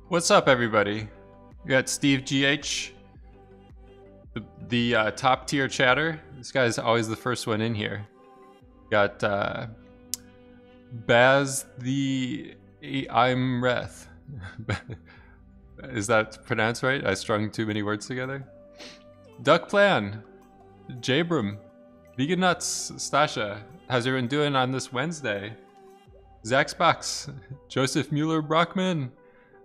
What's up, everybody? We got Steve GH, the top tier chatter. This guy's always the first one in here. Got Baz the I'm Reth. Is that pronounced right? I strung too many words together. Duck Plan, Jabram, Vegan Nuts, Stasha. How's everyone doing on this Wednesday? Zaxbox, Joseph Mueller Brockman.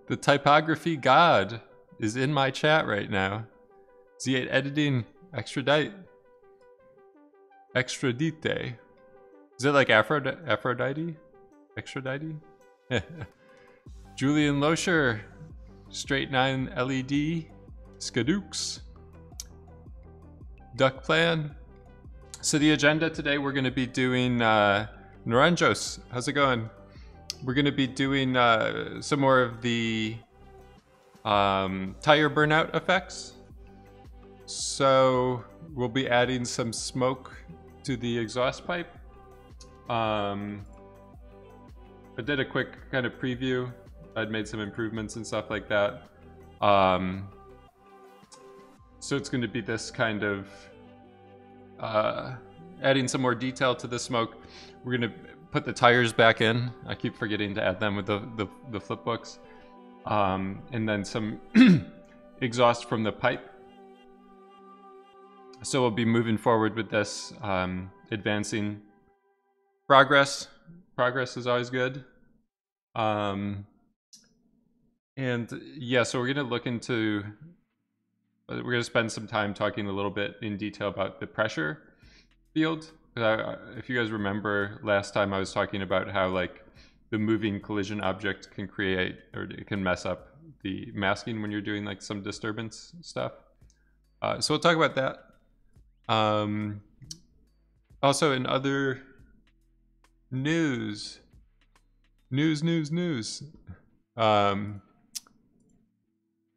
The typography god is in my chat right now. Z8 editing, extradite. Extradite. Is it like Aphrodite? Extradite? Julian Loescher, Straight 9 LED, Skadooks. Duck Plan. So the agenda today, we're going to be doing Naranjos. How's it going? We're going to be doing some more of the tire burnout effects. So we'll be adding some smoke to the exhaust pipe. I did a quick kind of preview. I'd made some improvements and stuff like that. So it's going to be this kind of adding some more detail to the smoke. We're going to put the tires back in. I keep forgetting to add them with the flip books. And then some exhaust from the pipe. So we'll be moving forward with this, advancing progress. Progress is always good. And yeah, so we're going to look into, we're going to spend some time talking a little bit in detail about the pressure field. If you guys remember last time, I was talking about how like the moving collision object can create, or it can mess up the masking when you're doing like some disturbance stuff. So we'll talk about that. Also in other news,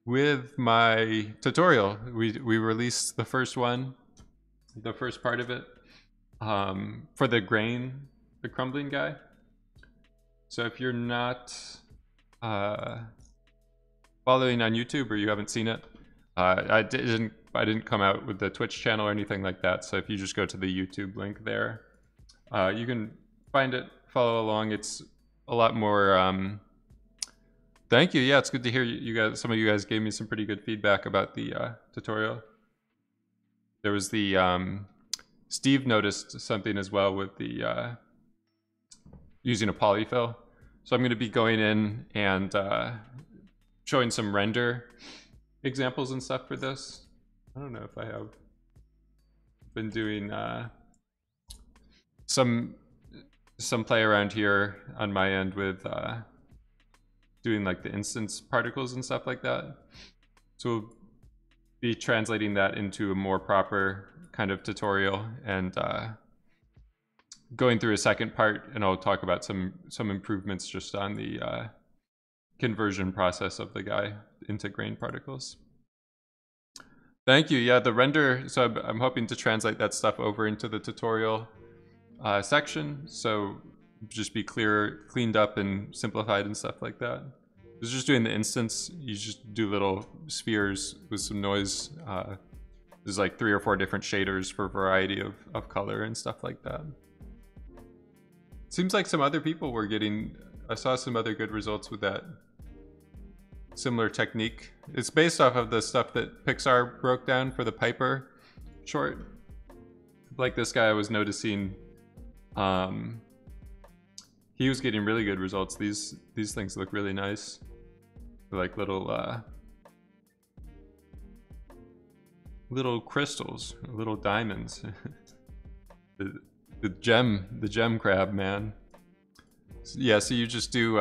with my tutorial, we released the first one, the first part of it. For the grain, the crumbling guy. So if you're not following on YouTube or you haven't seen it, I didn't come out with the Twitch channel or anything like that. So if you just go to the YouTube link there, you can find it, follow along. It's a lot more. Thank you. Yeah, it's good to hear you guys. Some of you guys gave me some pretty good feedback about the tutorial. There was the Steve noticed something as well with the using a polyfill. So I'm going to be going in and showing some render examples and stuff for this. I don't know if I have been doing some play around here on my end with doing like the instance particles and stuff like that. So we'll be translating that into a more proper kind of tutorial and going through a second part, and I'll talk about some improvements just on the conversion process of the guy into grain particles. Thank you. Yeah, the render, so I'm hoping to translate that stuff over into the tutorial section, so just be clear, cleaned up and simplified and stuff like that. I was just doing the instance. You just do little spheres with some noise. There's like 3 or 4 different shaders for a variety of color and stuff like that. Seems like some other people were getting, I saw some other good results with that similar technique. It's based off of the stuff that Pixar broke down for the Piper short. Like this guy I was noticing, he was getting really good results. These things look really nice. They're like little little crystals, little diamonds. the gem crab, man. Yeah, so you just do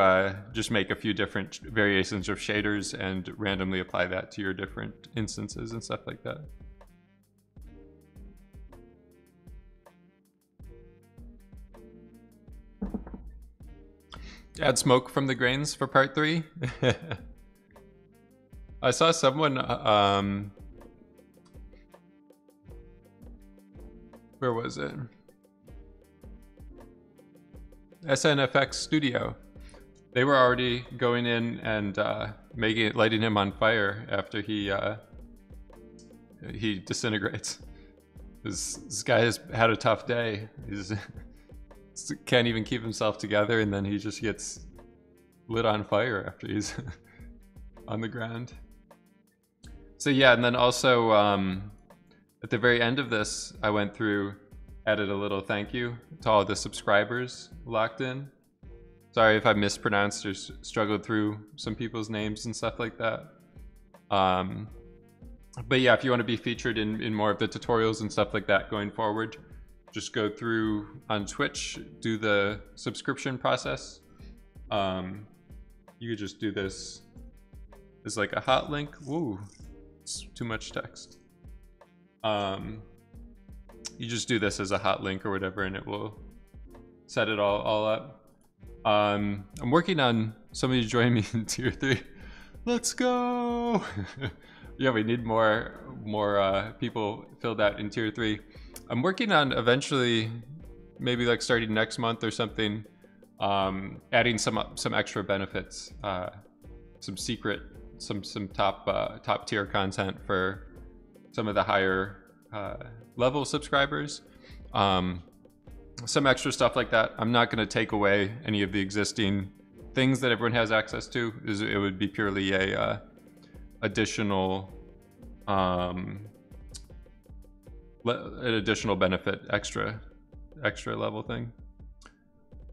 just make a few different variations of shaders and randomly apply that to your different instances and stuff like that. Add smoke from the grains for part 3. I saw someone where was it? SNFX Studio. they were already going in and lighting him on fire after he disintegrates. This guy has had a tough day. He's can't even keep himself together, and then he just gets lit on fire after he's on the ground. So yeah, and then also at the very end of this, I went through, added a little thank you to all the subscribers locked in. Sorry if I mispronounced or struggled through some people's names and stuff like that. But yeah, if you want to be featured in more of the tutorials and stuff like that going forward, just go through on Twitch, do the subscription process. You could just do this as like a hot link. Woo, it's too much text. You just do this as a hot link or whatever, and it will set it all up. I'm working on somebody to join me in tier 3. Let's go. Yeah, we need more people filled out in tier 3. I'm working on eventually, maybe like starting next month or something, adding some extra benefits, some secret, some top tier content for some of the higher level subscribers. Some extra stuff like that. I'm not going to take away any of the existing things that everyone has access to. It would be purely a additional an additional benefit, extra level thing.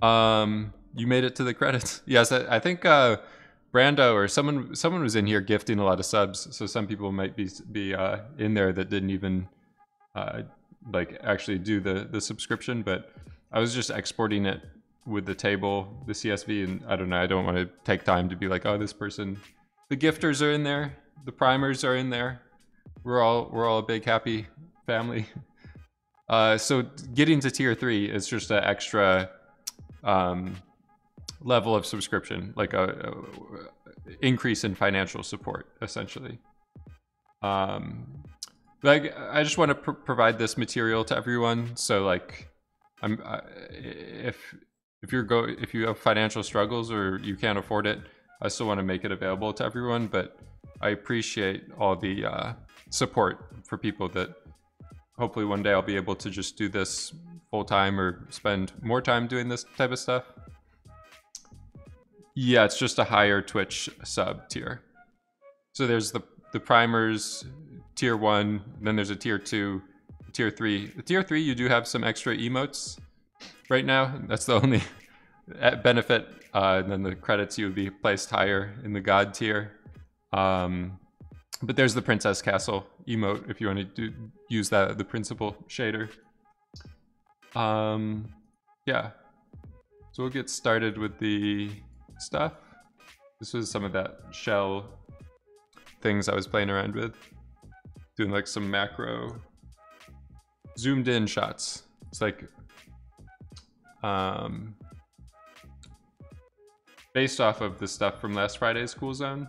You made it to the credits. Yes, I think Brando or someone was in here gifting a lot of subs, so some people might be in there that didn't even like actually do the subscription, but I was just exporting it with the table, the CSV, and I don't know, I don't want to take time to be like, oh, this person, the gifters are in there, the primers are in there, we're all a big happy family. So getting to tier 3 is just an extra level of subscription, like a increase in financial support, essentially. Like, I just want to provide this material to everyone. So like, if you have financial struggles or you can't afford it, I still want to make it available to everyone. But I appreciate all the support for people that hopefully one day I'll be able to just do this full time or spend more time doing this type of stuff. Yeah, it's just a higher Twitch sub tier. So there's the primers, tier 1, then there's a tier 2, tier 3. The tier 3, you do have some extra emotes right now. That's the only benefit. And then the credits, you would be placed higher in the God tier. But there's the Princess Castle emote if you want to use the principal shader. Yeah. So we'll get started with the stuff. This was some of that shell things I was playing around with. Doing like some macro zoomed in shots. It's like based off of the stuff from last Friday's Cool Zone.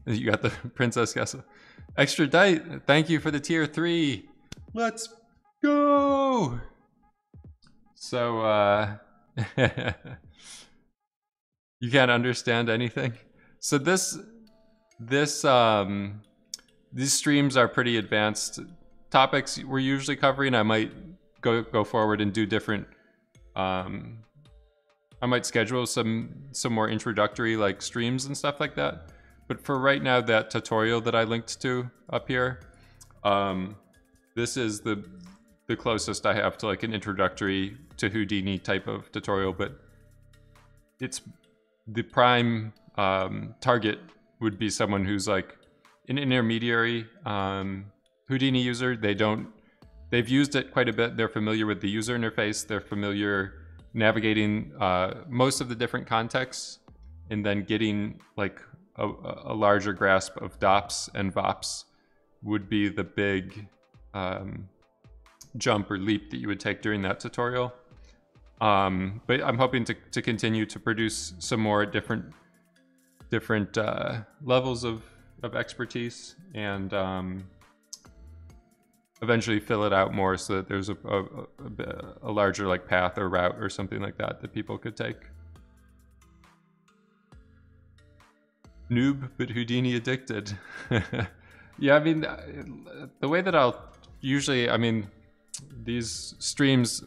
You got the Princess Castle. Extra Dite, thank you for the tier 3. Let's go. So you can't understand anything. So these streams are pretty advanced topics we're usually covering. I might go forward and do different. I might schedule some more introductory like streams and stuff like that. But for right now, that tutorial that I linked to up here, this is the closest I have to like an introductory to Houdini type of tutorial. But it's the prime target would be someone who's like an intermediary Houdini user. They've used it quite a bit. They're familiar with the user interface. They're familiar navigating most of the different contexts, and then getting like a larger grasp of DOPS and VOPS would be the big jump or leap that you would take during that tutorial. But I'm hoping to continue to produce some more different levels of expertise, and eventually fill it out more so that there's a larger like path or route or something like that people could take. Noob, but Houdini addicted. Yeah, I mean, the way that I'll usually, I mean, these streams,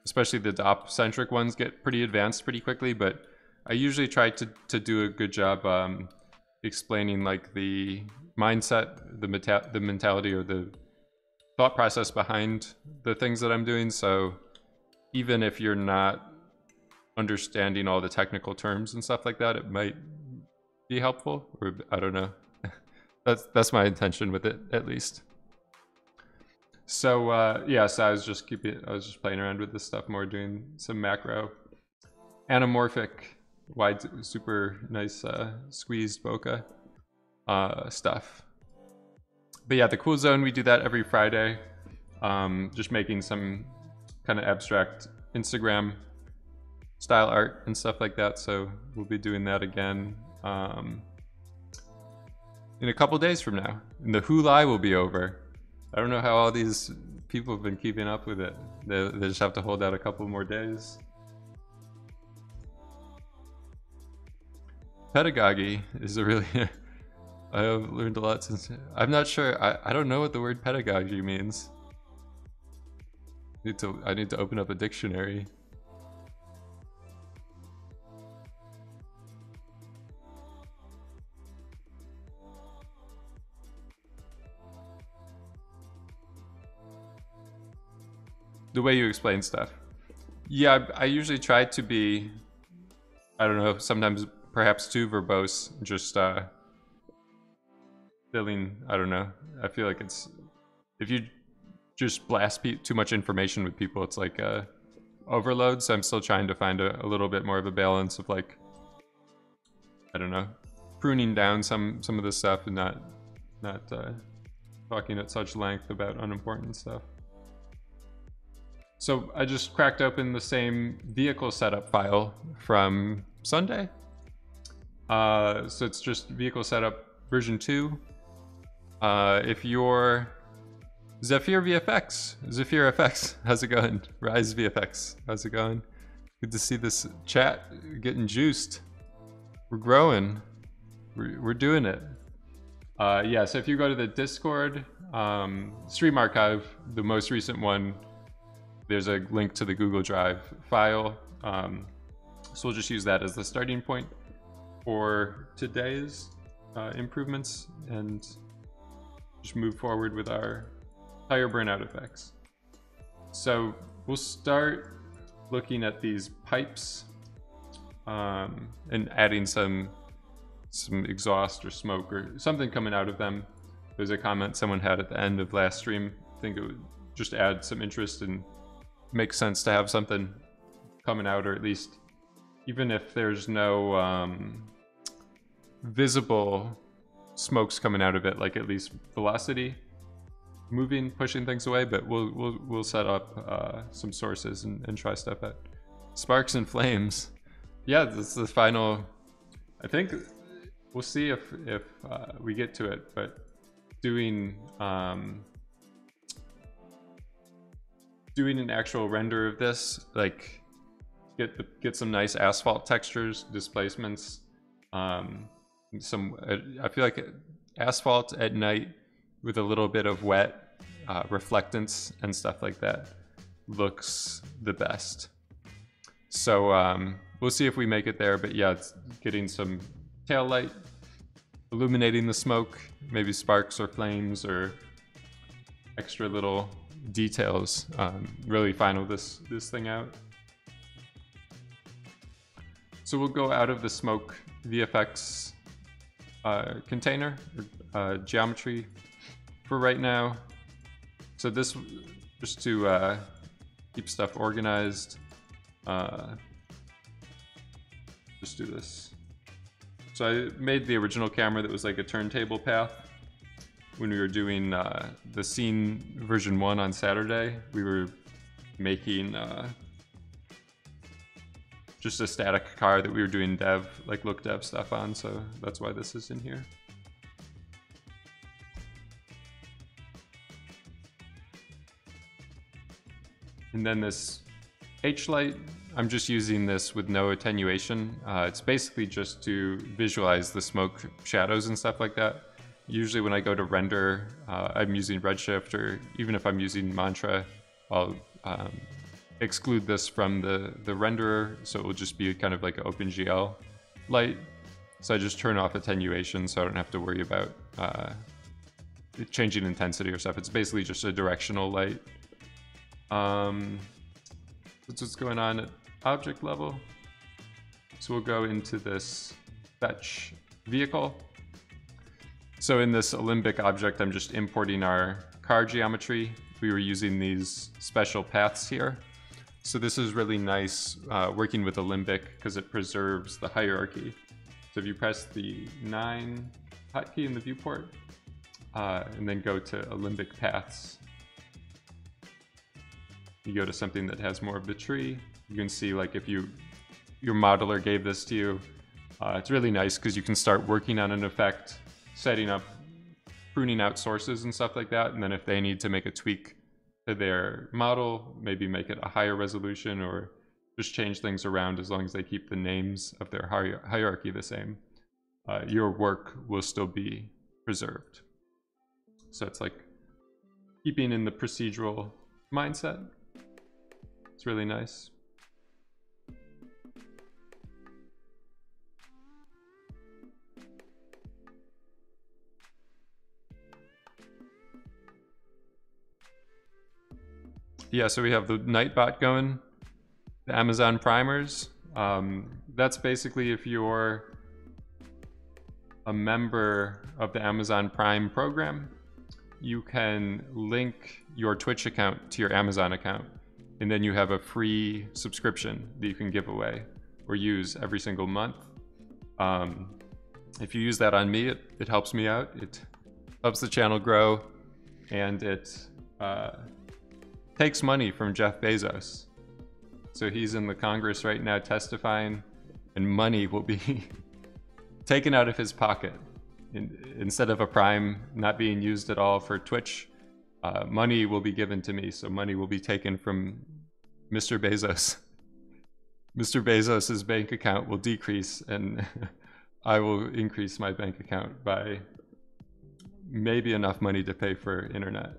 especially the DOP-centric ones, get pretty advanced pretty quickly, but I usually try to do a good job explaining like the mindset, the mentality, or the thought process behind the things that I'm doing. So even if you're not understanding all the technical terms and stuff like that, it might be helpful, or I don't know. That's my intention with it, at least. So yeah, so I was just playing around with this stuff more, doing some macro anamorphic wide, super nice squeezed bokeh stuff. But yeah, the cool zone, we do that every Friday. Just making some kind of abstract Instagram style art and stuff like that. So we'll be doing that again in a couple days from now. And the Hulai will be over. I don't know how all these people have been keeping up with it. They just have to hold out a couple more days. Pedagogy is a really... I've learned a lot since... I'm not sure. I don't know what the word pedagogy means. I need to open up a dictionary. The way you explain stuff. Yeah, I usually try to be, I don't know, sometimes perhaps too verbose, just filling, I don't know. I feel like it's, if you just blast too much information with people, it's like overload. So I'm still trying to find a little bit more of a balance of like, I don't know, pruning down some of this stuff and not talking at such length about unimportant stuff. So I just cracked open the same vehicle setup file from Sunday. So it's just vehicle setup version 2. If you're Zephyr FX, how's it going? Rise VFX, how's it going? Good to see this chat getting juiced. We're growing. We're doing it. Yeah, so if you go to the Discord stream archive, the most recent one, there's a link to the Google Drive file. So we'll just use that as the starting point for today's improvements and just move forward with our tire burnout effects. So we'll start looking at these pipes and adding some exhaust or smoke or something coming out of them. There's a comment someone had at the end of last stream. I think it would just add some interest and makes sense to have something coming out, or at least even if there's no visible smokes coming out of it, like at least velocity moving, pushing things away. But we'll set up some sources and try stuff out. Sparks and flames. Yeah, this is the final. I think we'll see if we get to it, but doing an actual render of this, like get some nice asphalt textures, displacements, I feel like asphalt at night with a little bit of wet reflectance and stuff like that looks the best. So we'll see if we make it there, but yeah, it's getting some tail light illuminating the smoke, maybe sparks or flames or extra little details really final this thing out. So we'll go out of the smoke VFX container geometry for right now. So this, just to keep stuff organized, just do this. So I made the original camera that was like a turntable path. When we were doing the scene version 1 on Saturday, we were making just a static car that we were doing dev, like look dev stuff on, so that's why this is in here. And then this H-light I'm just using this with no attenuation. It's basically just to visualize the smoke shadows and stuff like that. Usually when I go to render, I'm using Redshift, or even if I'm using Mantra, I'll exclude this from the renderer, so it will just be kind of like an OpenGL light. So I just turn off attenuation so I don't have to worry about changing intensity or stuff. It's basically just a directional light. That's what's going on at object level. So we'll go into this fetch vehicle. So in this Alembic object, I'm just importing our car geometry. We were using these special paths here. So this is really nice working with Alembic because it preserves the hierarchy. So if you press the 9 hotkey in the viewport, and then go to Alembic paths, you go to something that has more of the tree. You can see, like, if your modeler gave this to you, it's really nice because you can start working on an effect, setting up, pruning out sources and stuff like that. And then if they need to make a tweak to their model, maybe make it a higher resolution or just change things around, as long as they keep the names of their hierarchy the same, your work will still be preserved. So it's like keeping in the procedural mindset. It's really nice. Yeah, so we have the Nightbot going, the Amazon primers. That's basically if you're a member of the Amazon Prime program, you can link your Twitch account to your Amazon account, and then you have a free subscription that you can give away or use every single month. If you use that on me, it helps me out. It helps the channel grow, and it takes money from Jeff Bezos. So he's in the Congress right now testifying, and money will be taken out of his pocket. Instead of a Prime not being used at all for Twitch, money will be given to me. So money will be taken from Mr. Bezos. Mr. Bezos's bank account will decrease, and I will increase my bank account by maybe enough money to pay for internet.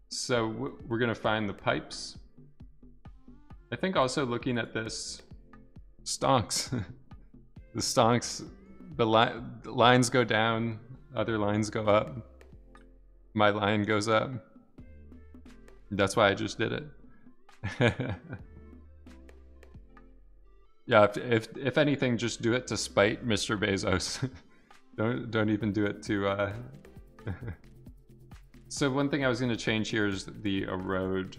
So we're gonna find the pipes. I think also looking at this stonks, the stonks, the lines go down, other lines go up. My line goes up. That's why I just did it. Yeah, if anything, just do it to spite Mr. Bezos. don't even do it to. So one thing I was going to change here is the erode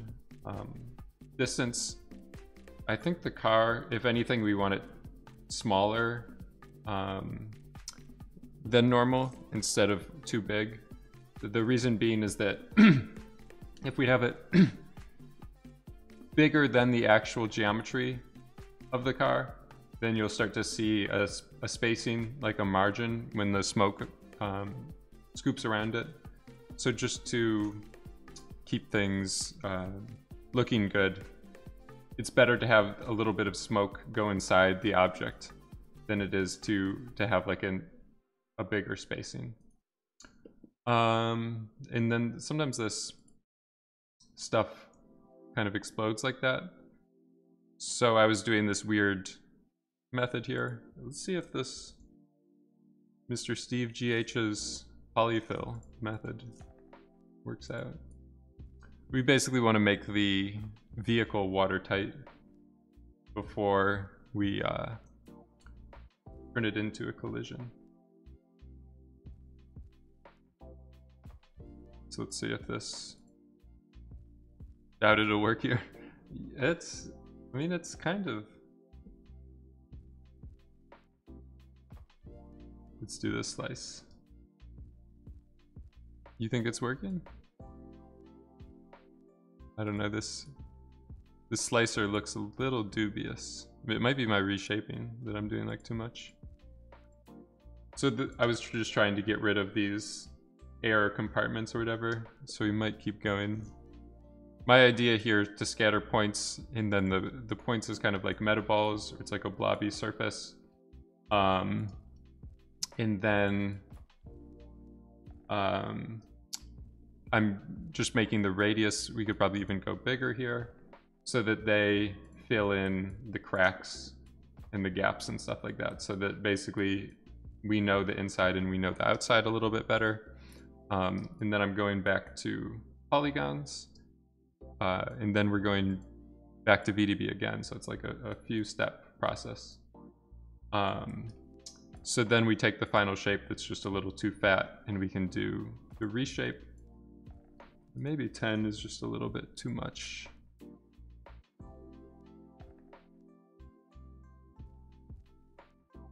distance. I think the car, if anything, we want it smaller than normal instead of too big. The reason being is that if we have it bigger than the actual geometry of the car, then you'll start to see a spacing, like a margin, when the smoke scoops around it. So just to keep things looking good, it's better to have a little bit of smoke go inside the object than it is to have like a bigger spacing. And then sometimes this stuff kind of explodes like that. So I was doing this weird method here. Let's see if this Mr. Steve GH's polyfill method works out. We basically want to make the vehicle watertight before we turn it into a collision. So let's see if this, doubt it'll work here. I mean, it's kind of, let's do this slice. You think it's working? I don't know, this slicer looks a little dubious. It might be my reshaping that I'm doing like too much. So I was just trying to get rid of these air compartments or whatever, so we might keep going. My idea here is to scatter points, and then the points is kind of like metaballs. It's like a blobby surface. And then I'm just making the radius, we could probably even go bigger here, so that they fill in the cracks and the gaps and stuff like that, so that basically we know the inside and we know the outside a little bit better. And then I'm going back to polygons, and then we're going back to VDB again, so it's like a few step process. So then we take the final shape that's just a little too fat, and we can do the reshape. Maybe 10 is just a little bit too much.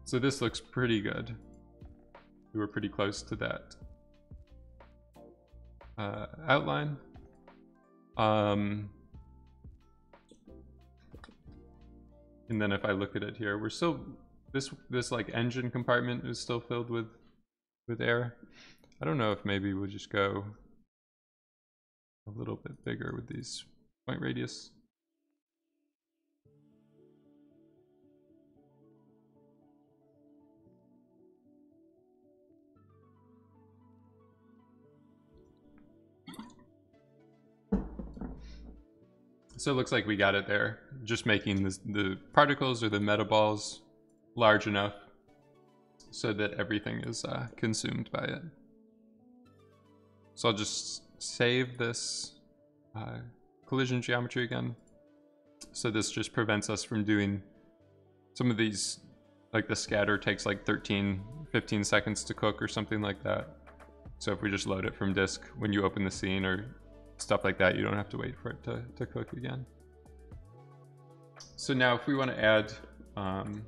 So this looks pretty good. We were pretty close to that outline. And then if I look at it here, we're still, this like engine compartment is still filled with air. I don't know if maybe we'll just go a little bit bigger with these point radius. So it looks like we got it there. Just making the particles or the metaballs large enough so that everything is consumed by it. So I'll just save this collision geometry again. So this just prevents us from doing some of these, like the scatter takes like 15 seconds to cook or something like that. So if we just load it from disk, when you open the scene or stuff like that, you don't have to wait for it to cook again. So now if we want to add some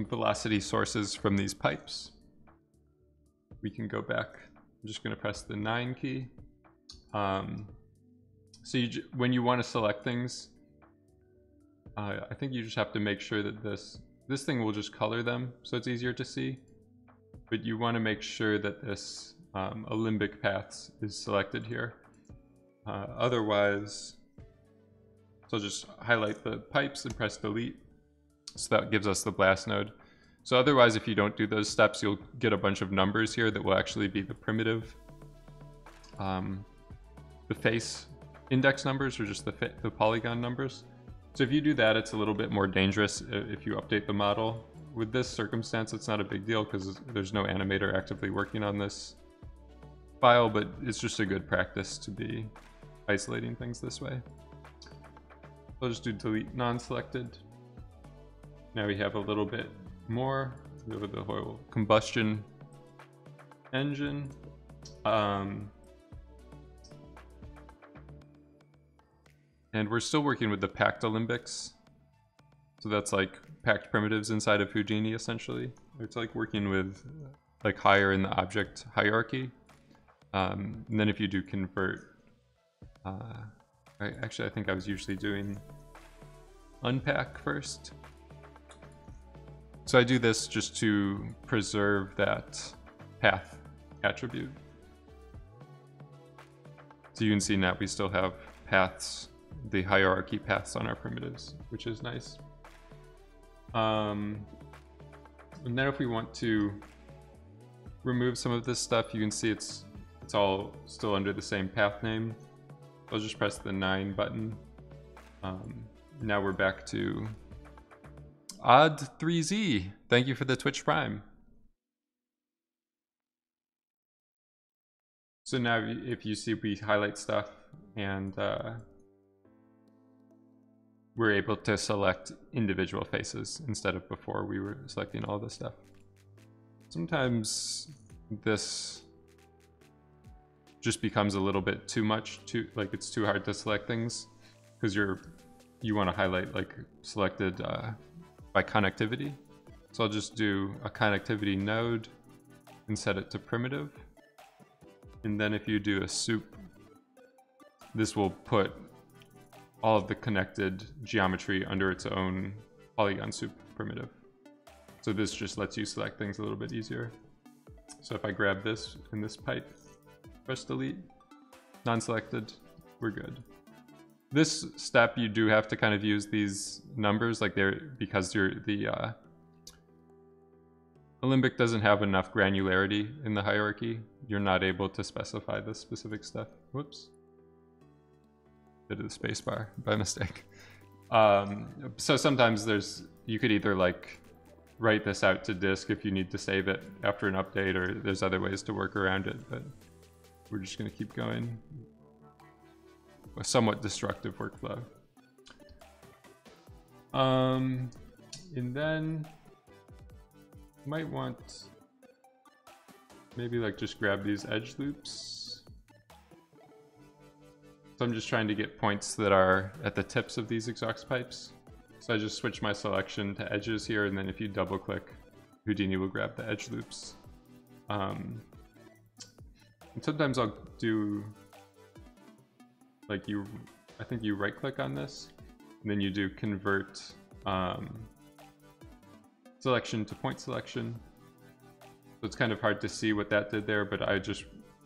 velocity sources from these pipes, we can go back. I'm just going to press the 9 key. So when you want to select things, I think you just have to make sure that this thing will just color them so it's easier to see. But you want to make sure that this alembic paths is selected here. Otherwise, so I'll just highlight the pipes and press delete. So that gives us the blast node. So otherwise, if you don't do those steps, you'll get a bunch of numbers here that will actually be the primitive, the face index numbers, or just the polygon numbers. So if you do that, it's a little bit more dangerous if you update the model. With this circumstance, it's not a big deal because there's no animator actively working on this file, but it's just a good practice to be isolating things this way. I'll just do delete non-selected. Now we have a little bit more. We have the whole combustion engine. And we're still working with the packed alembics. So that's like packed primitives inside of Houdini, essentially. It's like working with like higher in the object hierarchy. And then if you do convert, actually I think I was usually doing unpack first. So I do this just to preserve that path attribute. So you can see now we still have paths, the hierarchy paths on our primitives, which is nice. And then if we want to remove some of this stuff, you can see it's all still under the same path name. I'll just press the 9 button. Now we're back to Odd3Z. Thank you for the Twitch Prime. So now if you see, we highlight stuff and we're able to select individual faces instead of before we were selecting all this stuff. Sometimes this just becomes a little bit too much, like it's too hard to select things because you want to highlight like selected by connectivity. So I'll just do a connectivity node and set it to primitive. And then if you do a soup, this will put all of the connected geometry under its own polygon soup primitive. So this just lets you select things a little bit easier. So if I grab this in this pipe, press delete, non-selected, we're good. This step, you do have to kind of use these numbers, like they're, because the Alembic doesn't have enough granularity in the hierarchy. You're not able to specify this specific stuff. Whoops. Did the spacebar by mistake. So sometimes you could either like write this out to disk if you need to save it after an update, or there's other ways to work around it, but we're just gonna keep going. A somewhat destructive workflow. And then might want maybe like just grab these edge loops. So I'm just trying to get points that are at the tips of these exhaust pipes. So I just switch my selection to edges here, and then if you double click, Houdini will grab the edge loops. And sometimes I'll do like I think you right click on this, and then you do convert selection to point selection. So it's kind of hard to see what that did there, but I just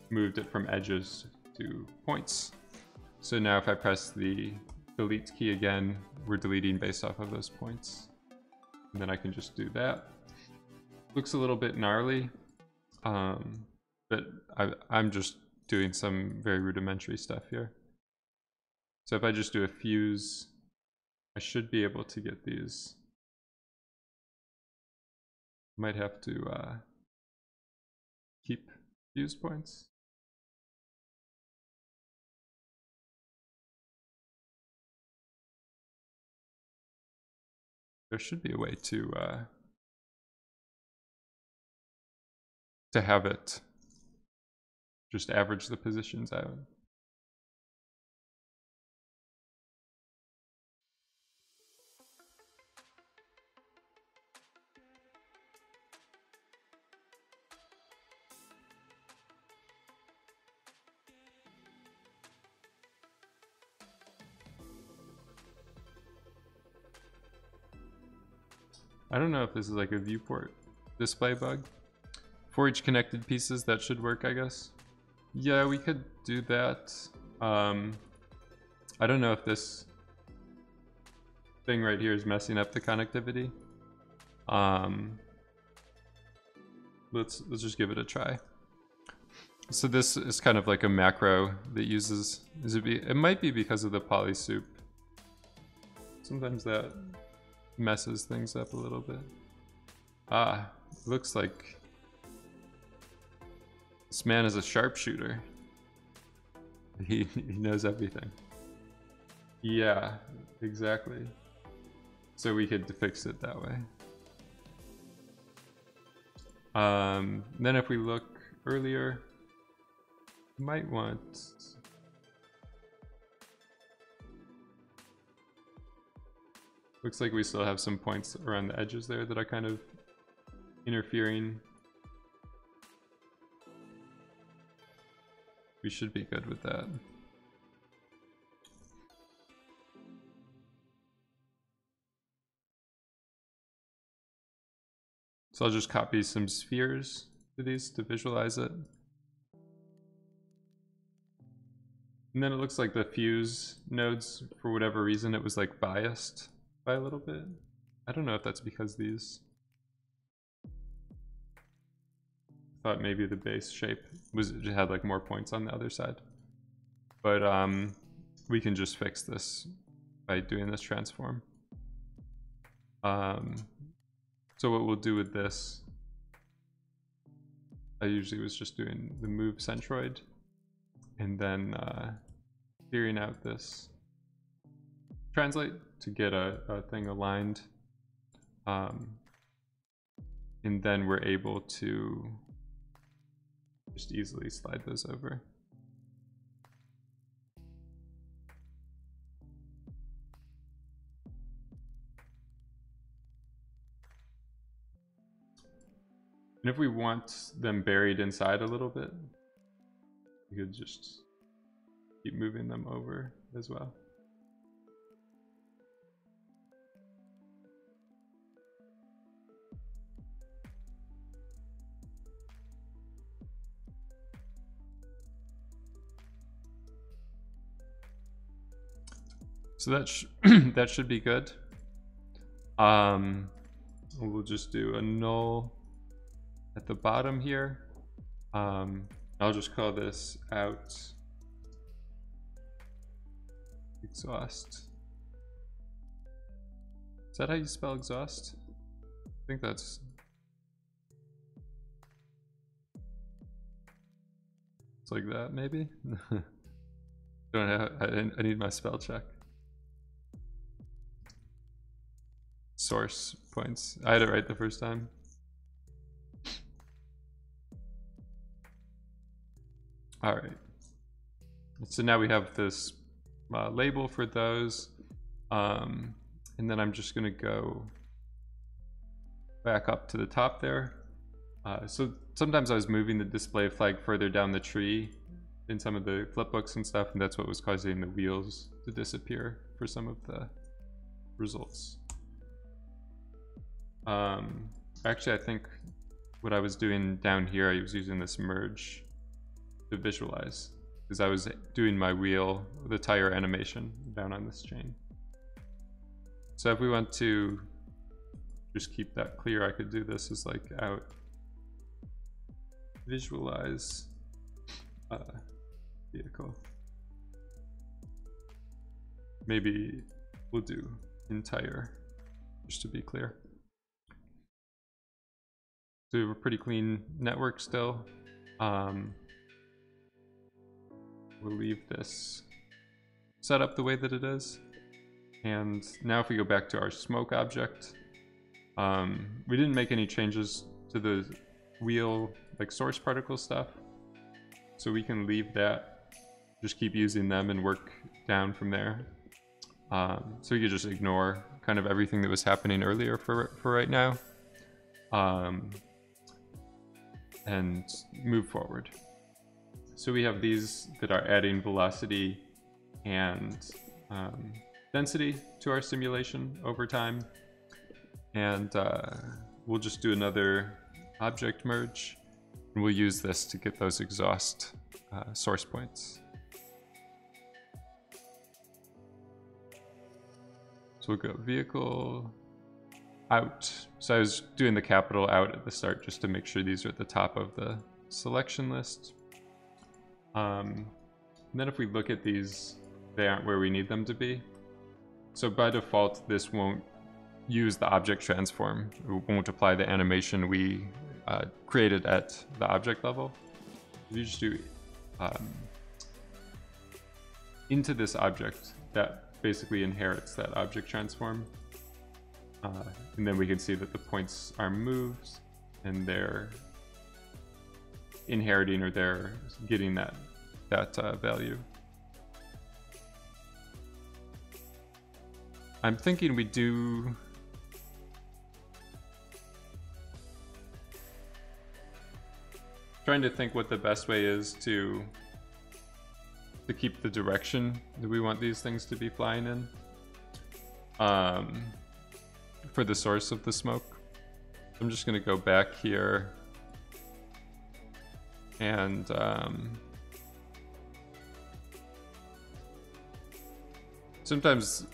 moved it from edges to points. So now if I press the delete key again, we're deleting based off of those points. And then I can just do that. Looks a little bit gnarly, but I'm just doing some very rudimentary stuff here. So if I just do a fuse, I should be able to get these. Might have to keep fuse points. There should be a way to have it just average the positions out. I don't know if this is like a viewport display bug. For each connected pieces, that should work, I guess. Yeah, we could do that. I don't know if this thing right here is messing up the connectivity. Let's just give it a try. So this is kind of like a macro that uses, it might be because of the polysoup. Sometimes that messes things up a little bit. Looks like this man is a sharpshooter. He knows everything. Yeah, exactly. So we could fix it that way. Then if we look earlier, might want looks like we still have some points around the edges there that are kind of interfering. We should be good with that. So I'll just copy some spheres to these to visualize it. And then it looks like the fuse nodes, for whatever reason, it was like biased by a little bit. I don't know if that's because these, thought maybe the base shape had like more points on the other side. But we can just fix this by doing this transform. So what we'll do with this, I usually was just doing the move centroid and then clearing out this translate to get a thing aligned. And then we're able to just easily slide those over. And if we want them buried inside a little bit, we could just keep moving them over as well. So that that should be good. We'll just do a null at the bottom here. I'll just call this out exhaust. Is that how you spell exhaust? I think that's... It's like that, maybe? Don't have, I need my spell check. Source points. I had it right the first time. All right. So now we have this label for those. And then I'm just gonna go back up to the top there. So sometimes I was moving the display flag further down the tree in some of the flipbooks and stuff, and that's what was causing the wheels to disappear for some of the results. Actually, I think what I was doing down here, I was using this merge to visualize, because I was doing my wheel, the tire animation down on this chain. So if we want to just keep that clear, I could do this as like out visualize vehicle. Maybe we'll do entire, just to be clear. So we have a pretty clean network still. We'll leave this set up the way that it is. And now if we go back to our smoke object, we didn't make any changes to the wheel, like source particle stuff. So we can leave that, just keep using them and work down from there. So we could just ignore kind of everything that was happening earlier for right now. And move forward. So we have these that are adding velocity and density to our simulation over time. And we'll just do another object merge, and we'll use this to get those exhaust source points. So we'll go vehicle out. So I was doing the capital out at the start just to make sure these are at the top of the selection list. And then if we look at these, they aren't where we need them to be. So by default, this won't use the object transform. It won't apply the animation we created at the object level. If you just do into this object, that basically inherits that object transform. And then we can see that the points are moved and they're inheriting, or they're getting that value. I'm thinking we do trying to think what the best way is to keep the direction that we want these things to be flying in. For the source of the smoke, I'm just going to go back here and sometimes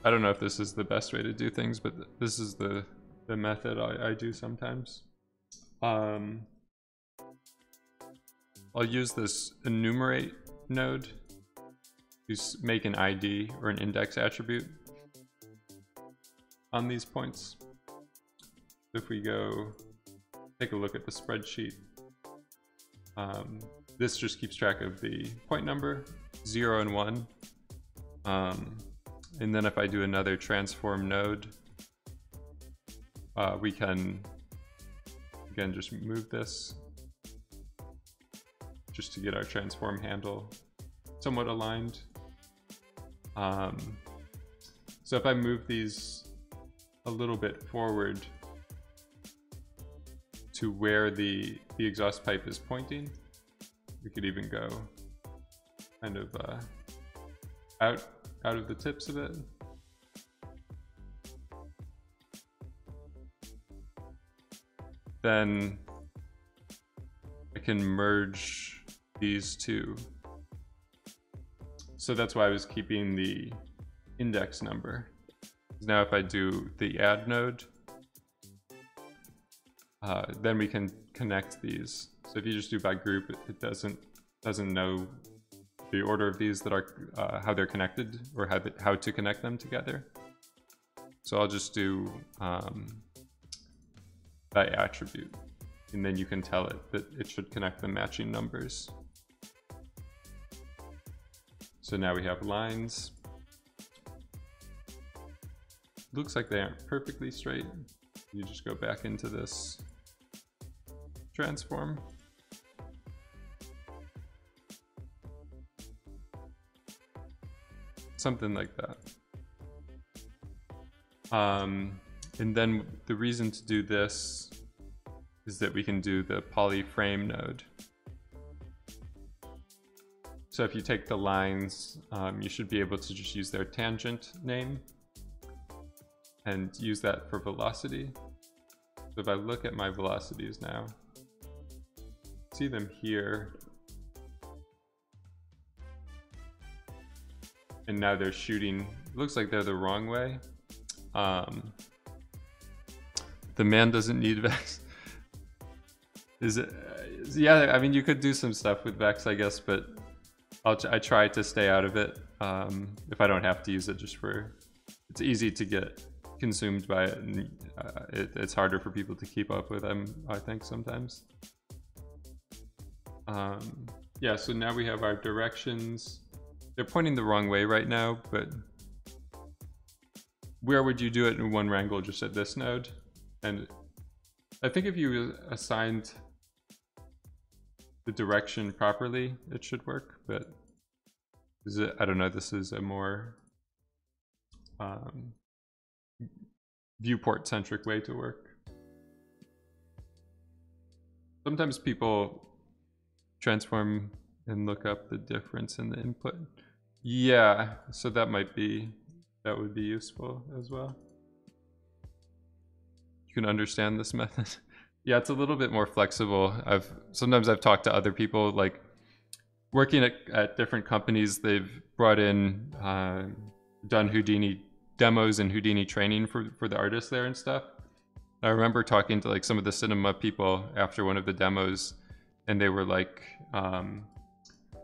I don't know if this is the best way to do things, but this is the method I do sometimes. I'll use this enumerate node to make an ID or an index attribute on these points. If we go take a look at the spreadsheet, this just keeps track of the point number, 0 and 1. And then if I do another transform node, we can again just move this just to get our transform handle somewhat aligned. So if I move these a little bit forward to where the exhaust pipe is pointing, we could even go kind of out of the tips of it. Then I can merge these two. So that's why I was keeping the index number. Now if I do the add node, then we can connect these. So if you just do by group, it doesn't know the order of these that are how they're connected, or how to connect them together. So I'll just do by attribute, and then you can tell it that it should connect the matching numbers. So now we have lines. Looks like they aren't perfectly straight. You just go back into this transform. Something like that. And then the reason to do this is that we can do the polyframe node. So if you take the lines, you should be able to just use their tangent name and use that for velocity. So if I look at my velocities now, see them here, and now they're shooting, looks like they're the wrong way. The man doesn't need Vex. Is it? Yeah, I mean, you could do some stuff with Vex, I guess, but I try to stay out of it if I don't have to use it, just for, it's easy to get consumed by it, and it's harder for people to keep up with them, I think, sometimes. Yeah, so now we have our directions. They're pointing the wrong way right now, but where would you do it in one wrangle? Just at this node? And I think if you assigned the direction properly, it should work, but is it, I don't know, this is a more viewport centric way to work. Sometimes people transform and look up the difference in the input. Yeah, so that would be useful as well. You can understand this method. Yeah, it's a little bit more flexible. Sometimes I've talked to other people, like working at different companies. They've brought in, done Houdini demos and Houdini training for the artists there and stuff. I remember talking to like some of the cinema people after one of the demos, and they were like,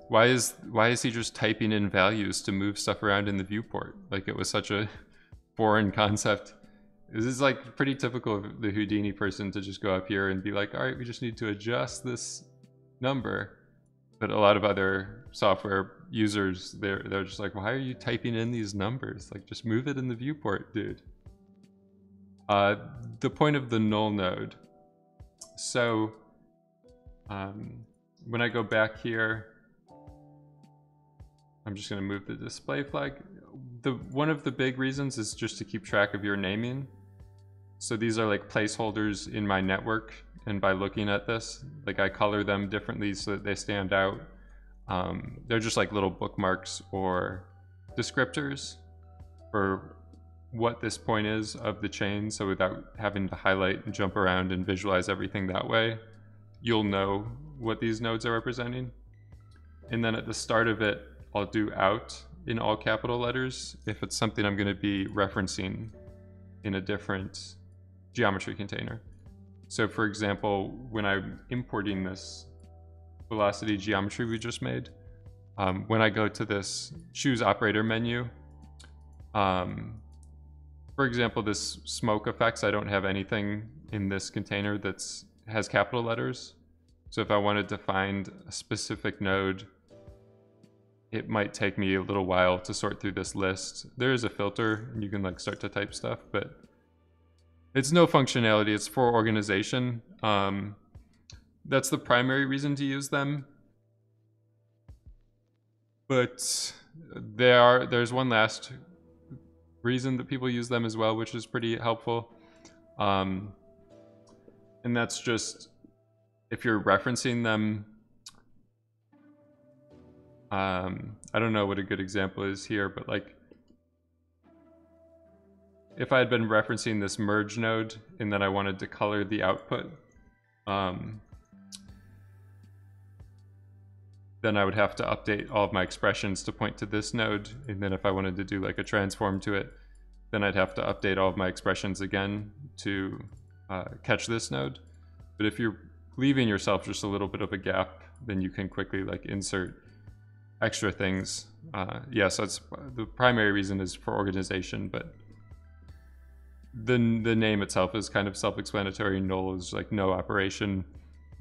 why is he just typing in values to move stuff around in the viewport? Like, it was such a foreign concept. This is like pretty typical of the Houdini person to just go up here and be like, all right, we just need to adjust this number. But a lot of other software users, they're just like, why are you typing in these numbers? Like, just move it in the viewport, dude. The point of the null node. So when I go back here, I'm just going to move the display flag. One of the big reasons is just to keep track of your naming. So these are like placeholders in my network, and by looking at this, like, I color them differently so that they stand out. They're just like little bookmarks or descriptors for what this point is of the chain. So without having to highlight and jump around and visualize everything that way, you'll know what these nodes are representing. And then at the start of it, I'll do out in all capital letters if it's something I'm going to be referencing in a different geometry container. So for example, when I'm importing this velocity geometry we just made, when I go to this choose operator menu, for example, this smoke effects, I don't have anything in this container has capital letters. So if I wanted to find a specific node, it might take me a little while to sort through this list. There is a filter, and you can like start to type stuff, but it's no functionality. It's for organization. That's the primary reason to use them. But there's one last reason that people use them as well, which is pretty helpful. And that's just if you're referencing them. I don't know what a good example is here, but like if I had been referencing this merge node and then I wanted to color the output, then I would have to update all of my expressions to point to this node. And then if I wanted to do like a transform to it, then I'd have to update all of my expressions again to catch this node. But if you're leaving yourself just a little bit of a gap, then you can quickly like insert extra things. Yeah, so it's, the primary reason is for organization, but the name itself is kind of self-explanatory. Null is like no operation,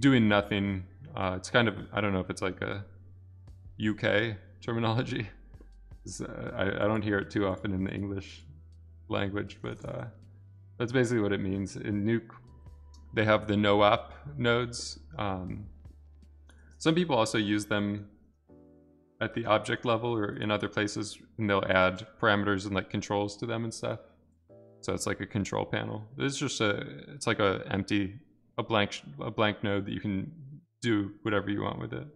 doing nothing. It's kind of, I don't know if it's like a UK terminology. I don't hear it too often in the English language, but that's basically what it means. In Nuke, they have the no-op nodes. Some people also use them at the object level or in other places, and they'll add parameters and like controls to them and stuff. So it's like a control panel. It's just it's like a blank node that you can do whatever you want with it.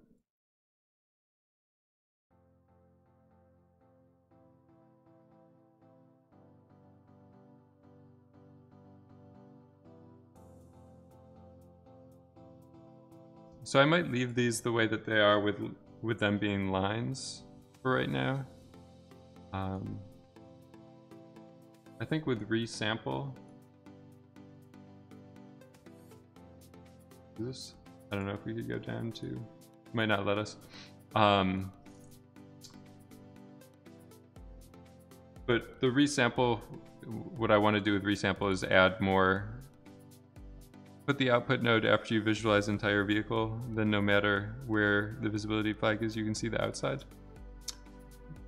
So I might leave these the way that they are with them being lines for right now. I think with resample, this, I don't know if we could go down to, might not let us. But the resample, what I want to do with resample is add more, put the output node after you visualize the entire vehicle, then no matter where the visibility flag is, you can see the outside.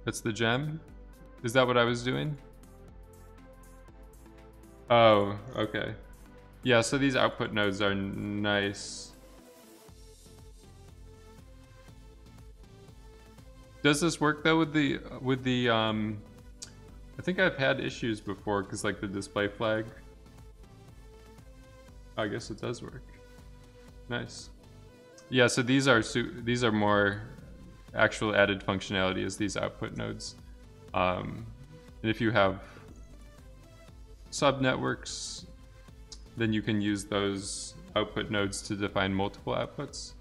That's the gem. Is that what I was doing? Oh, okay. Yeah, so these output nodes are nice. Does this work though with the I think I've had issues before because like the display flag. I guess it does work. Nice. Yeah, so these are more actual added functionality as these output nodes. And if you have subnetworks, then you can use those output nodes to define multiple outputs.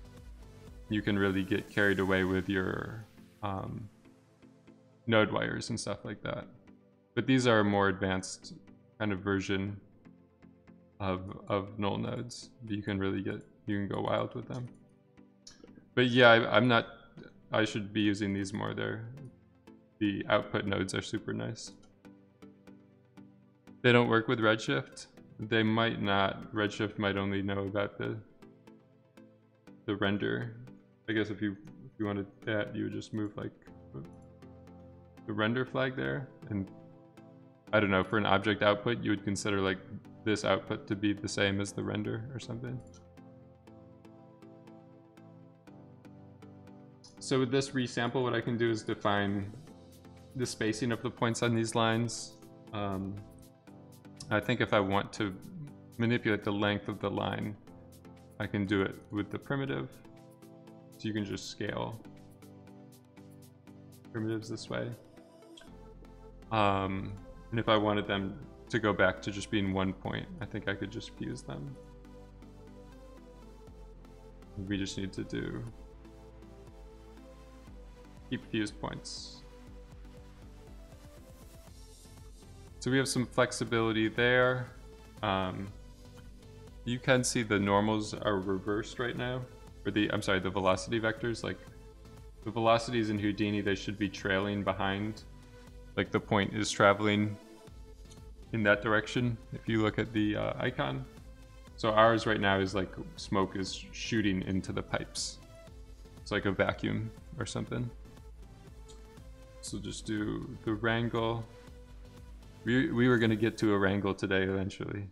You can really get carried away with your node wires and stuff like that. But these are a more advanced kind of version of null nodes. You can really you can go wild with them. But yeah, I should be using these more there. The output nodes are super nice. They don't work with Redshift. They might not. Redshift might only know about the render. I guess if you wanted that, you would just move like the render flag there, and I don't know, for an object output, you would consider like this output to be the same as the render or something. So with this resample, what I can do is define the spacing of the points on these lines. I think if I want to manipulate the length of the line, I can do it with the primitive. So you can just scale primitives this way. And if I wanted them to go back to just being 1 point, I think I could just fuse them. We just need to keep fused points. So we have some flexibility there. You can see the normals are reversed right now, or I'm sorry, the velocity vectors. Like the velocities in Houdini, they should be trailing behind. Like the point is traveling in that direction if you look at the icon. So ours right now is like smoke is shooting into the pipes. It's like a vacuum or something. So just do the wrangle. We were gonna get to a wrangle today eventually.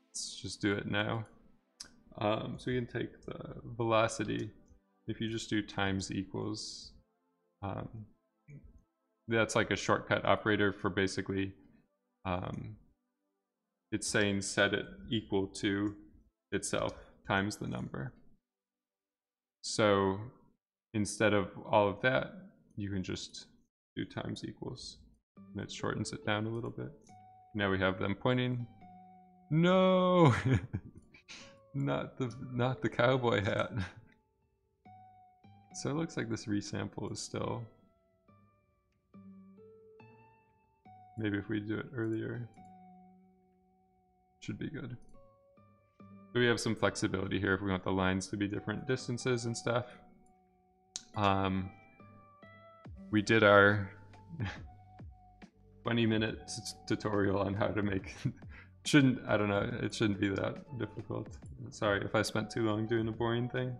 Let's just do it now. So we can take the velocity. If you just do times equals, that's like a shortcut operator for basically, it's saying set it equal to itself times the number. So instead of all of that, you can just do times equals. And it shortens it down a little bit. Now we have them pointing. No, not the cowboy hat. So it looks like this resample is still... Maybe if we do it earlier, should be good. So we have some flexibility here if we want the lines to be different distances and stuff. We did our 20-minute tutorial on how to make... I don't know, it shouldn't be that difficult. Sorry if I spent too long doing a boring thing.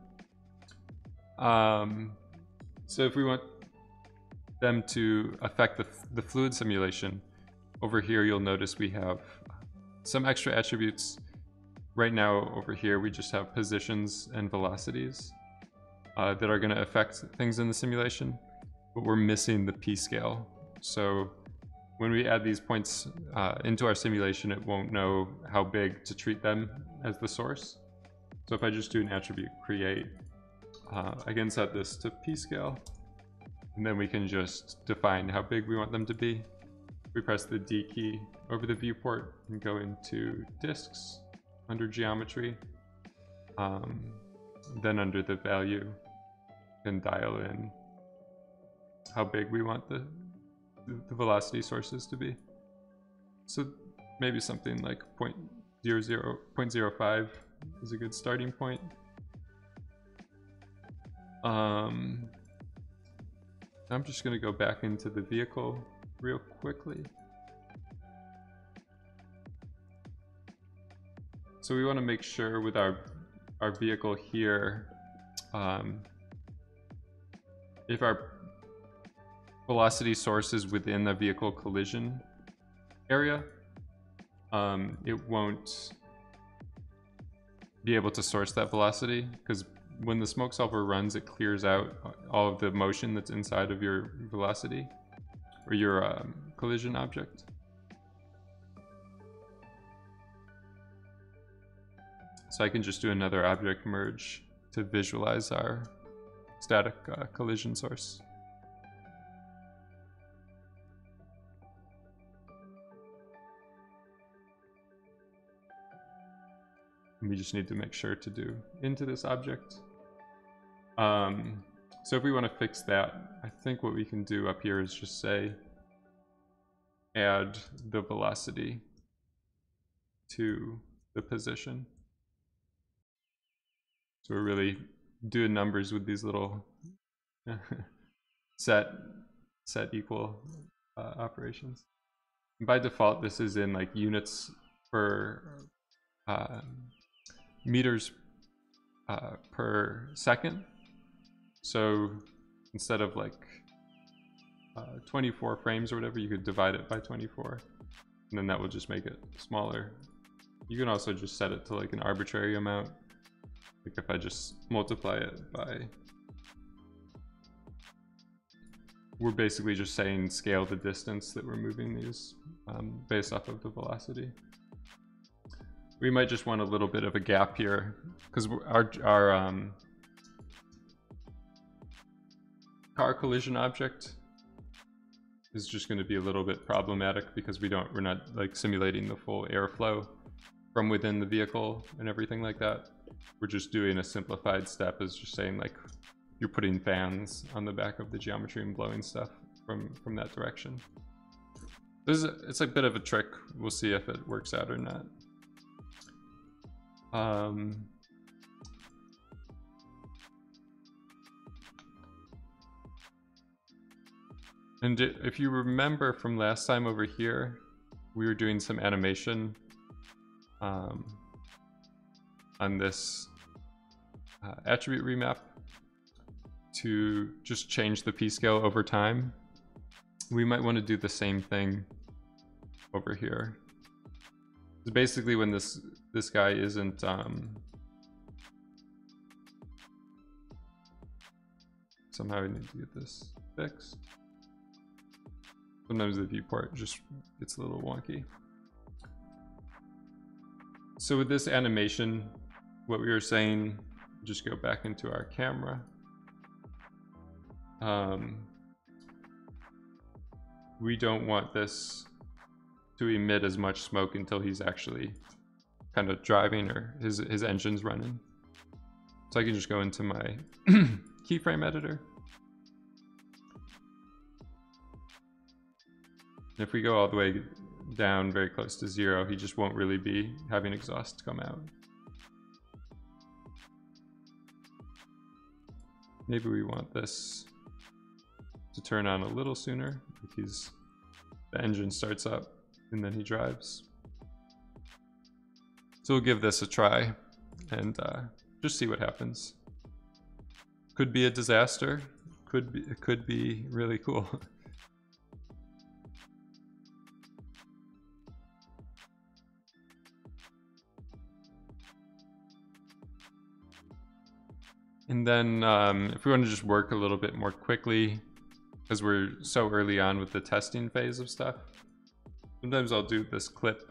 So if we want them to affect the fluid simulation, over here you'll notice we have some extra attributes. Right now over here we just have positions and velocities that are going to affect things in the simulation, but we're missing the p-scale. So when we add these points into our simulation, it won't know how big to treat them as the source. So if I just do an attribute create, I can set this to p-scale, and then we can just define how big we want them to be. We press the D key over the viewport and go into disks under geometry. Then under the value, and dial in how big we want the velocity sources to be. So maybe something like 0.05 is a good starting point. I'm just going to go back into the vehicle real quickly. So we want to make sure with our vehicle here, if our velocity source is within the vehicle collision area, it won't be able to source that velocity, because when the smoke solver runs, it clears out all of the motion that's inside of your velocity or your collision object. So I can just do another object merge to visualize our static collision source. And we just need to make sure to do into this object. So if we want to fix that, I think what we can do up here is just say add the velocity to the position. So we're really doing numbers with these little set equal operations. And by default, this is in like units per meters per second. So instead of like 24 frames or whatever, you could divide it by 24, and then that will just make it smaller. You can also just set it to like an arbitrary amount. Like if I just multiply it by, we're basically just saying scale the distance that we're moving these based off of the velocity. We might just want a little bit of a gap here because our car collision object is just going to be a little bit problematic because we're not like simulating the full airflow from within the vehicle and everything like that. We're just doing a simplified step as just saying like you're putting fans on the back of the geometry and blowing stuff from that direction. It's a bit of a trick. We'll see if it works out or not. And if you remember from last time over here, we were doing some animation on this attribute remap to just change the p-scale over time. We might want to do the same thing over here. So basically when this guy isn't somehow I need to get this fixed. Sometimes the viewport just gets a little wonky. So with this animation, what we were saying, just go back into our camera. We don't want this to emit as much smoke until he's actually kind of driving or his engine's running. So I can just go into my keyframe editor. If we go all the way down very close to 0, he just won't really be having exhaust come out. Maybe we want this to turn on a little sooner because the engine starts up and then he drives. So we'll give this a try and just see what happens. Could be a disaster. It could be really cool. And then if we want to just work a little bit more quickly, because we're so early on with the testing phase of stuff, sometimes I'll do this clip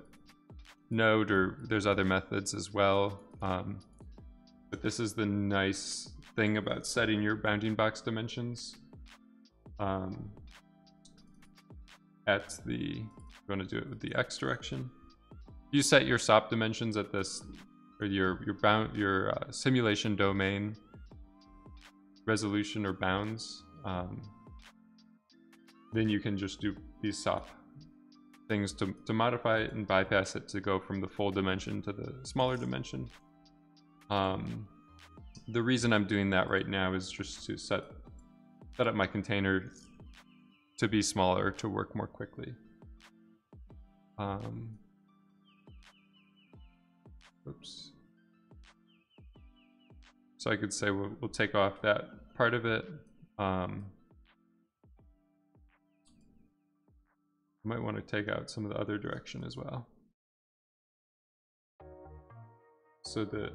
node, or there's other methods as well. But this is the nice thing about setting your bounding box dimensions. You want to do it with the X direction. You set your SOP dimensions at this, or your simulation domain resolution or bounds, then you can just do these SOP things to modify it and bypass it to go from the full dimension to the smaller dimension. The reason I'm doing that right now is just to set up my container to be smaller to work more quickly. Oops. So I could say we'll take off that part of it. Might want to take out some of the other direction as well, so that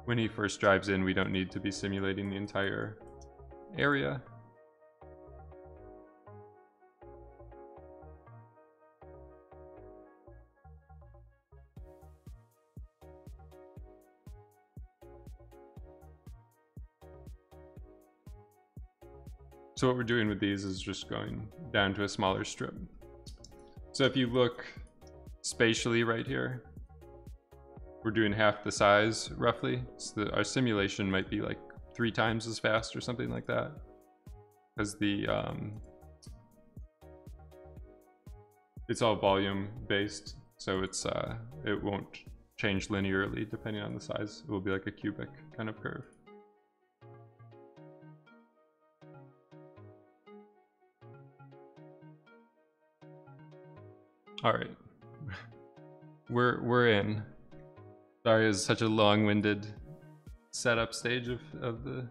when he first drives in, we don't need to be simulating the entire area. So what we're doing with these is just going down to a smaller strip. So if you look spatially right here, we're doing half the size roughly. So our simulation might be like 3 times as fast or something like that, because it's all volume based. So it won't change linearly depending on the size. It will be like a cubic kind of curve. All right, we're in. Sorry, it's such a long-winded setup stage of the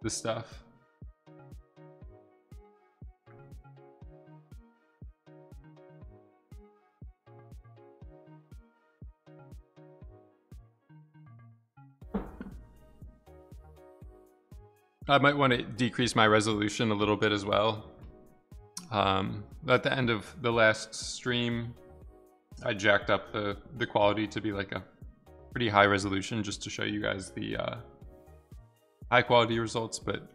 stuff. I might want to decrease my resolution a little bit as well. At the end of the last stream, I jacked up the quality to be like a pretty high resolution just to show you guys the high quality results. But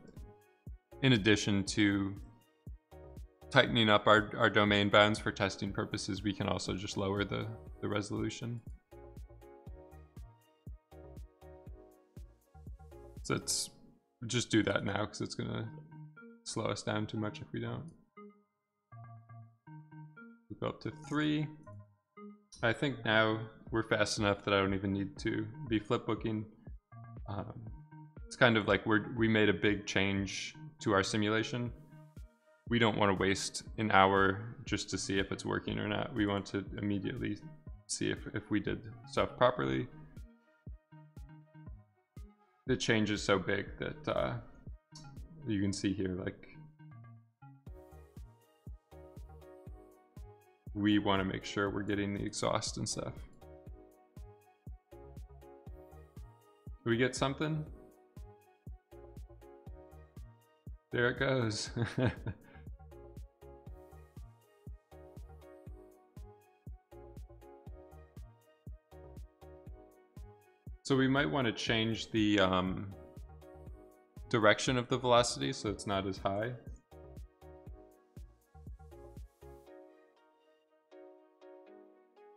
in addition to tightening up our domain bounds for testing purposes, we can also just lower the resolution. So let's just do that now, because it's gonna slow us down too much if we don't. We'll go up to 3. I think now we're fast enough that I don't even need to be flipbooking. It's kind of like we made a big change to our simulation. We don't want to waste an hour just to see if it's working or not. We want to immediately see if we did stuff properly. The change is so big that you can see here, like, we want to make sure we're getting the exhaust and stuff. Do we get something? There it goes. So we might want to change the direction of the velocity so it's not as high.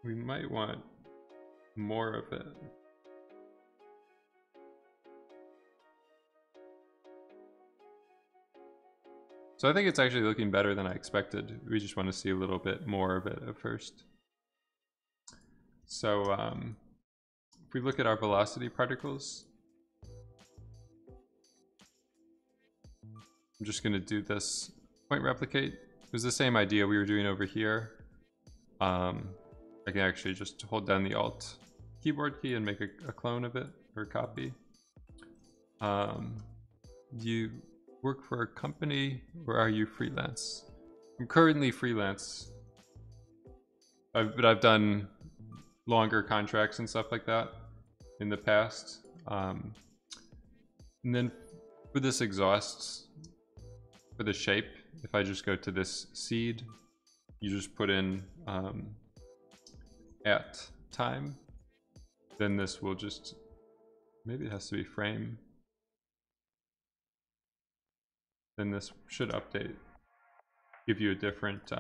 We might want more of it. So I think it's actually looking better than I expected. We just want to see a little bit more of it at first. So if we look at our velocity particles, I'm just going to do this point replicate. It was the same idea we were doing over here. I can actually just hold down the Alt keyboard key and make a clone of it, or a copy. You work for a company, or are you freelance? I'm currently freelance, but I've done longer contracts and stuff like that in the past. And then for this exhaust, for the shape, if I just go to this seed, you just put in at time, then this will just, maybe it has to be frame. Then this should update, give you a different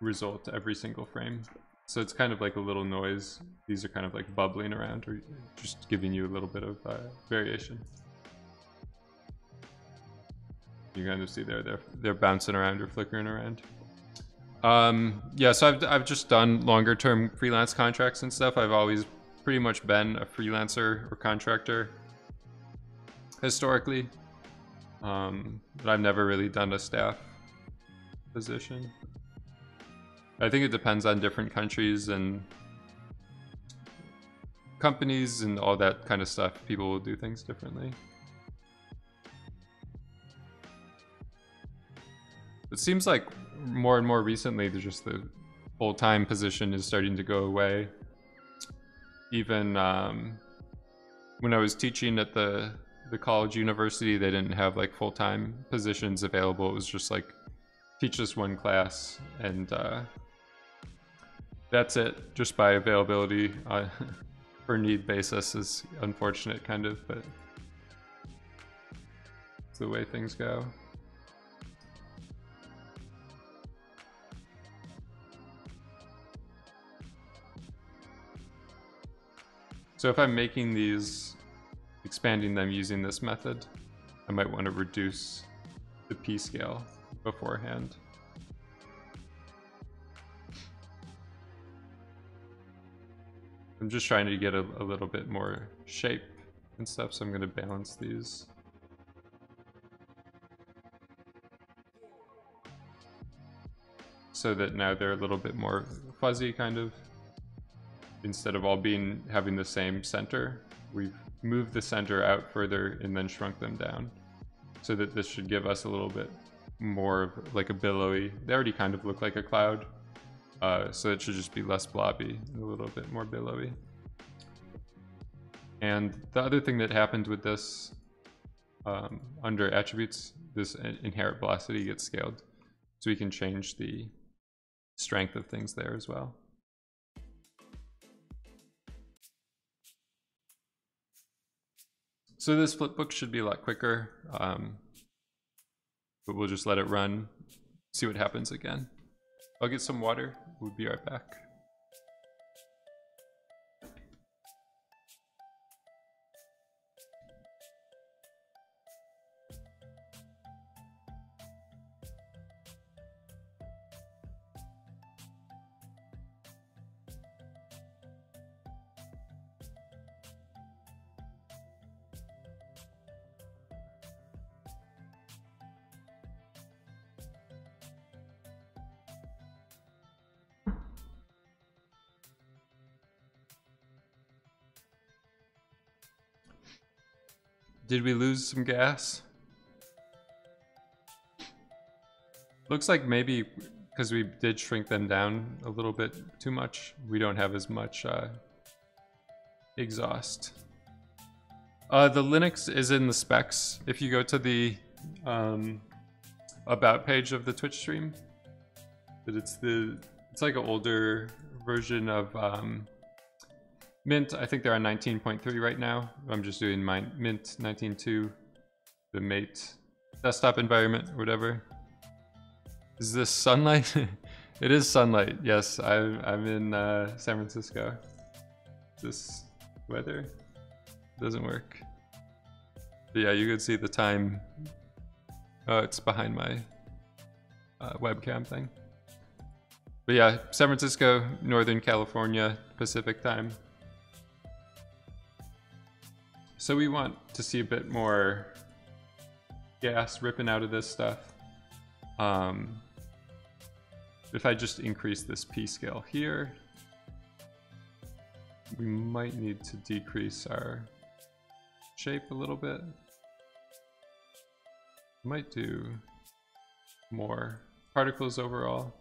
result every single frame. So it's kind of like a little noise. These are kind of like bubbling around, or just giving you a little bit of variation. You kind of see they're bouncing around or flickering around. Yeah, so I've just done longer term freelance contracts and stuff. I've always pretty much been a freelancer or contractor historically, but I've never really done a staff position. I think it depends on different countries and companies and all that kind of stuff. People will do things differently. It seems like more and more recently, just the full-time position is starting to go away. Even when I was teaching at the college university, they didn't have like full-time positions available. It was just like, teach this one class, and that's it, just by availability for need basis. Is unfortunate, kind of, but it's the way things go. So if I'm making these, expanding them using this method, I might want to reduce the P scale beforehand. I'm just trying to get a little bit more shape and stuff, so I'm going to balance these. So that now they're a little bit more fuzzy, kind of. Instead of all having the same center, we've moved the center out further and then shrunk them down, so that this should give us a little bit more of like a billowy. They already kind of look like a cloud, so it should just be less blobby and a little bit more billowy. And the other thing that happened with this, under attributes, this inherit velocity gets scaled, so we can change the strength of things there as well. So this flipbook should be a lot quicker, but we'll just let it run, see what happens again. I'll get some water, we'll be right back. Did we lose some gas? Looks like maybe because we did shrink them down a little bit too much, we don't have as much exhaust. The Linux is in the specs. If you go to the about page of the Twitch stream, but it's like an older version of Mint. I think they're on 19.3 right now. I'm just doing my Mint 19.2, the Mate desktop environment or whatever. Is this sunlight? It is sunlight. Yes, I'm in San Francisco. This weather doesn't work. But yeah, you could see the time Oh, it's behind my webcam thing. But yeah, San Francisco, Northern California, Pacific time. So we want to see a bit more gas ripping out of this stuff. If I just increase this P scale here, we might need to decrease our shape a little bit. Might do more particles overall.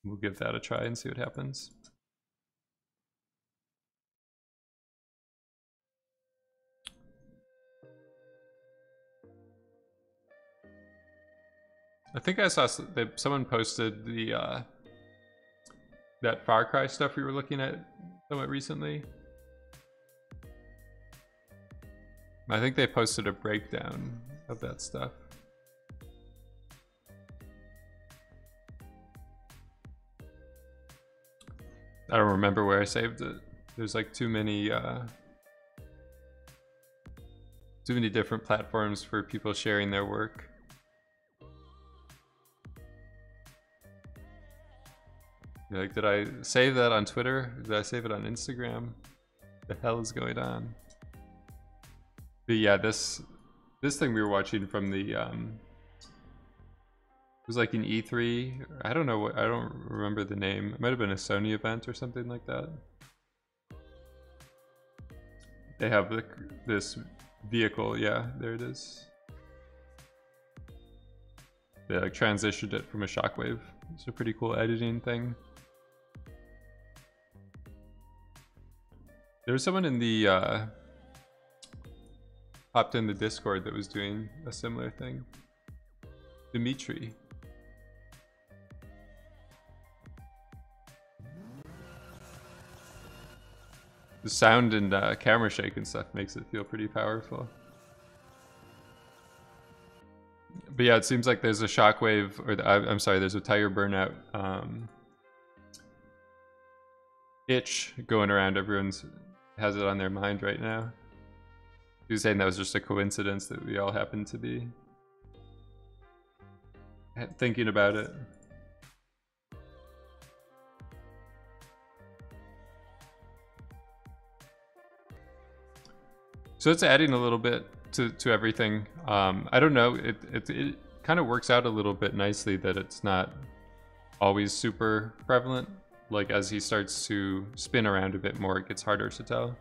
We'll give that a try and see what happens. I think I saw someone posted the that Far Cry stuff we were looking at somewhat recently. I think they posted a breakdown of that stuff. I don't remember where I saved it. There's like too many different platforms for people sharing their work. Like, did I save that on Twitter? Did I save it on Instagram? The hell is going on? But yeah, this thing we were watching from the it was like an E3. I don't know what, I don't remember the name. It might have been a Sony event or something like that. They have this vehicle. Yeah, there it is. They like transitioned it from a shockwave. It's a pretty cool editing thing. There was someone in the popped in the Discord that was doing a similar thing. Dimitri. The sound and camera shake and stuff makes it feel pretty powerful. But yeah, it seems like there's a shockwave, or I'm sorry, there's a tire burnout itch going around. Everyone's has it on their mind right now. He was saying that was just a coincidence that we all happen to be thinking about it. So it's adding a little bit to everything. I don't know, it kind of works out a little bit nicely that it's not always super prevalent. Like as he starts to spin around a bit more, it gets harder to tell.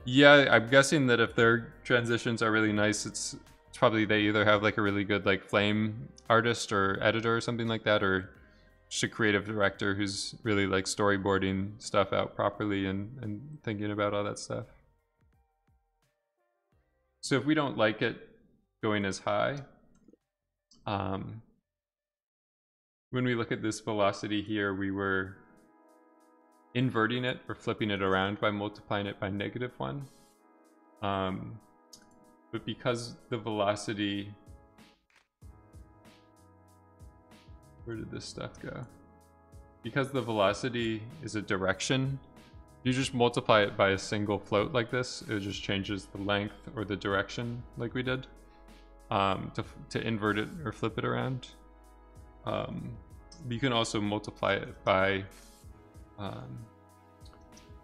Yeah, I'm guessing that if their transitions are really nice, it's probably they either have like a really good like flame artist or editor or something like that, or just a creative director who's really like storyboarding stuff out properly and thinking about all that stuff. So if we don't like it going as high, when we look at this velocity here, we were inverting it or flipping it around by multiplying it by -1. But because the velocity, where did this stuff go? Because the velocity is a direction, you just multiply it by a single float like this, it just changes the length or the direction like we did, to invert it or flip it around. You can also multiply it by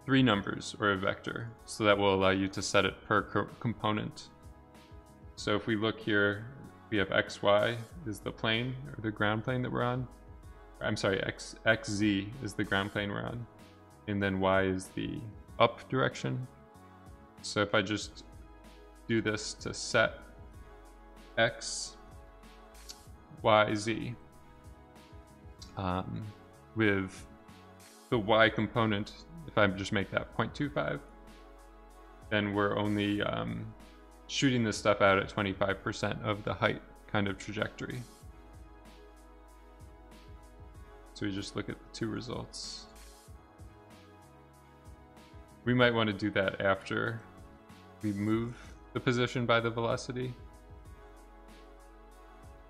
3 numbers or a vector, so that will allow you to set it per component. So if we look here, we have xy is the plane or the ground plane that we're on. I'm sorry, xz is the ground plane we're on, and then y is the up direction. So if I just do this to set x, y, z, with the y component, if I just make that 0.25, then we're only shooting this stuff out at 25% of the height kind of trajectory. So we just look at the 2 results. We might want to do that after we move the position by the velocity,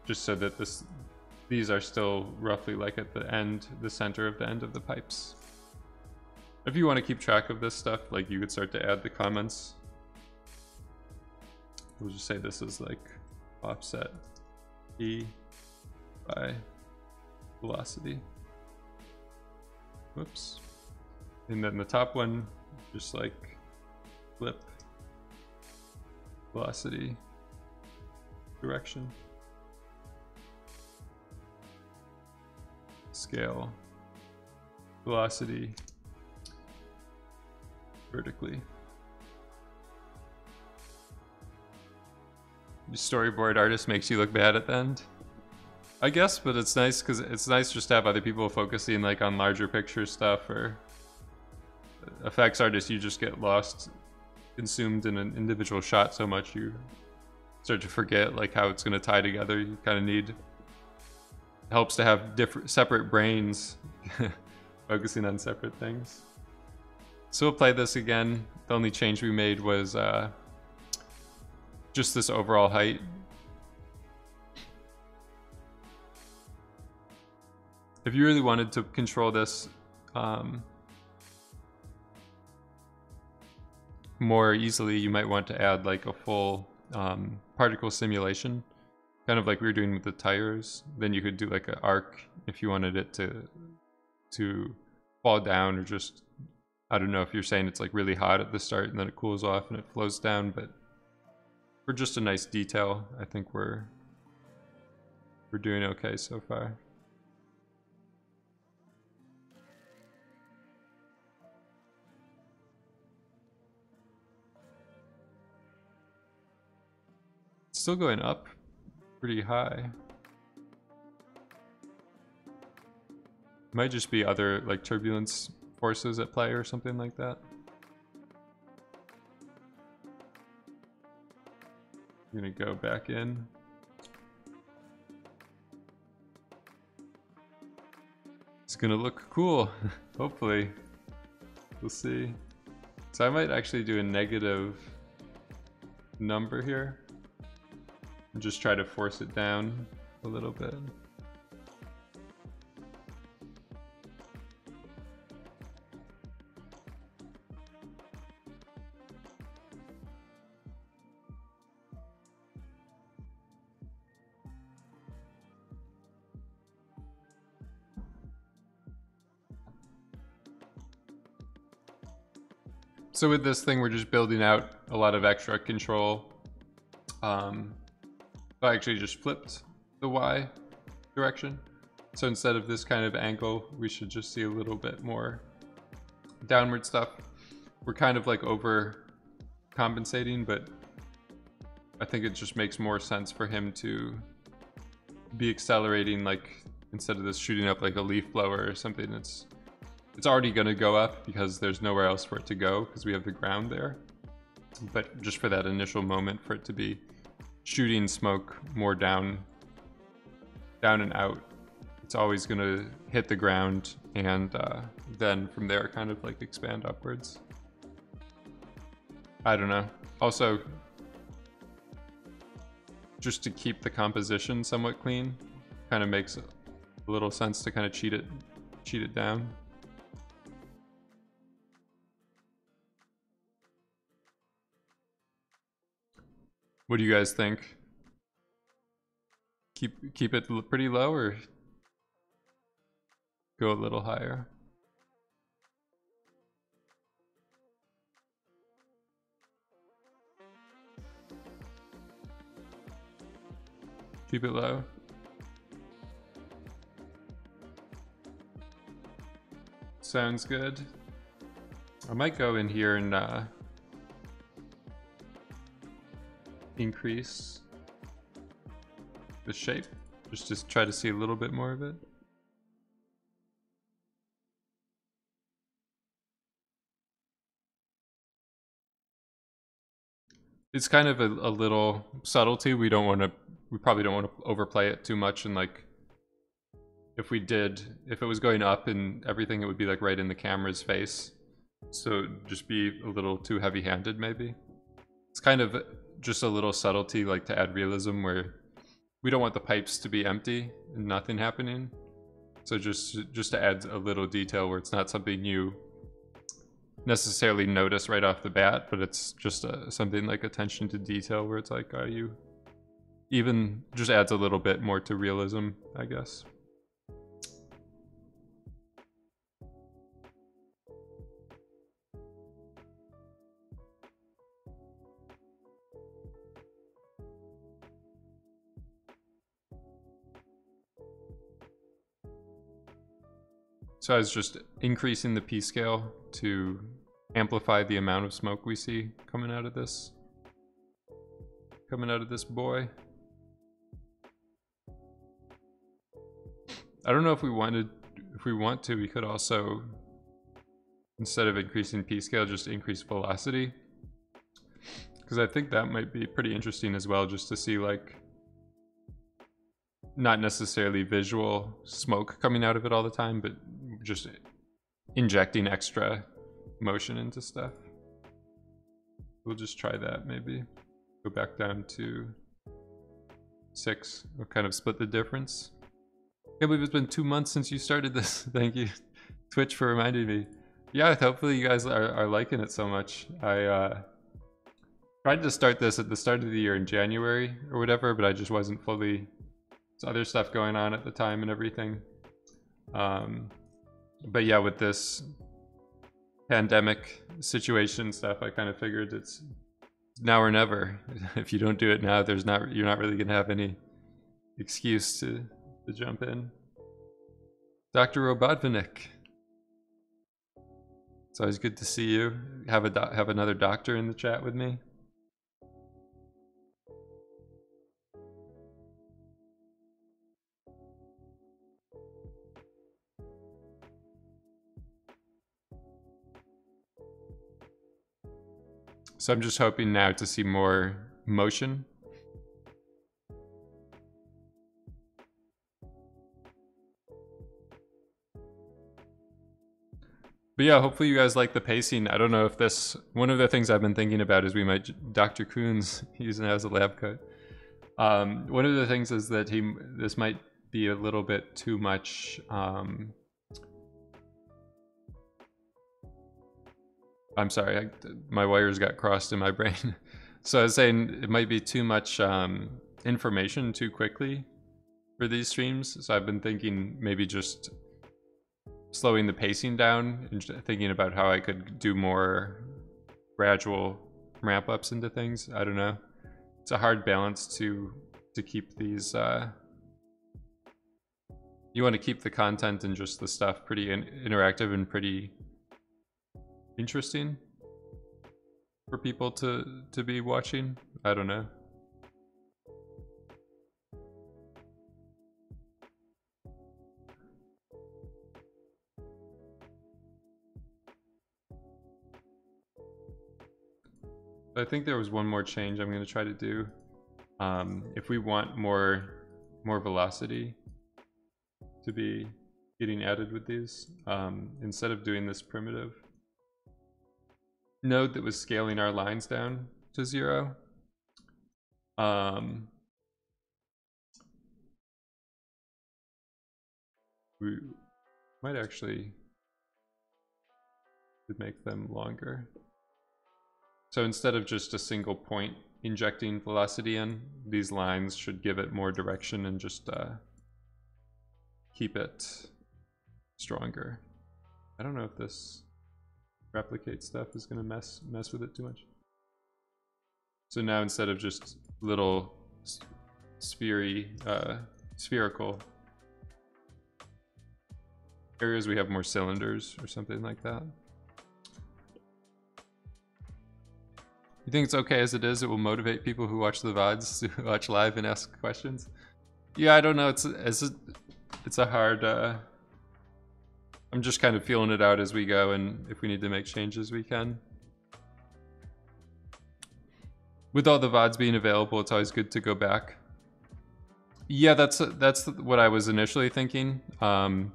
just so that these are still roughly like at the end, the center of the end of the pipes. If you want to keep track of this stuff, like you could start to add the comments. We'll just say this is like offset E by velocity. Whoops. And then the top one, just like flip velocity direction. Scale velocity vertically. Your storyboard artist makes you look bad at the end, I guess, but it's nice because it's nice just to have other people focusing like on larger picture stuff, or effects artists, you just get lost, consumed in an individual shot so much you start to forget like how it's going to tie together. You kind of need, helps to have different separate brains focusing on separate things. So we'll play this again. The only change we made was just this overall height. If you really wanted to control this more easily, you might want to add like a full particle simulation, kind of like we were doing with the tires. Then you could do like an arc if you wanted it to fall down, or just, I don't know, if you're saying it's like really hot at the start and then it cools off and it flows down. But for just a nice detail, I think we're doing okay so far. It's still going up pretty high. Might just be other like turbulence forces at play or something like that. I'm gonna go back in. It's gonna look cool, hopefully. We'll see. So I might actually do a negative number here and just try to force it down a little bit. So with this thing, we're just building out a lot of extra control. I actually just flipped the Y direction. So instead of this kind of angle, we should just see a little bit more downward stuff. We're kind of like over compensating, but I think it just makes more sense for him to be accelerating, like instead of this shooting up like a leaf blower or something. It's already going to go up because there's nowhere else for it to go because we have the ground there. But just for that initial moment, for it to be shooting smoke more down and out, it's always going to hit the ground, and then from there kind of like expand upwards. I don't know. Also, just to keep the composition somewhat clean, kind of makes a little sense to kind of cheat it down. What do you guys think? Keep it pretty low or go a little higher? Keep it low. Sounds good. I might go in here and increase the shape, just to try to see a little bit more of it. It's kind of a little subtlety. We probably don't want to overplay it too much, and like if it was going up and everything, it would be like right in the camera's face. So just be a little too heavy-handed maybe. It's kind of just a little subtlety, like to add realism, where we don't want the pipes to be empty and nothing happening. So just to add a little detail where it's not something you necessarily notice right off the bat, but it's just something like attention to detail where it's like, you even just adds a little bit more to realism, I guess. So I was just increasing the P scale to amplify the amount of smoke we see coming out of this boy. I don't know if we want to, we could also, instead of increasing P scale, just increase velocity. Because I think that might be pretty interesting as well, just to see like, not necessarily visual smoke coming out of it all the time, but just injecting extra motion into stuff. We'll just try that maybe. Go back down to 6. We'll kind of split the difference. I can't believe it's been 2 months since you started this. Thank you, Twitch, for reminding me. Yeah, hopefully you guys are liking it so much. I tried to start this at the start of the year in January or whatever, but I just wasn't fully... There's other stuff going on at the time and everything. But yeah, with this pandemic situation stuff, I kind of figured it's now or never. If you don't do it now, you're not really gonna have any excuse to jump in. Dr. Robotvinik. It's always good to see you. Have another doctor in the chat with me. So I'm just hoping now to see more motion. But yeah, hopefully you guys like the pacing. I don't know if this... One of the things I've been thinking about is we might... Dr. Coons, he's now has a lab coat. One of the things is that this might be a little bit too much... I'm sorry, my wires got crossed in my brain. So I was saying it might be too much information too quickly for these streams. So I've been thinking maybe just slowing the pacing down and thinking about how I could do more gradual ramp ups into things. I don't know. It's a hard balance to keep these. You want to keep the content and just the stuff pretty interactive and pretty interesting for people to be watching. I don't know. I think there was one more change I'm going to try to do. If we want more velocity to be getting added with these, instead of doing this primitive node that was scaling our lines down to 0. We might actually make them longer. So instead of just a single point injecting velocity in, these lines should give it more direction and just keep it stronger. I don't know if this replicate stuff is going to mess with it too much. So now instead of just little spherical areas, we have more cylinders or something like that. You think it's okay as it is? It will motivate people who watch the VODs to watch live and ask questions? Yeah, I don't know. It's a hard... I'm just kind of feeling it out as we go, and if we need to make changes, we can. With all the VODs being available, it's always good to go back. Yeah, that's what I was initially thinking. You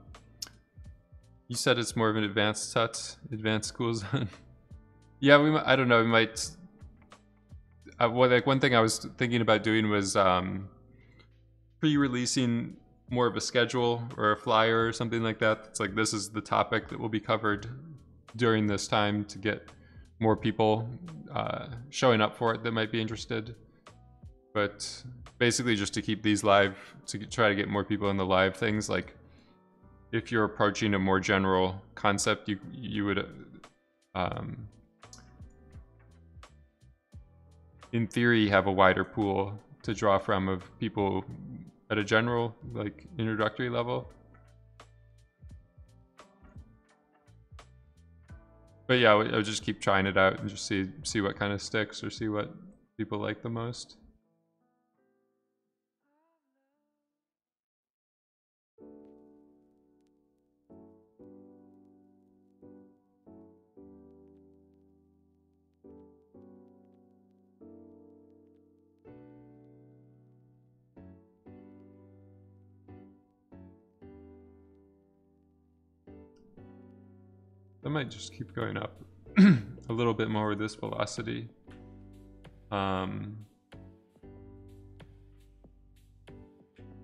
said it's more of an advanced TUT, advanced school zone. Yeah, I don't know, we might... like one thing I was thinking about doing was pre-releasing more of a schedule or a flyer or something like that. It's like, this is the topic that will be covered during this time to get more people showing up for it that might be interested. But basically just to keep these live, to try to get more people in the live things. Like if you're approaching a more general concept, you would in theory have a wider pool to draw from of people at a general, like, introductory level. But yeah, I'll just keep trying it out and just see what kind of sticks, or see what people like the most. I might just keep going up a little bit more with this velocity. To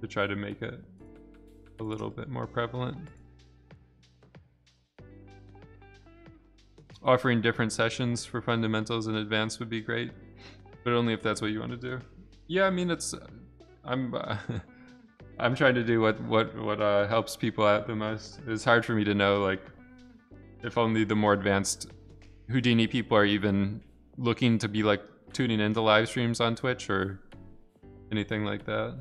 try to make it a little bit more prevalent. Offering different sessions for fundamentals and advanced would be great, but only if that's what you want to do. Yeah, I mean, I'm I'm trying to do what helps people out the most. It's hard for me to know, like, if only the more advanced Houdini people are even looking to be like tuning into live streams on Twitch or anything like that.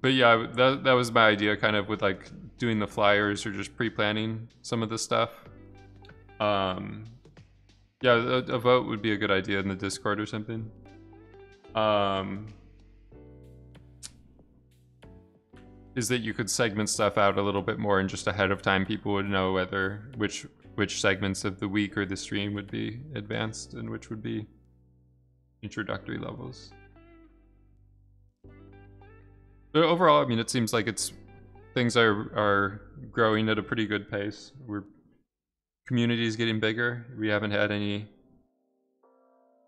But yeah, that was my idea, kind of, with like doing the flyers or just pre-planning some of the stuff. Yeah, a vote would be a good idea in the Discord or something. Is that you could segment stuff out a little bit more, and just ahead of time people would know whether which segments of the week or the stream would be advanced and which would be introductory levels. But overall, I mean, it seems like things are growing at a pretty good pace. Community is getting bigger. We haven't had we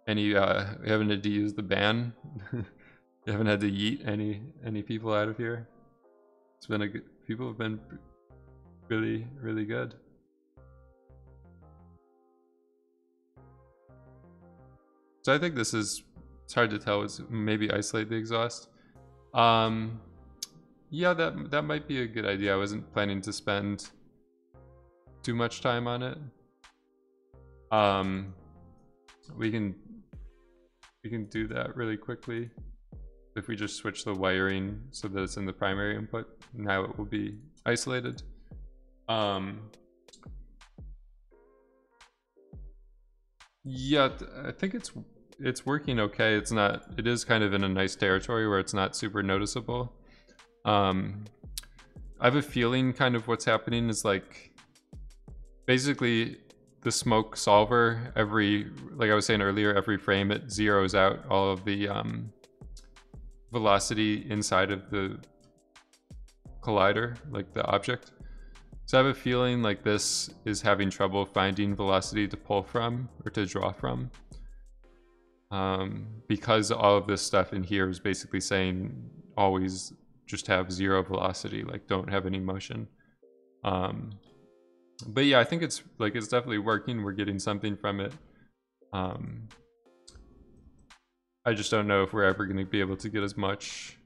haven't had to use the ban. We haven't had to yeet any people out of here. It's been people have been really, really good. So I think it's hard to tell. It's maybe isolate the exhaust. Yeah, that might be a good idea. I wasn't planning to spend too much time on it. We can do that really quickly if we just switch the wiring so that it's in the primary input. Now it will be isolated. Yeah, I think it's working okay. It is kind of in a nice territory where it's not super noticeable. I have a feeling kind of what's happening is, like, basically the smoke solver, like I was saying earlier, every frame it zeroes out all of the velocity inside of the collider, like the object. So I have a feeling like this is having trouble finding velocity to pull from or to draw from, because all of this stuff in here is basically saying always just have zero velocity, like don't have any motion. But yeah, I think it's definitely working. We're getting something from it. I just don't know if we're ever going to be able to get as much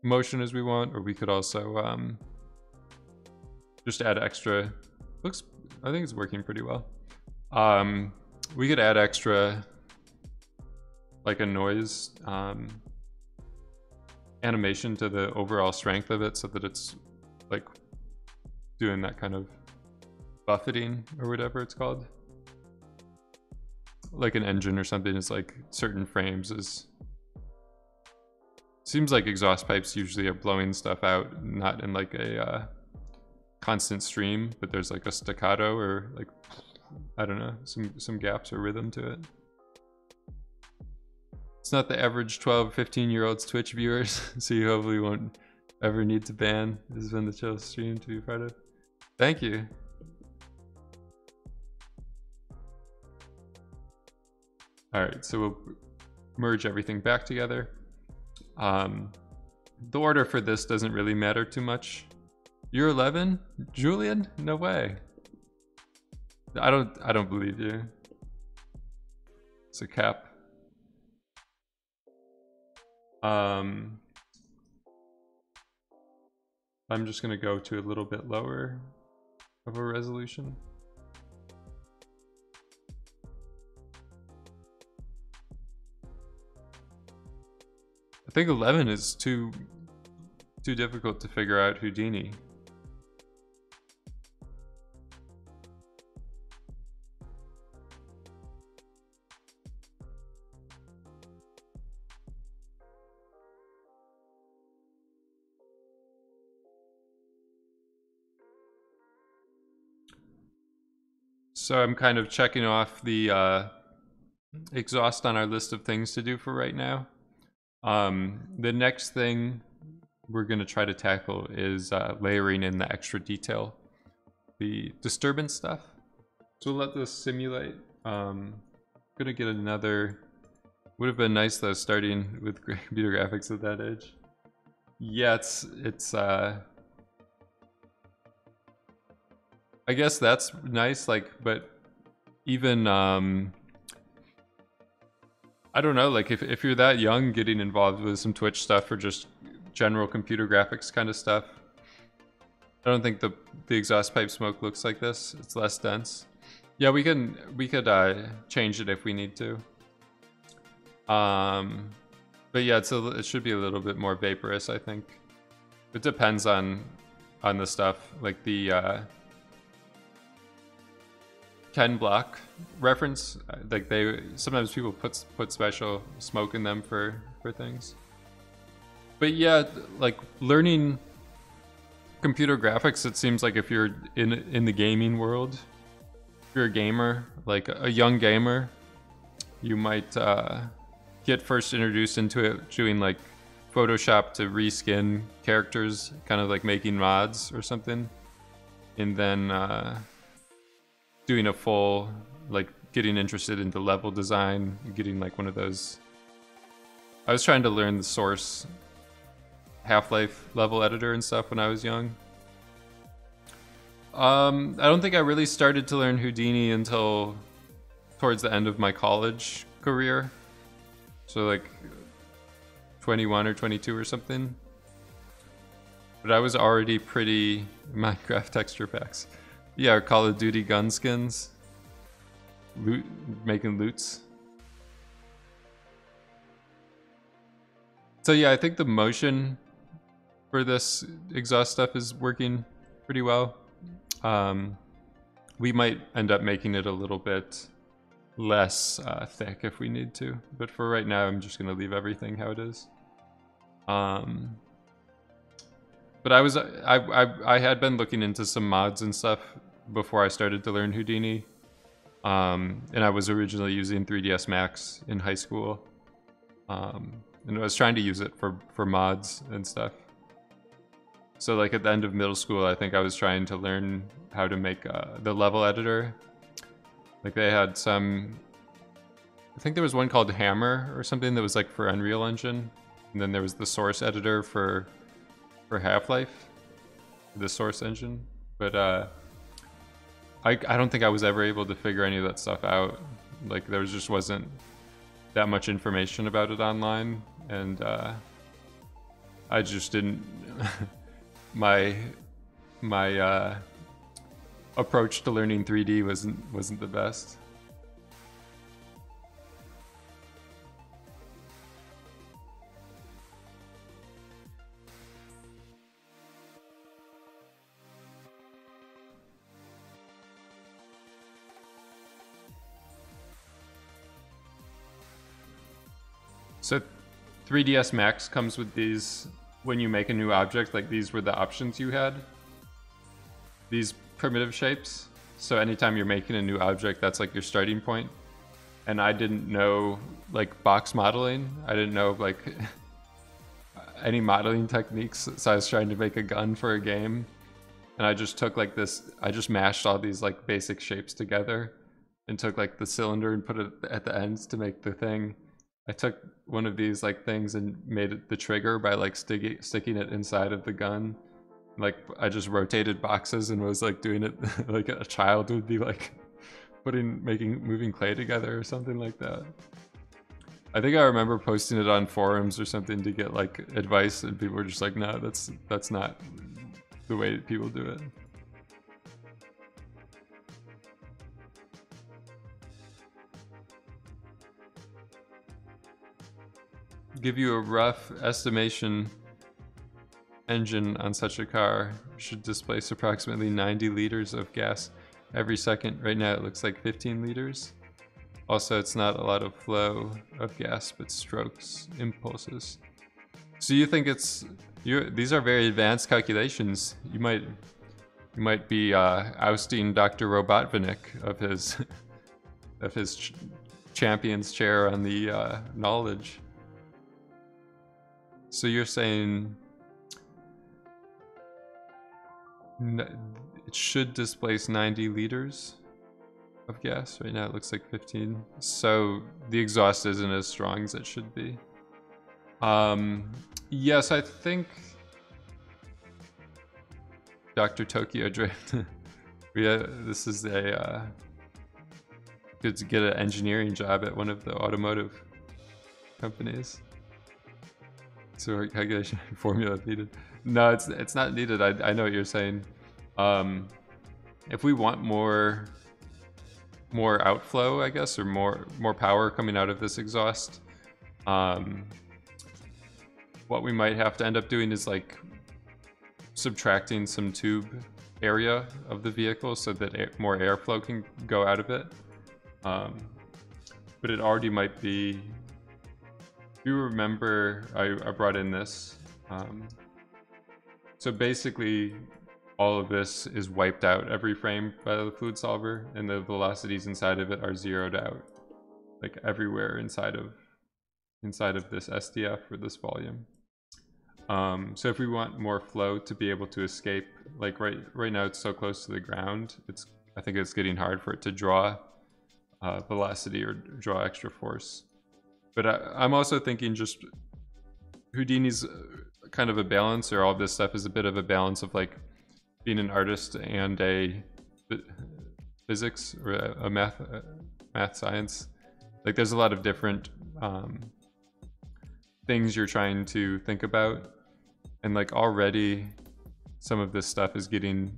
motion as we want, or we could also just add extra. I think it's working pretty well. We could add extra, like a noise animation to the overall strength of it, so that it's like doing that kind of buffeting or whatever it's called. Like an engine or something is like certain frames is. Seems like exhaust pipes usually are blowing stuff out, not in like a constant stream, but there's like a staccato or like, I don't know, some gaps or rhythm to it. It's not the average 12-15-year-olds Twitch viewers, so you hopefully won't ever need to ban. This has been the chill stream to be part of. Thank you. All right, so merge everything back together. The order for this doesn't really matter too much. You're 11? Julian? No way. I don't believe you. It's a cap. I'm just gonna go to a little bit lower of a resolution. I think 11 is too difficult to figure out Houdini. So I'm kind of checking off the exhaust on our list of things to do for right now. The next thing we're going to try to tackle is layering in the extra detail, the disturbance stuff. So we'll let this simulate. Gonna get another. Would have been nice though, starting with computer graphics at that age. Yeah, it's I guess that's nice, like, but even I don't know, like if you're that young, getting involved with some Twitch stuff or just general computer graphics kind of stuff, I don't think the exhaust pipe smoke looks like this. It's less dense. Yeah, we could change it if we need to. But yeah, it should be a little bit more vaporous, I think. It depends on the stuff, like the Ken Block reference. Like sometimes people put special smoke in them for things. But yeah, like learning computer graphics, it seems like if you're in the gaming world, if you're a gamer, like a young gamer, you might get first introduced into it doing like Photoshop to reskin characters, kind of like making mods or something, and then doing a full, like getting interested into level design, getting like one of those. I was trying to learn the Source Half-Life level editor and stuff when I was young. I don't think I really started to learn Houdini until towards the end of my college career. So like 21 or 22 or something. But I was already pretty Minecraft texture packs. Yeah, Call of Duty gun skins. Making loots. So yeah, I think the motion for this exhaust stuff is working pretty well. We might end up making it a little bit less thick if we need to, but for right now I'm just gonna leave everything how it is. But I had been looking into some mods and stuff before I started to learn Houdini, and I was originally using 3ds Max in high school, and I was trying to use it for mods and stuff. So like at the end of middle school, I think I was trying to learn how to make the level editor. Like they had some, I think there was one called Hammer or something that was like for Unreal Engine, and then there was the Source editor for Half-Life, the Source engine. But I don't think I was ever able to figure any of that stuff out. Like there just wasn't that much information about it online, and I just didn't. my approach to learning 3D wasn't the best. So 3ds Max comes with these, when you make a new object, like these were the options you had. These primitive shapes. So anytime you're making a new object, that's like your starting point. And I didn't know like box modeling. I didn't know like any modeling techniques. So I was trying to make a gun for a game. And I just took like this, I just mashed all these like basic shapes together and took like the cylinder and put it at the ends to make the thing. I took one of these like things and made it the trigger by like sticking it inside of the gun. Like I just rotated boxes and was like doing it like a child would be like moving clay together or something like that. I think I remember posting it on forums or something to get like advice, and people were just like, no, that's not the way people do it. Give you a rough estimation. Engine on such a car should displace approximately 90 liters of gas every second. Right now it looks like 15 liters. Also, it's not a lot of flow of gas, but strokes, impulses. So you think these are very advanced calculations. You might be ousting Dr. Robotvinik of his champion's chair on the knowledge. So you're saying it should displace 90 liters of gas. Right now it looks like 15. So the exhaust isn't as strong as it should be. Yes, I think Dr. Tokyo Drift. This is a good to get an engineering job at one of the automotive companies. So calculation formula needed. No, it's not needed. I know what you're saying. If we want more outflow, I guess, or more power coming out of this exhaust, what we might have to end up doing is like subtracting some tube area of the vehicle so that more airflow can go out of it. But it already might be. If you remember, I brought in this. So basically, all of this is wiped out every frame by the fluid solver, and the velocities inside of it are zeroed out, like everywhere inside of this SDF or this volume. So if we want more flow to be able to escape, like right now it's so close to the ground, I think it's getting hard for it to draw velocity or draw extra force. But I'm also thinking just Houdini's kind of a balance, or all this stuff is a bit of a balance of like being an artist and a physics or a math science. Like there's a lot of different things you're trying to think about, and like already some of this stuff is getting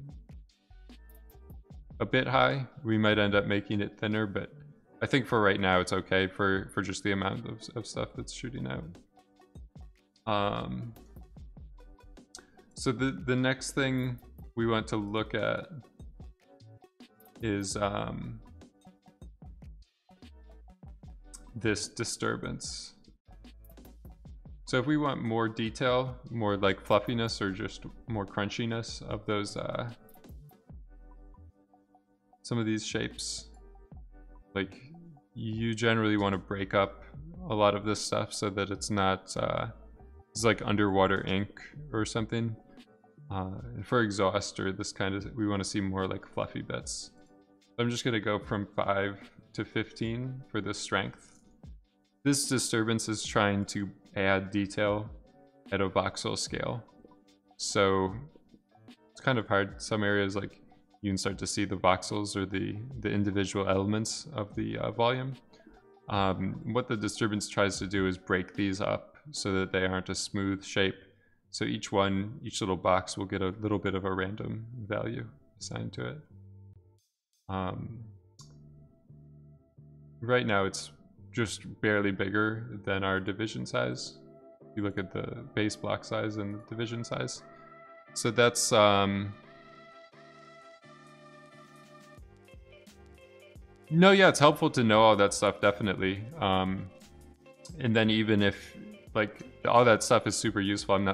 a bit high. We might end up making it thinner, but I think for right now it's okay for just the amount of stuff that's shooting out. So the next thing we want to look at is this disturbance. So if we want more detail, more like fluffiness or just more crunchiness of those some of these shapes, like you generally want to break up a lot of this stuff so that it's not it's like underwater ink or something. For exhaust or this kind of, we want to see more like fluffy bits. So I'm just going to go from 5 to 15 for the strength. This disturbance is trying to add detail at a voxel scale. So it's kind of hard. Some areas like you can start to see the voxels or the individual elements of the volume. What the disturbance tries to do is break these up so that they aren't a smooth shape. So each little box will get a little bit of a random value assigned to it. Right now it's just barely bigger than our division size. You look at the base block size and the division size. So that's no, yeah, it's helpful to know all that stuff, definitely. And then even if like all that stuff is super useful, I'm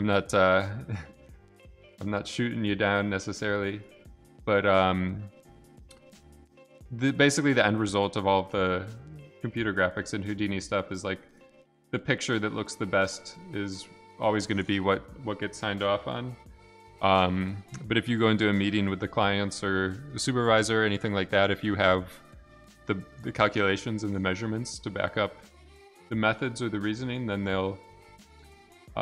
not shooting you down necessarily, but basically the end result of all of the computer graphics and Houdini stuff is like the picture that looks the best is always going to be what gets signed off on. But if you go into a meeting with the clients or a supervisor or anything like that, if you have the calculations and the measurements to back up the methods or the reasoning, then they'll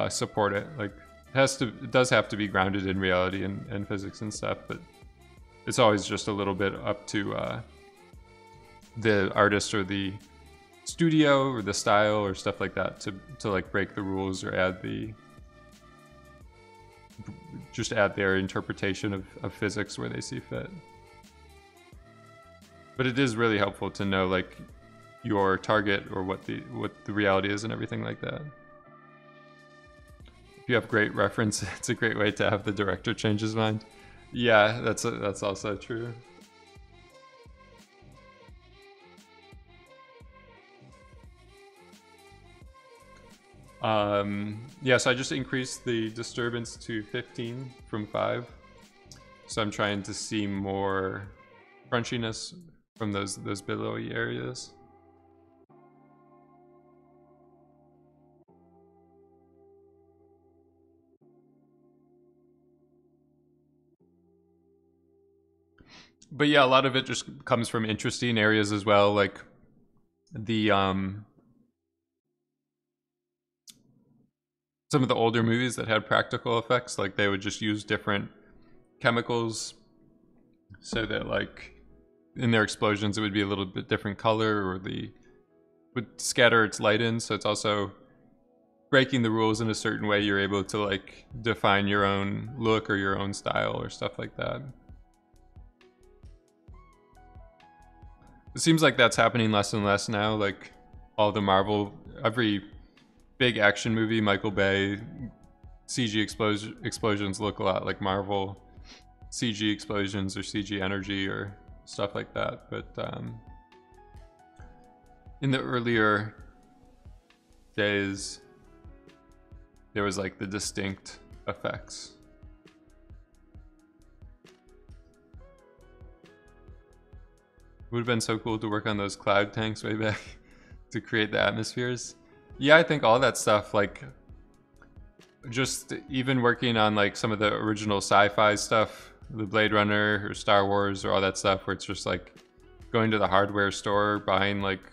support it. Like it does have to be grounded in reality and physics and stuff, but it's always just a little bit up to the artist or the studio or the style or stuff like that to like break the rules or add their interpretation of physics where they see fit. But it is really helpful to know like your target or what the reality is and everything like that. If you have great reference, it's a great way to have the director change his mind. Yeah, that's also true. Yeah, so I just increased the disturbance to 15 from 5. So I'm trying to see more crunchiness from those billowy areas. But yeah, a lot of it just comes from interesting areas as well, like the some of the older movies that had practical effects, like they would just use different chemicals so that like in their explosions it would be a little bit different color, or would scatter its light in, so it's also breaking the rules in a certain way. You're able to like define your own look or your own style or stuff like that. It seems like that's happening less and less now. Like all the Marvel, every big action movie, Michael Bay, CG explosions look a lot like Marvel CG explosions or CG energy or stuff like that. But in the earlier days, there was like the distinct effects. Would have been so cool to work on those cloud tanks way back to create the atmospheres. Yeah, I think all that stuff, like just even working on like some of the original sci-fi stuff, the Blade Runner or Star Wars or all that stuff, where it's just like going to the hardware store, buying like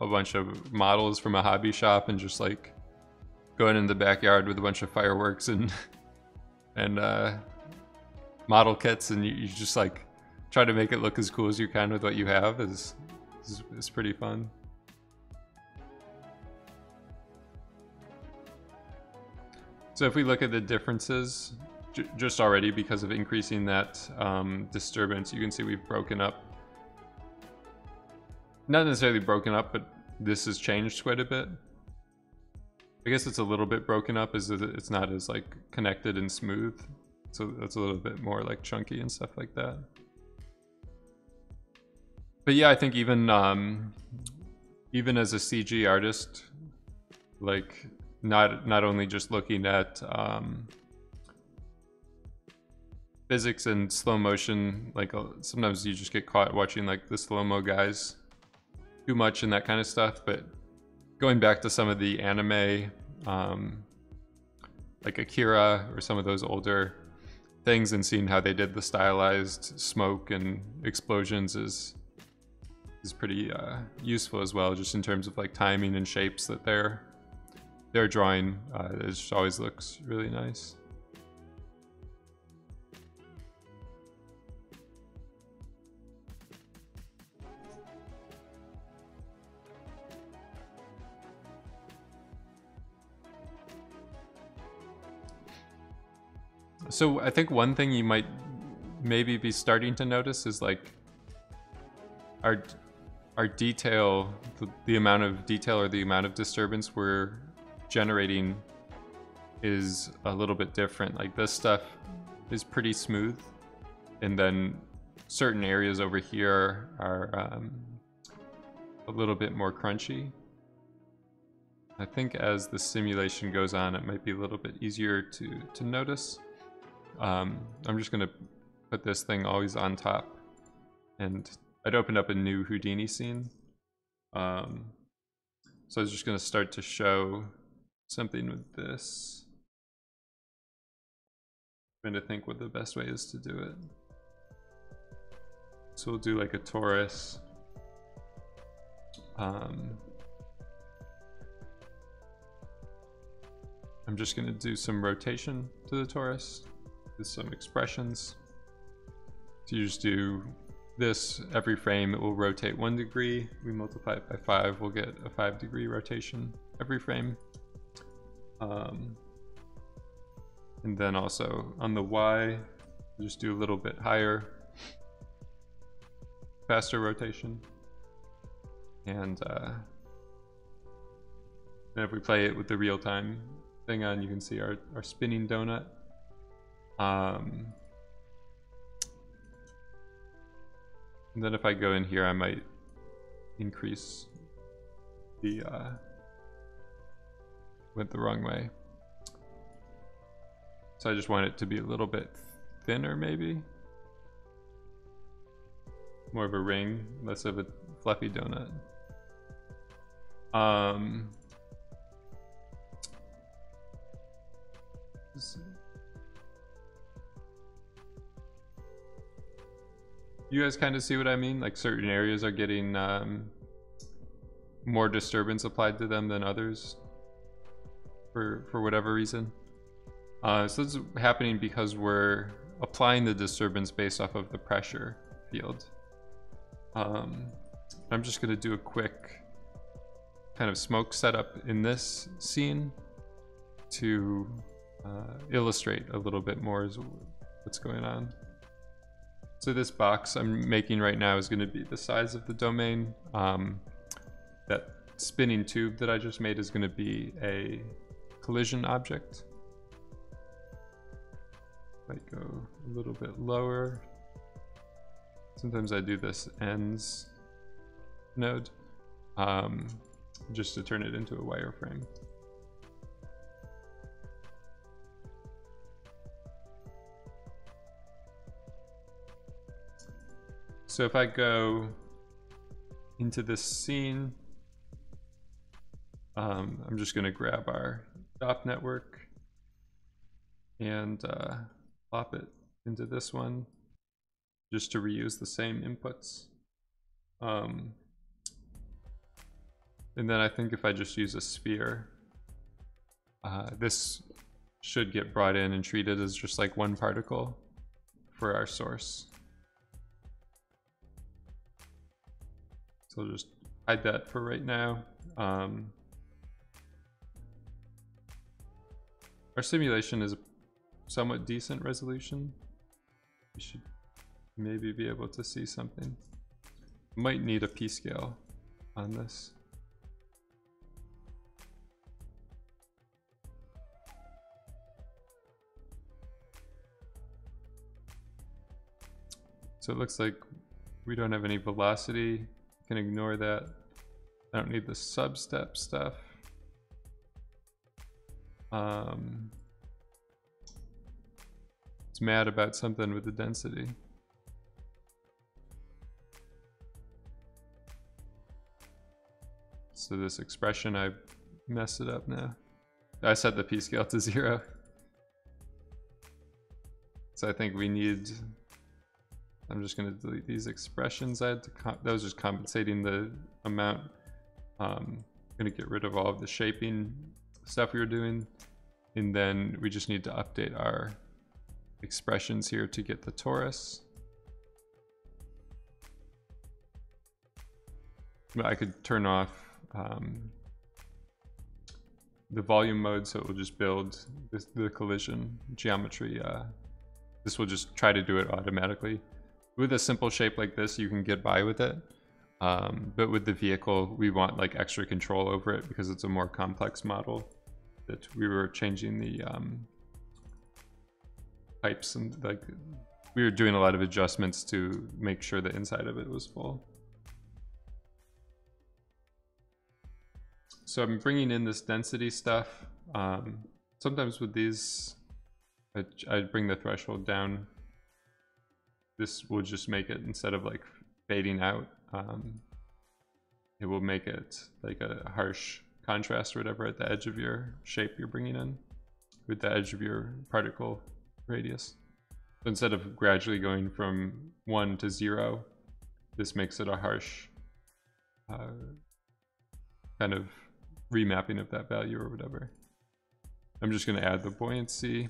a bunch of models from a hobby shop and just like going in the backyard with a bunch of fireworks and model kits, and you just like try to make it look as cool as you can with what you have is pretty fun. So if we look at the differences, just already because of increasing that disturbance, you can see we've broken up. Not necessarily broken up, but this has changed quite a bit. I guess it's a little bit broken up, is that it's not as like connected and smooth. So it's a little bit more like chunky and stuff like that. But yeah, I think even as a CG artist, like not only just looking at physics and slow motion, like sometimes you just get caught watching like the slow-mo guys too much and that kind of stuff, but going back to some of the anime, like Akira or some of those older things, and seeing how they did the stylized smoke and explosions is pretty useful as well, just in terms of like timing and shapes that they're drawing. It just always looks really nice. So I think one thing you might maybe be starting to notice is like our detail, the amount of detail or the amount of disturbance we're generating is a little bit different. Like this stuff is pretty smooth, and then certain areas over here are a little bit more crunchy. I think as the simulation goes on, it might be a little bit easier to notice. I'm just gonna put this thing always on top, and I'd opened up a new Houdini scene. So I was just gonna start to show something with this. I'm trying to think what the best way is to do it. So we'll do like a torus. I'm just going to do some rotation to the torus with some expressions. So you just do this every frame, it will rotate 1 degree. We multiply it by 5, we'll get a 5-degree rotation every frame. And then also on the Y, just do a little bit higher, faster rotation. And then if we play it with the real-time thing on, you can see our spinning donut. And then if I go in here, I might increase the went the wrong way. So I just want it to be a little bit thinner, maybe. More of a ring, less of a fluffy donut. You guys kind of see what I mean? Like certain areas are getting more disturbance applied to them than others for whatever reason. So this is happening because we're applying the disturbance based off of the pressure field. I'm just going to do a quick kind of smoke setup in this scene to illustrate a little bit more what's going on. So this box I'm making right now is going to be the size of the domain. That spinning tube that I just made is going to be a collision object. Might go a little bit lower. Sometimes I do this ends node just to turn it into a wireframe. So if I go into this scene, I'm just going to grab our DOP network and plop it into this one just to reuse the same inputs. And then I think if I just use a sphere, this should get brought in and treated as just like one particle for our source. So I'll just hide that for right now. Our simulation is a somewhat decent resolution. We should maybe be able to see something. Might need a p-scale on this. So it looks like we don't have any velocity. Can ignore that. I don't need the sub-step stuff. It's mad about something with the density. So this expression, I messed it up now. I set the p-scale to 0. So I think we need, I'm just going to delete these expressions. I had to that was just compensating the amount. I'm going to get rid of all of the shaping stuff we were doing. And then we just need to update our expressions here to get the torus. I could turn off the volume mode, so it will just build the collision geometry. This will just try to do it automatically. With a simple shape like this, you can get by with it. But with the vehicle, we want like extra control over it because it's a more complex model. That we were changing the pipes and like we were doing a lot of adjustments to make sure the inside of it was full. So I'm bringing in this density stuff. Sometimes with these, I bring the threshold down. This will just make it, instead of like fading out, it will make it like a harsh contrast or whatever at the edge of your shape you're bringing in with the edge of your particle radius. So instead of gradually going from 1 to 0, this makes it a harsh kind of remapping of that value or whatever. I'm just going to add the buoyancy.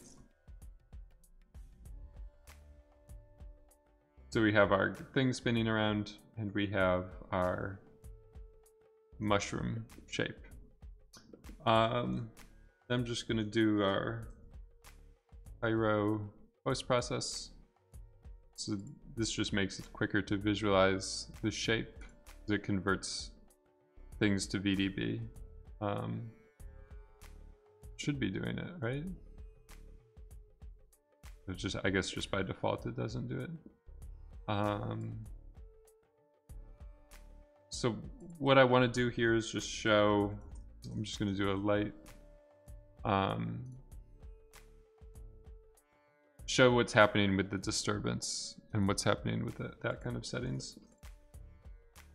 So we have our thing spinning around, and we have our mushroom shape. I'm just going to do our pyro post process. So this just makes it quicker to visualize the shape as it converts things to VDB. Should be doing it, right? It's just, I guess just by default it doesn't do it. So what I want to do here is just show, I'm just going to do a light, show what's happening with the disturbance and what's happening with that kind of settings.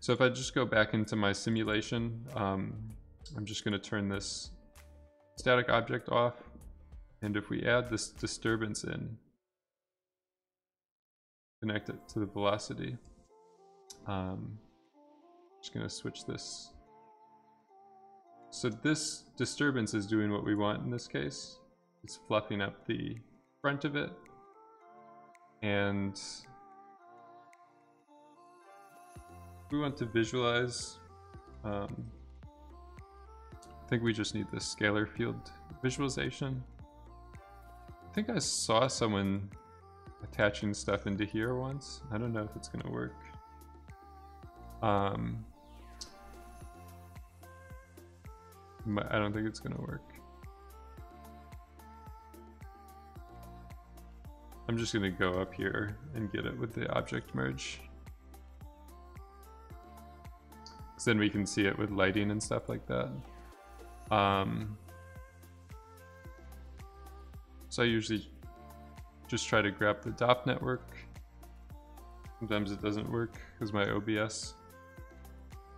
So if I just go back into my simulation, I'm just going to turn this static object off, and if we add this disturbance in, connect it to the velocity. Just going to switch this. So this disturbance is doing what we want in this case. It's fluffing up the front of it, and we want to visualize. I think we just need the scalar field visualization. I think I saw someone attaching stuff into here once. I don't know if it's gonna work. I don't think it's gonna work. I'm just gonna go up here and get it with the object merge. Because then we can see it with lighting and stuff like that. So I usually just try to grab the DOP network. Sometimes it doesn't work because my OBS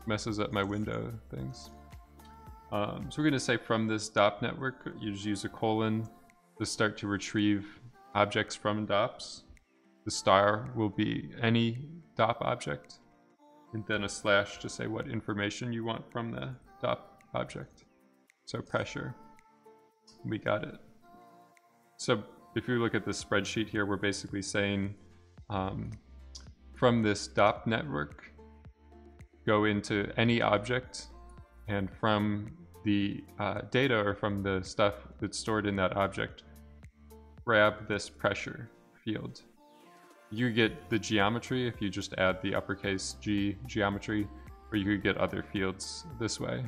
messes up my window things. So we're going to say from this DOP network, you just use a colon to start to retrieve objects from DOPs. The star will be any DOP object, and then a slash to say what information you want from the DOP object. So pressure, we got it. So if you look at the spreadsheet here, we're basically saying from this DOP network, go into any object, and from the data or from the stuff that's stored in that object, grab this pressure field. You get the geometry if you just add the uppercase G geometry, or you could get other fields this way.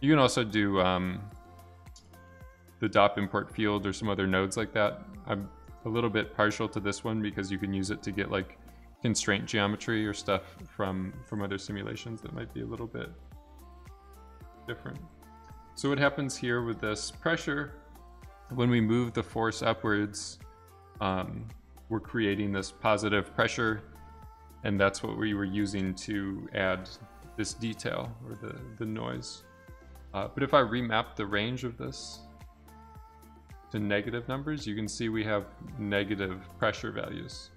You can also do the DOP import field or some other nodes like that. I'm a little bit partial to this one because you can use it to get like constraint geometry or stuff from other simulations that might be a little bit different. So what happens here with this pressure, when we move the force upwards, we're creating this positive pressure, and that's what we were using to add this detail or the noise. But if I remap the range of this to negative numbers, you can see we have negative pressure values.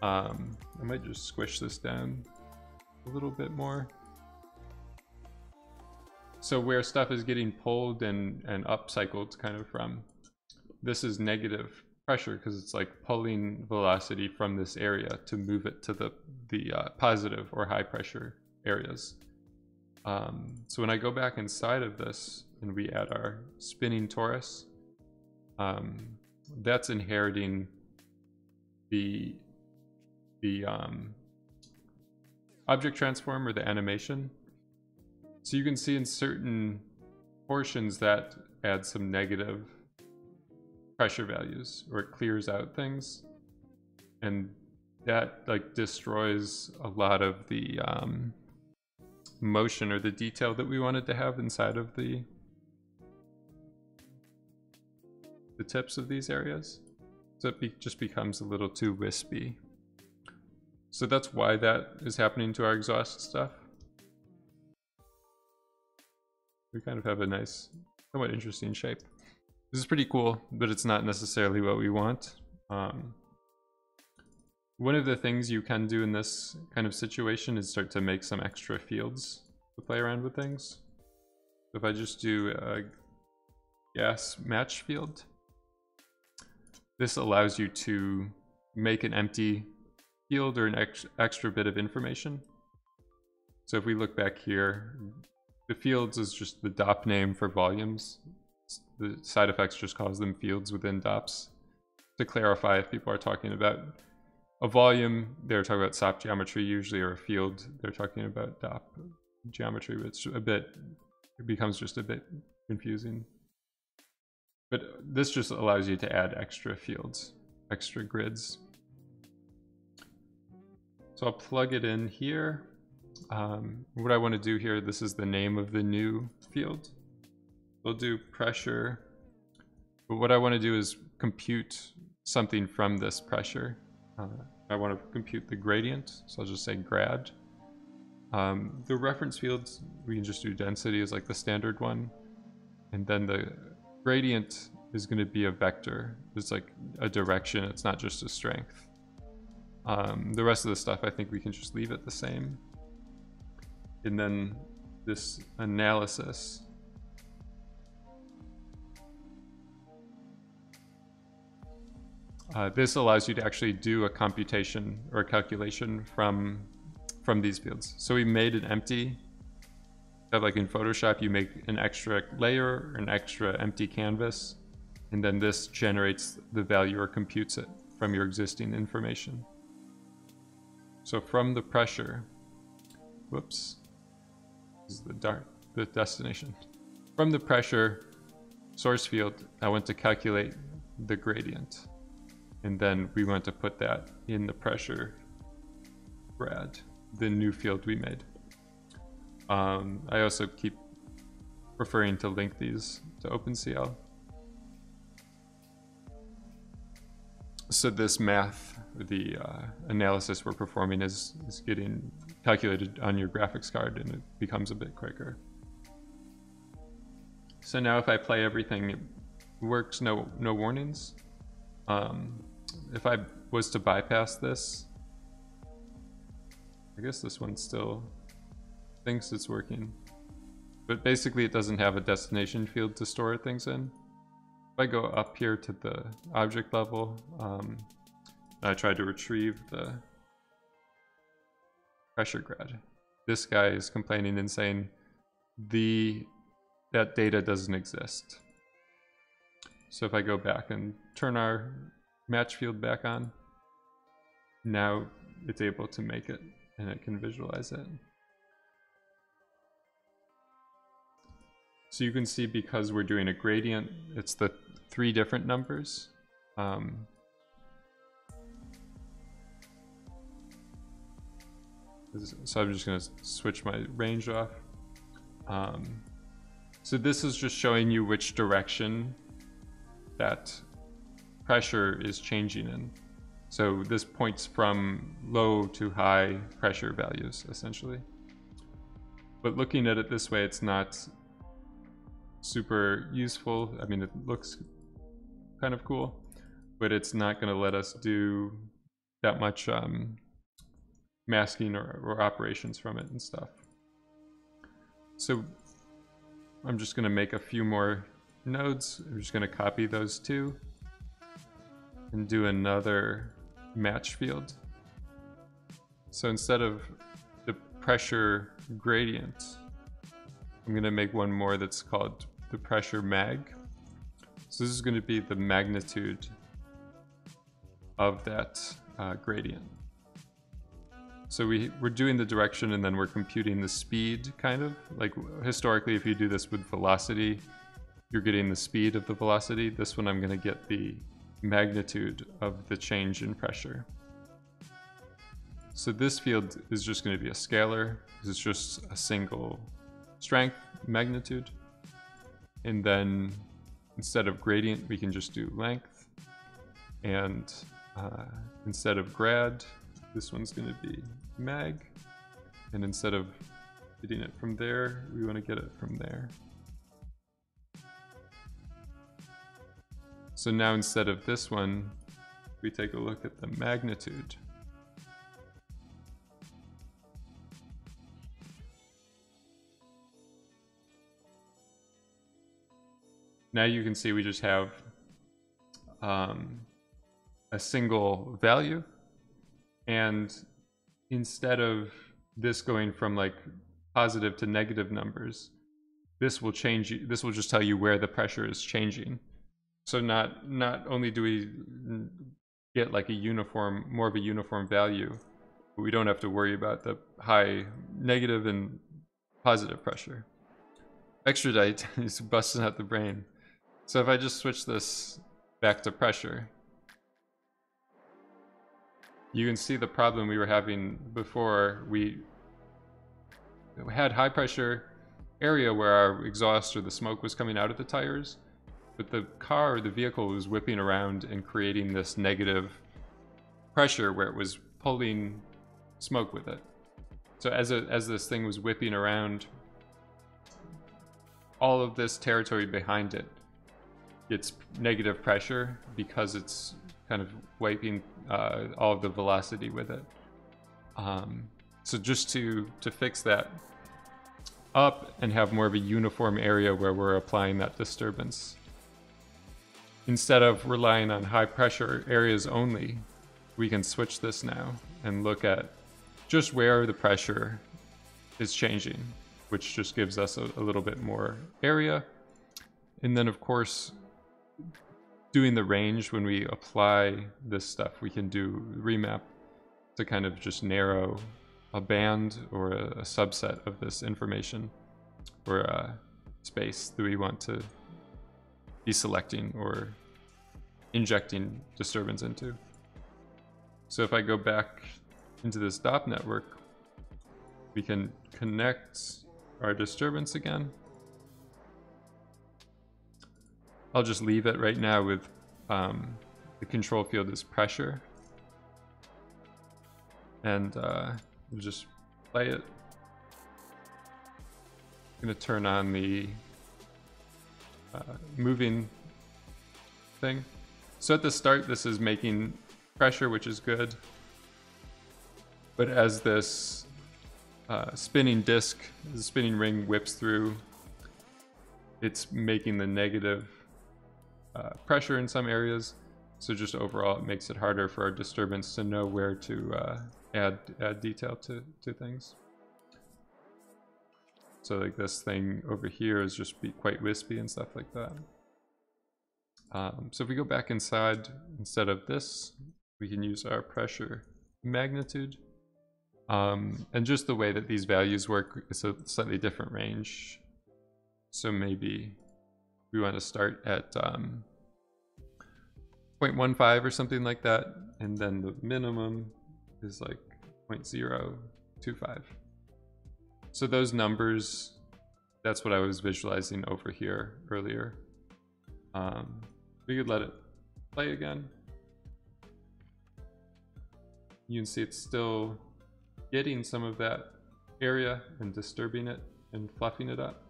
I might just squish this down a little bit more. So where stuff is getting pulled and upcycled kind of from, this is negative pressure because it's like pulling velocity from this area to move it to the positive or high pressure areas. So when I go back inside of this and we add our spinning torus, that's inheriting the object transform or the animation. So you can see in certain portions that add some negative pressure values, or it clears out things, and that like destroys a lot of the motion or the detail that we wanted to have inside of the tips of these areas. So it just becomes a little too wispy. So that's why that is happening to our exhaust stuff. We kind of have a nice, somewhat interesting shape. This is pretty cool, but it's not necessarily what we want. One of the things you can do in this kind of situation is start to make some extra fields to play around with things. So if I just do gas match field. This allows you to make an empty field or an extra bit of information. So if we look back here, the fields is just the DOP name for volumes. The side effects just calls them fields within DOPs. To clarify, if people are talking about a volume, they're talking about SOP geometry usually, or a field, they're talking about DOP geometry, but it becomes just a bit confusing. But this just allows you to add extra fields, extra grids. So I'll plug it in here. What I want to do here, this is the name of the new field. We'll do pressure. But what I want to do is compute something from this pressure. I want to compute the gradient, so I'll just say grad. The reference fields, we can just do density as like the standard one. And then the gradient is going to be a vector. It's like a direction, it's not just a strength. The rest of the stuff, I think we can just leave it the same. And then this analysis. This allows you to actually do a computation or a calculation from these fields. So we made an empty, like in Photoshop, you make an extra layer, an extra empty canvas, and then this generates the value or computes it from your existing information. So from the pressure, whoops, this is the destination. From the pressure source field, I want to calculate the gradient. And then we want to put that in the pressure grad, the new field we made. I also keep preferring to link these to OpenCL. So this math, the analysis we're performing is getting calculated on your graphics card, and it becomes a bit quicker. So now if I play everything, it works, no warnings. If I was to bypass this, I guess this one still thinks it's working. But basically it doesn't have a destination field to store things in. If I go up here to the object level, I try to retrieve the pressure grad. This guy is complaining and saying that data doesn't exist. So if I go back and turn our match field back on, now it's able to make it and it can visualize it. So you can see, because we're doing a gradient, it's the 3 different numbers. So I'm just going to switch my range off. So this is just showing you which direction that pressure is changing in. So this points from low to high pressure values, essentially. But looking at it this way, it's not super useful. I mean, it looks kind of cool, but it's not going to let us do that much masking or operations from it and stuff. So I'm just going to make a few more nodes. I'm just going to copy those 2 and do another match field. So instead of the pressure gradient, I'm going to make one more that's called the pressure mag. So this is going to be the magnitude of that gradient. So we're doing the direction and then we're computing the speed, kind of. Like historically, if you do this with velocity, you're getting the speed of the velocity. This one I'm going to get the magnitude of the change in pressure. So this field is just going to be a scalar. It's just a single strength magnitude. And then instead of gradient, we can just do length. And instead of grad, this one's going to be mag. And instead of getting it from there, we want to get it from there. So now instead of this one, we take a look at the magnitude. Now you can see we just have a single value, and instead of this going from like positive to negative numbers, this will change. This will just tell you where the pressure is changing. So not only do we get like more of a uniform value, but we don't have to worry about the high negative and positive pressure. Extradite is busting out the brain. So if I just switch this back to pressure, you can see the problem we were having before. We had high pressure area where our exhaust or the smoke was coming out of the tires, but the vehicle was whipping around and creating this negative pressure where it was pulling smoke with it. So as this thing was whipping around, all of this territory behind it gets negative pressure because it's kind of wiping all of the velocity with it. So just to fix that up and have more of a uniform area where we're applying that disturbance, instead of relying on high pressure areas only, we can switch this now and look at just where the pressure is changing, which just gives us a little bit more area. And then of course, doing the range, when we apply this stuff, we can do remap to kind of just narrow a band or a subset of this information or a space that we want to be selecting or injecting disturbance into. So if I go back into this DOP network, we can connect our disturbance again. I'll just leave it right now with the control field is pressure, and we'll just play it. I'm going to turn on the moving thing. So at the start, this is making pressure, which is good. But as this spinning disc, the spinning ring whips through, it's making the negative pressure in some areas. So just overall, it makes it harder for our disturbance to know where to add detail to things. So like this thing over here is just quite wispy and stuff like that. So if we go back inside, instead of this, we can use our pressure magnitude. And just the way that these values work, it's a slightly different range. So maybe we want to start at 0.15 or something like that, and then the minimum is like 0.025. So those numbers, that's what I was visualizing over here earlier. We could let it play again. You can see it's still getting some of that area and disturbing it and fluffing it up.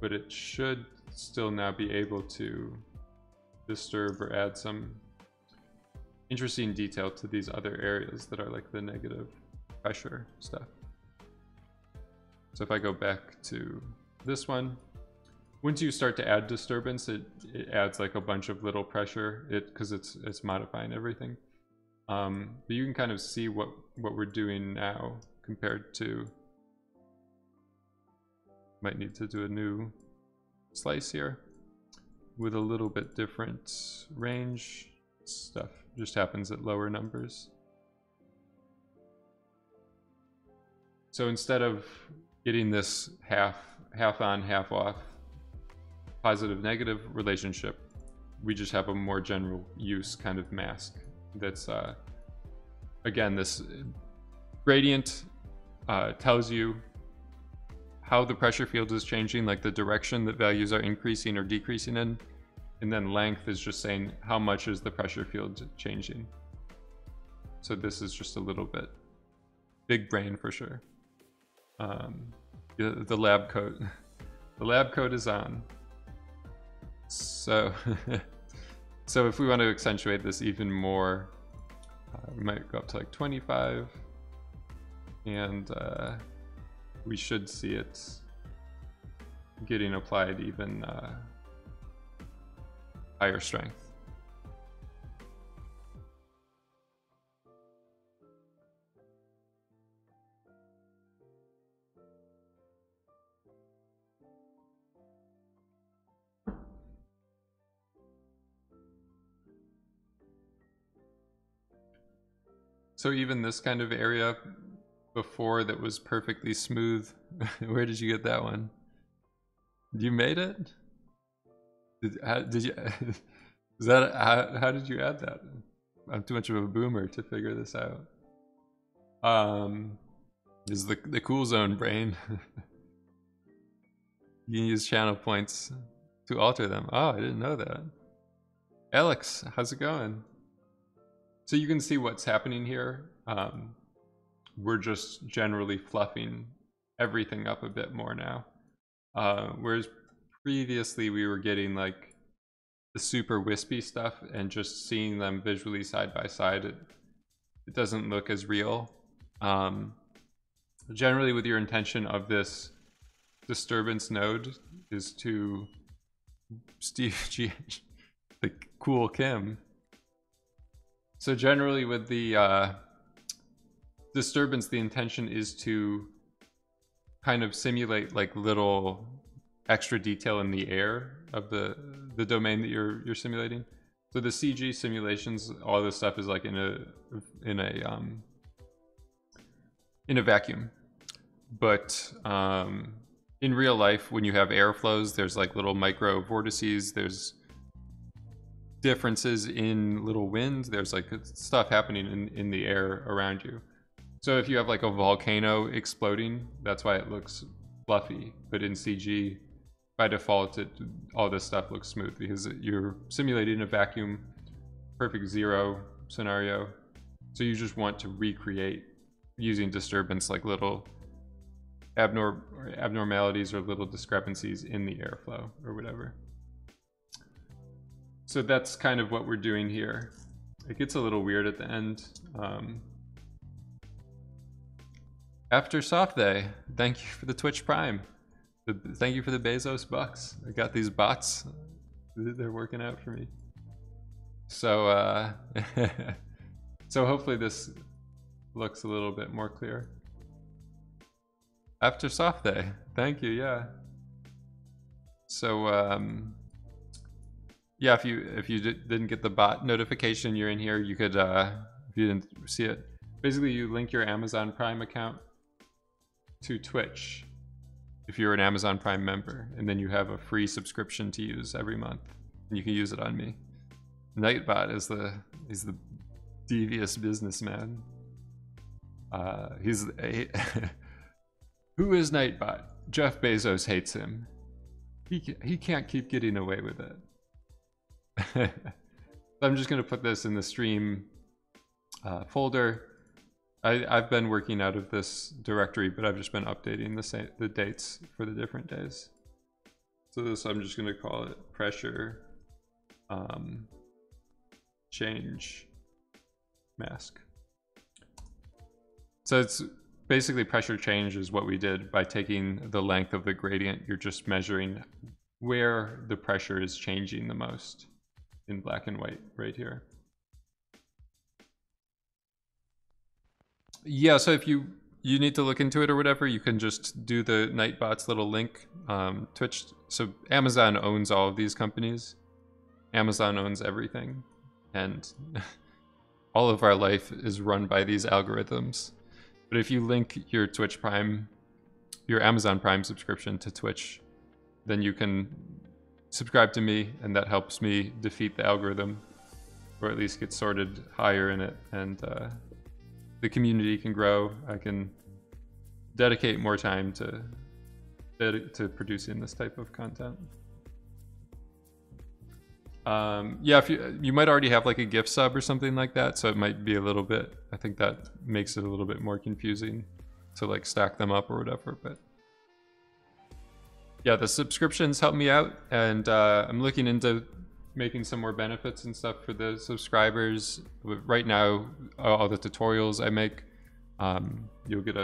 But it should still now be able to disturb or add some interesting detail to these other areas that are like the negative pressure stuff. So if I go back to this one, once you start to add disturbance, it adds like a bunch of little pressure because it's modifying everything. But you can kind of see what we're doing now compared to, might need to do a new slice here with a little bit different range. Stuff just happens at lower numbers. So instead of getting this half on, half off, positive negative relationship, we just have a more general use kind of mask that's again, this gradient tells you how the pressure field is changing, like the direction that values are increasing or decreasing in, and then length is just saying how much is the pressure field changing. So this is just a little bit big brain for sure. The lab coat, the lab coat is on. So so if we want to accentuate this even more, we might go up to like 25 and we should see it getting applied even higher strength. So even this kind of area before that was perfectly smooth, where did you get that one? You made it? Did you? Is that how did you add that? I'm too much of a boomer to figure this out. This is the cool zone brain. You can use channel points to alter them. Oh, I didn't know that. Alex, how's it going? So you can see what's happening here. We're just generally fluffing everything up a bit more now. Whereas previously we were getting like the super wispy stuff and just seeing them visually side by side, it doesn't look as real. Generally with your intention of this disturbance node is to Steve G, the cool Kim. So generally with the disturbance, the intention is to kind of simulate like little extra detail in the air of the domain that you're simulating. So the CG simulations, all this stuff is like in a vacuum. But in real life, when you have airflows, there's like little micro vortices, there's differences in little winds, there's like stuff happening in the air around you. So if you have like a volcano exploding, that's why it looks fluffy. But in CG, by default, all this stuff looks smooth because you're simulating a vacuum, perfect zero scenario. So you just want to recreate using disturbance like little abnormalities or little discrepancies in the airflow or whatever. So that's kind of what we're doing here. It gets a little weird at the end. After Soft Day, thank you for the Twitch Prime. Thank you for the Bezos bucks. I got these bots. They're working out for me. So, so hopefully this looks a little bit more clear. After Soft Day, thank you, yeah. So, yeah, if you didn't get the bot notification, you're in here. You could, if you didn't see it, basically you link your Amazon Prime account to Twitch if you're an Amazon Prime member, and then you have a free subscription to use every month, and you can use it on me. Nightbot is the devious businessman. Who is Nightbot? Jeff Bezos hates him. He can't keep getting away with it. I'm just gonna put this in the stream folder. I've been working out of this directory, but I've just been updating the dates for the different days. So this, I'm just gonna call it pressure change mask. So it's basically pressure change is what we did by taking the length of the gradient. You're just measuring where the pressure is changing the most in black and white right here. Yeah, so if you need to look into it or whatever, you can just do the Nightbot's little link. Twitch, so Amazon owns all of these companies. Amazon owns everything. And all of our life is run by these algorithms. But if you link your Twitch Prime, your Amazon Prime subscription to Twitch, then you can subscribe to me, and that helps me defeat the algorithm, or at least get sorted higher in it, and the community can grow. I can dedicate more time to producing this type of content. Yeah, if you might already have like a gift sub or something like that, so it might be a little bit, I think that makes it a little bit more confusing to like stack them up or whatever. But yeah, the subscriptions help me out, and I'm looking into making some more benefits and stuff for the subscribers. Right now, all the tutorials I make, you'll get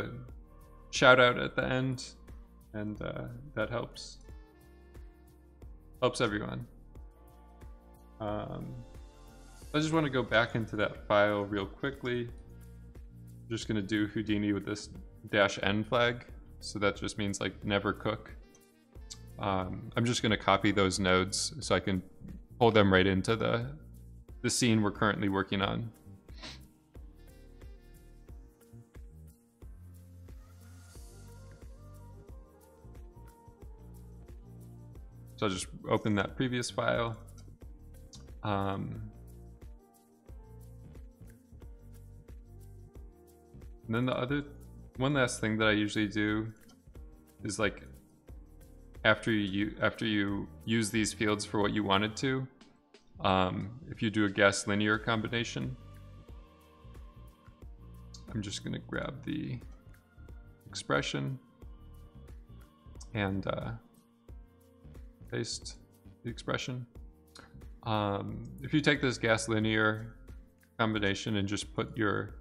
shout out at the end, and that helps everyone. I just want to go back into that file real quickly. I'm just going to do Houdini with this -n flag, so that just means like never cook. I'm just going to copy those nodes so I can pull them right into the scene we're currently working on. So I'll just open that previous file. And then one last thing that I usually do is like after you use these fields for what you wanted to, if you do a gas linear combination, I'm just going to grab the expression and paste the expression. If you take this gas linear combination and just put your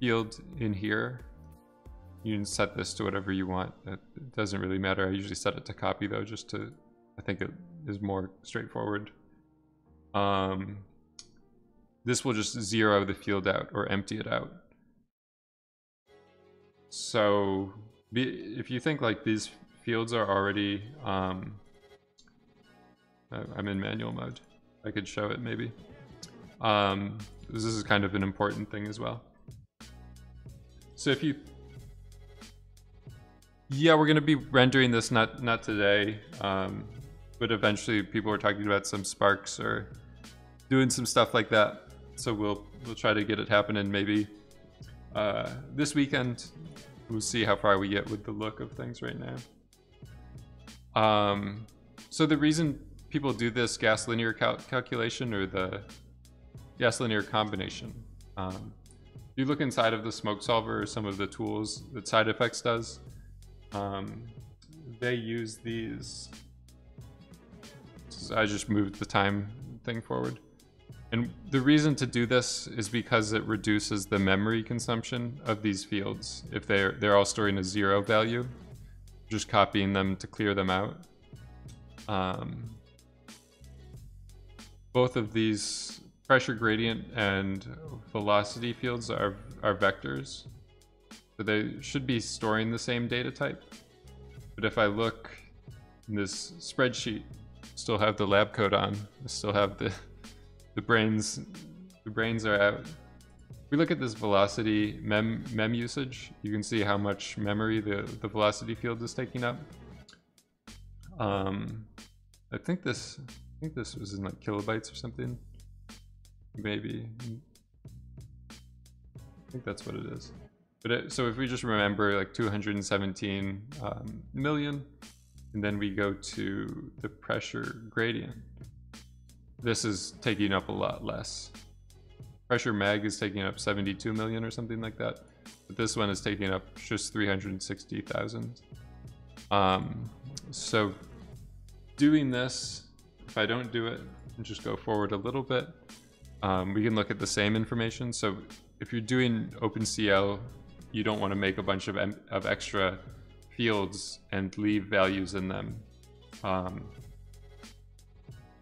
field in here, you can set this to whatever you want. It doesn't really matter. I usually set it to copy though, just to, I think it is more straightforward. This will just zero the field out or empty it out. So if you think like these fields are already, I'm in manual mode. I could show it maybe. This is kind of an important thing as well. So if you, yeah, we're going to be rendering this not today, but eventually people are talking about some sparks or doing some stuff like that. So we'll try to get it happening maybe this weekend. We'll see how far we get with the look of things right now. So the reason people do this gas linear calculation or the gas linear combination, if you look inside of the smoke solver or some of the tools that Side Effects does, they use these. So I just moved the time thing forward. And the reason to do this is because it reduces the memory consumption of these fields. If they're all storing a 0 value, just copying them to clear them out. Both of these pressure gradient and velocity fields are vectors. So they should be storing the same data type. But if I look in this spreadsheet, still have the lab coat on, I still have the brains are out. If we look at this velocity mem usage, you can see how much memory the velocity field is taking up. I think this was in like kilobytes or something. Maybe. I think that's what it is. But so if we just remember like 217 million, and then we go to the pressure gradient, this is taking up a lot less. Pressure mag is taking up 72 million or something like that, but this one is taking up just 360,000. So doing this, if I don't do it and just go forward a little bit, we can look at the same information. So if you're doing OpenCL, you don't want to make a bunch of extra fields and leave values in them. So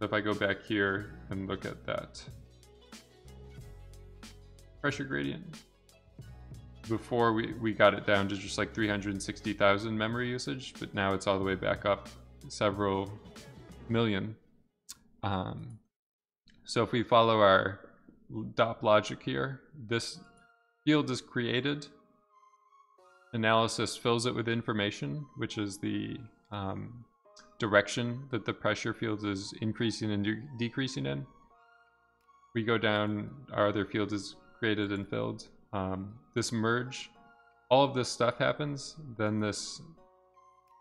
if I go back here and look at that pressure gradient, before we got it down to just like 360,000 memory usage, but now it's all the way back up several million. So if we follow our DOP logic here, this field is created, analysis fills it with information, which is the direction that the pressure field is increasing and decreasing in. We go down, our other field is created and filled. This merge, all of this stuff happens, then this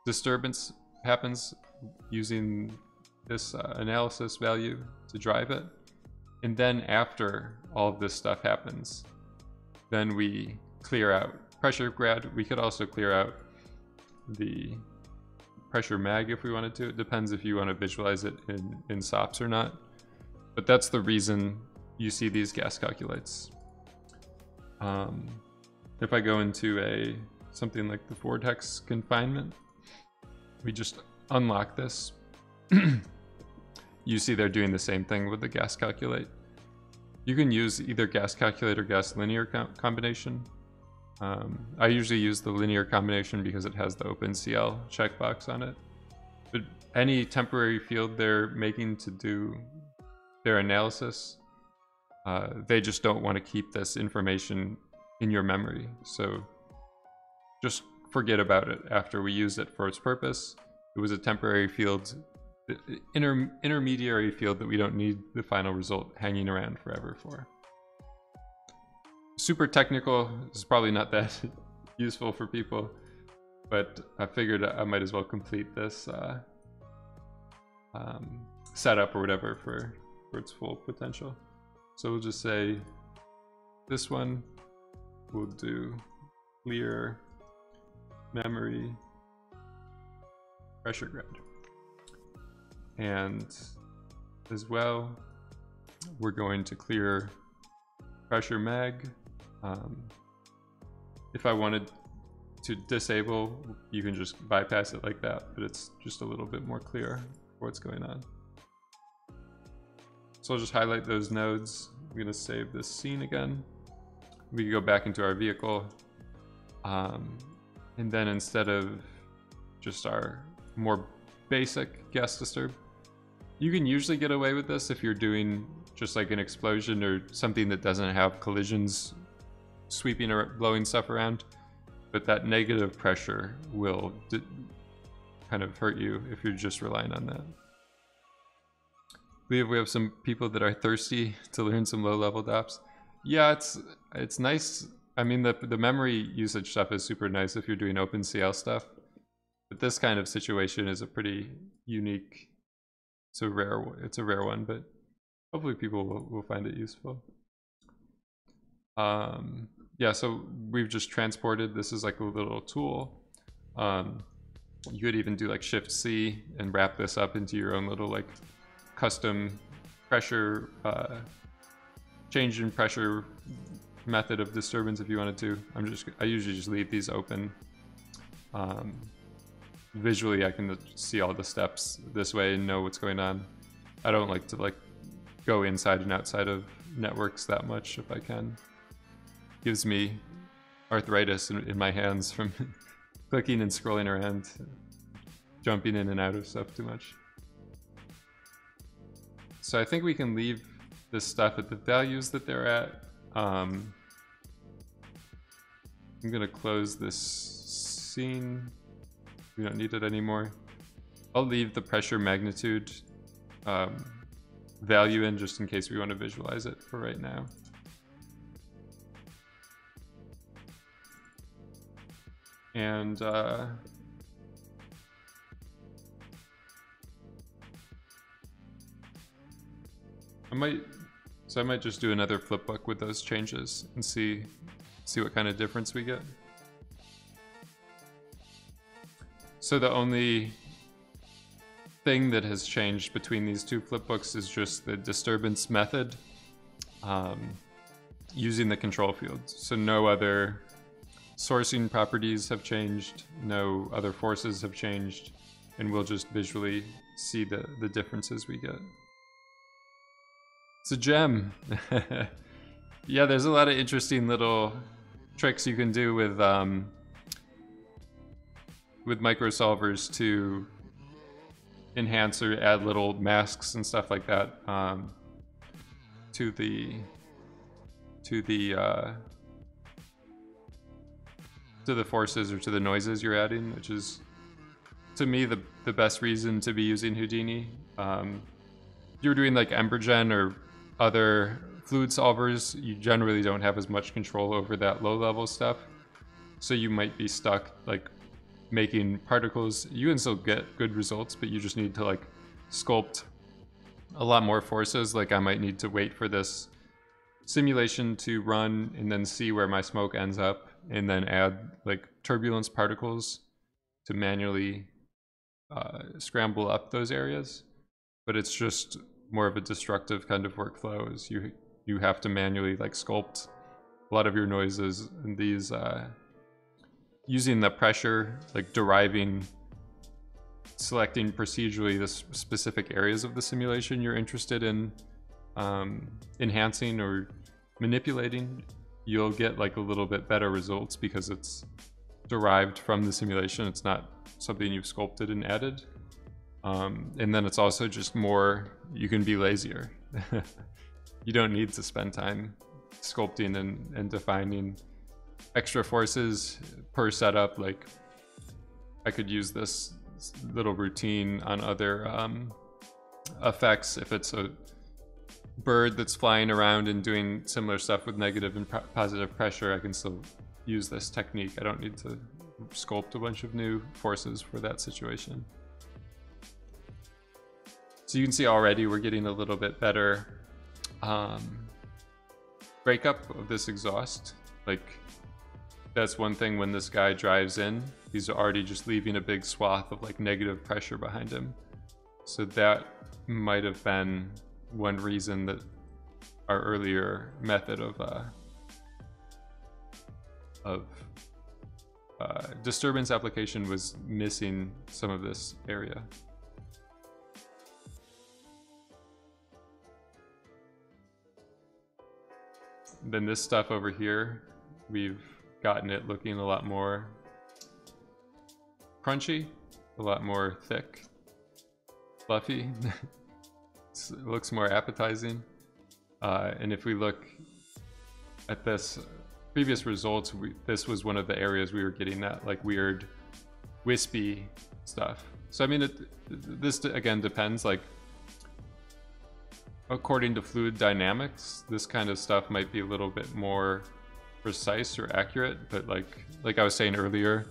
disturbance happens using this analysis value to drive it. And then after all of this stuff happens, then we clear out pressure grad. We could also clear out the pressure mag if we wanted to. It depends if you want to visualize it in SOPs or not. But that's the reason you see these gas calculates. If I go into a something like the vortex confinement. We just unlock this. You see they're doing the same thing with the gas calculate. You can use either gas calculate or gas linear combination. I usually use the linear combination because it has the OpenCL checkbox on it. But any temporary field they're making to do their analysis, they just don't want to keep this information in your memory. So just forget about it after we use it for its purpose. It was a temporary field, intermediary field that we don't need the final result hanging around forever for. Super technical is probably not that useful for people, but I figured I might as well complete this setup or whatever for its full potential. So we'll just say this one, we'll do clear memory pressure grid. And as well, we're going to clear pressure mag. If I wanted to disable, you can just bypass it like that, but it's just a little bit more clear for what's going on. So I'll just highlight those nodes. I'm gonna save this scene again. We can go back into our vehicle. And then instead of just our more basic gas disturb, you can usually get away with this if you're doing just like an explosion or something that doesn't have collisions sweeping or blowing stuff around. But that negative pressure will kind of hurt you if you're just relying on that. We have some people that are thirsty to learn some low-level DOPs. Yeah, it's nice. I mean, the memory usage stuff is super nice if you're doing OpenCL stuff. But this kind of situation is a pretty unique. It's a rare one, but hopefully people will find it useful. Yeah, so we've just transported. This is like a little tool. You could even do like Shift-C and wrap this up into your own little like custom pressure, change in pressure method of disturbance if you wanted to. I usually just leave these open. Visually I can see all the steps this way and know what's going on. I don't like to like go inside and outside of networks that much if I can. Gives me arthritis in my hands from clicking and scrolling around, jumping in and out of stuff too much. So I think we can leave this stuff at the values that they're at. I'm gonna close this scene. We don't need it anymore. I'll leave the pressure magnitude value in just in case we want to visualize it for right now. And I might just do another flipbook with those changes and see what kind of difference we get. So the only thing that has changed between these two flipbooks is just the disturbance method using the control field. So no other sourcing properties have changed, no other forces have changed, and we'll just visually see the differences we get. It's a gem. Yeah, there's a lot of interesting little tricks you can do with microsolvers to enhance or add little masks and stuff like that to the forces or to the noises you're adding, which is to me the best reason to be using Houdini. You're doing like Embergen or other fluid solvers, you generally don't have as much control over that low level stuff, so you might be stuck like making particles. You can still get good results, but you just need to like sculpt a lot more forces. Like I might need to wait for this simulation to run and then see where my smoke ends up and then add like turbulence particles to manually scramble up those areas. But it's just more of a destructive kind of workflow, is you have to manually like sculpt a lot of your noises, and these using the pressure, like deriving, selecting procedurally the specific areas of the simulation you're interested in enhancing or manipulating, you'll get like a little bit better results because it's derived from the simulation. It's not something you've sculpted and added. And then it's also just more, you can be lazier. You don't need to spend time sculpting and defining extra forces per setup. Like I could use this little routine on other effects. If it's a bird that's flying around and doing similar stuff with negative and positive pressure, I can still use this technique. I don't need to sculpt a bunch of new forces for that situation. So you can see already we're getting a little bit better breakup of this exhaust. Like that's one thing, when this guy drives in, he's already just leaving a big swath of like negative pressure behind him. So that might have been one reason that our earlier method of disturbance application was missing some of this area. Then this stuff over here, we've gotten it looking a lot more crunchy, a lot more thick, fluffy. It looks more appetizing. And if we look at this previous results, this was one of the areas we were getting that like weird wispy stuff. So I mean, this again depends, like according to fluid dynamics, this kind of stuff might be a little bit more precise or accurate, but like I was saying earlier,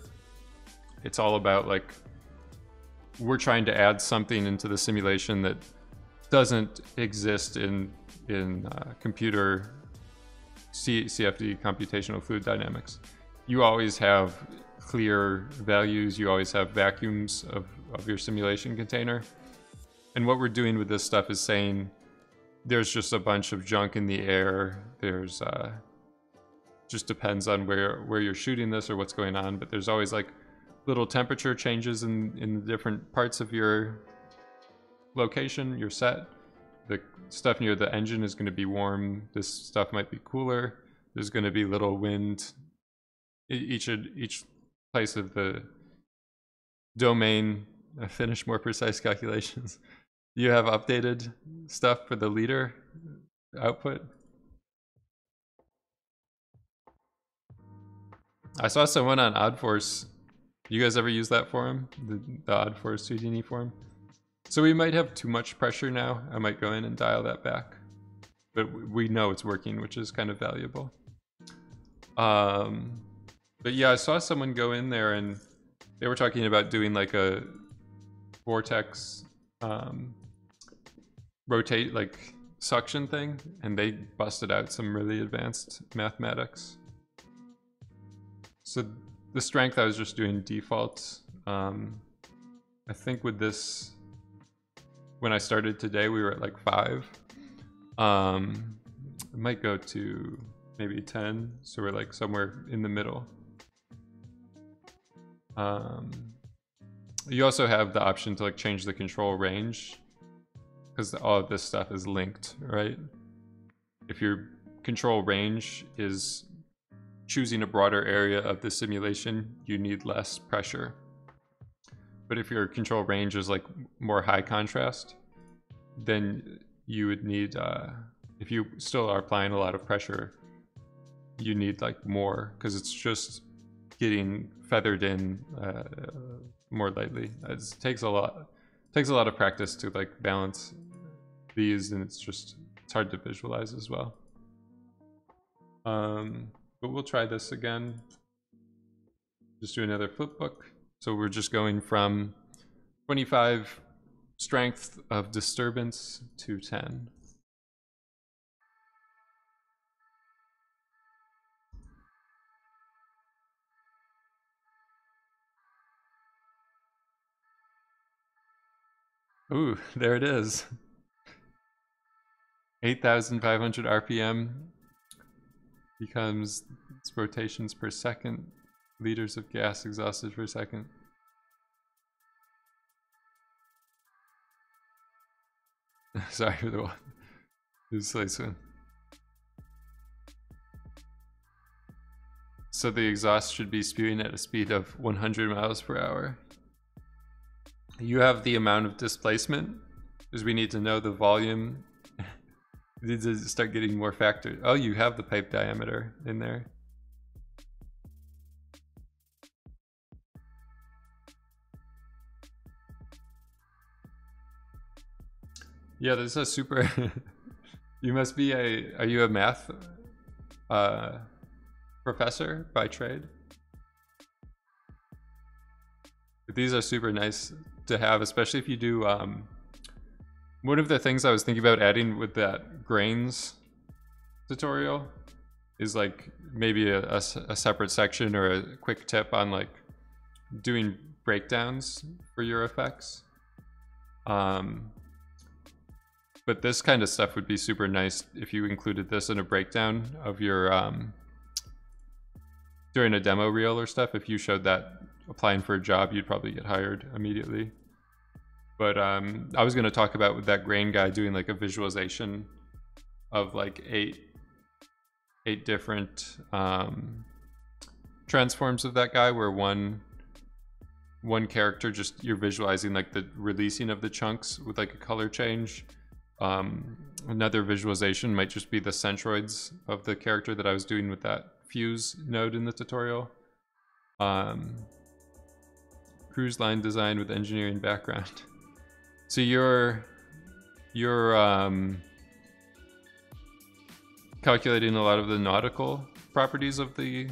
it's all about like we're trying to add something into the simulation that doesn't exist in computer CFD, computational fluid dynamics. You always have clear values, you always have vacuums of your simulation container. And what we're doing with this stuff is saying there's just a bunch of junk in the air. There's just depends on where you're shooting this or what's going on, but there's always like little temperature changes in the different parts of your location, your set. The stuff near the engine is going to be warm. This stuff might be cooler. There's going to be little wind. Each place of the domain. Finish more precise calculations. You have updated stuff for the leader output. I saw someone on OddForce. You guys ever use that forum? The OddForce Houdini forum? So we might have too much pressure now. I might go in and dial that back. But we know it's working, which is kind of valuable. But yeah, I saw someone go in there and they were talking about doing like a vortex rotate, like suction thing, and they busted out some really advanced mathematics. So the strength I was just doing default. I think with this, when I started today, we were at like 5. It might go to maybe 10, so we're like somewhere in the middle. You also have the option to like change the control range, because all of this stuff is linked, right? If your control range is choosing a broader area of the simulation, you need less pressure. But if your control range is like more high contrast, then you would need, if you still are applying a lot of pressure, you need like more, because it's just getting feathered in more lightly. It takes a lot of practice to like balance these, and it's hard to visualize as well. But we'll try this again. Just do another flip book. So we're just going from 25 strength of disturbance to 10. Ooh, there it is. 8,500 RPM becomes its rotations per second. liters of gas exhausted per second. Sorry for the one. Who's one. So the exhaust should be spewing at a speed of 100 miles per hour. You have the amount of displacement, because we need to know the volume. We need to start getting more factors. Oh, you have the pipe diameter in there. Yeah, this is a super... You must be are you a math professor by trade? These are super nice to have, especially if you do... one of the things I was thinking about adding with that grains tutorial is like maybe a separate section or a quick tip on like doing breakdowns for your effects. But this kind of stuff would be super nice if you included this in a breakdown of your during a demo reel or stuff. If you showed that applying for a job, you'd probably get hired immediately. But I was going to talk about with that grain guy doing like a visualization of like eight different transforms of that guy, where one character, just you're visualizing like the releasing of the chunks with like a color change. Another visualization might just be the centroids of the character that I was doing with that fuse node in the tutorial. Cruise line design with engineering background. So you're calculating a lot of the nautical properties of the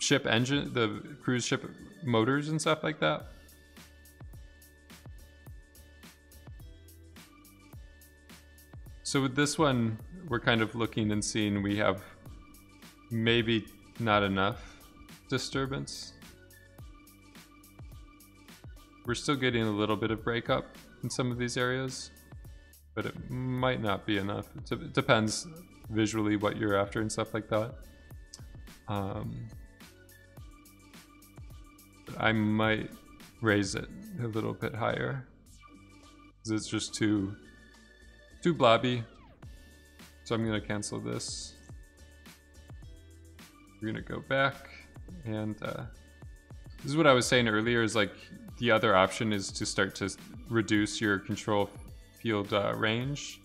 ship engine, the cruise ship motors and stuff like that. So with this one, we're kind of looking and seeing we have maybe not enough disturbance. We're still getting a little bit of breakup in some of these areas, but it might not be enough. It depends visually what you're after and stuff like that. But I might raise it a little bit higher, because it's just too blobby. So I'm gonna cancel this. We're gonna go back, and this is what I was saying earlier, is like the other option is to start to reduce your control field range.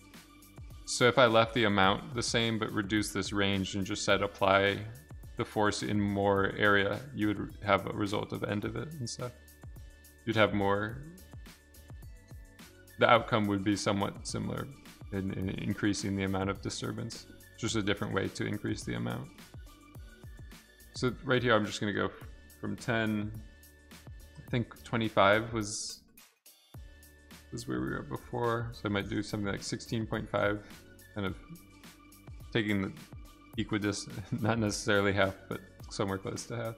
So if I left the amount the same but reduce this range and just said apply the force in more area, you would have a result of end of it and stuff. You'd have more, the outcome would be somewhat similar in increasing the amount of disturbance, just a different way to increase the amount. So right here, I'm just gonna go from 10, I think 25 was where we were before. So I might do something like 16.5, kind of taking the equidistant, not necessarily half, but somewhere close to half.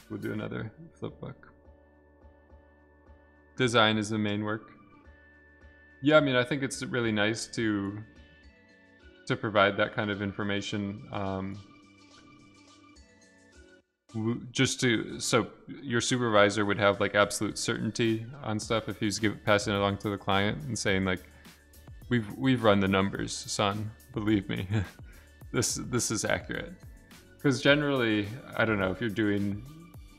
We'll do another flip book. Design is the main work. Yeah, I mean, I think it's really nice to provide that kind of information, so your supervisor would have like absolute certainty on stuff if he's passing it along to the client and saying like, we've run the numbers, son, believe me, this is accurate. Because generally, I don't know, if you're doing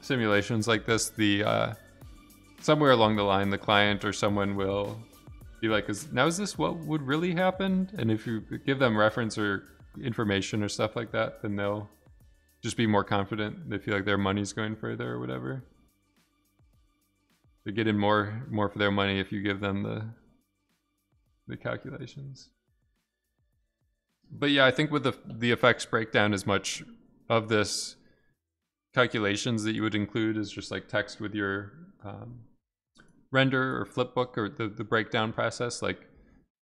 simulations like this, the somewhere along the line, the client or someone will be like, is this what would really happen? And if you give them reference or information or stuff like that, then they'll just be more confident. They feel like their money's going further or whatever. They're getting more for their money if you give them the calculations. But yeah, I think with the effects breakdown, as much of this calculations that you would include is just like text with your render or flipbook or the breakdown process. Like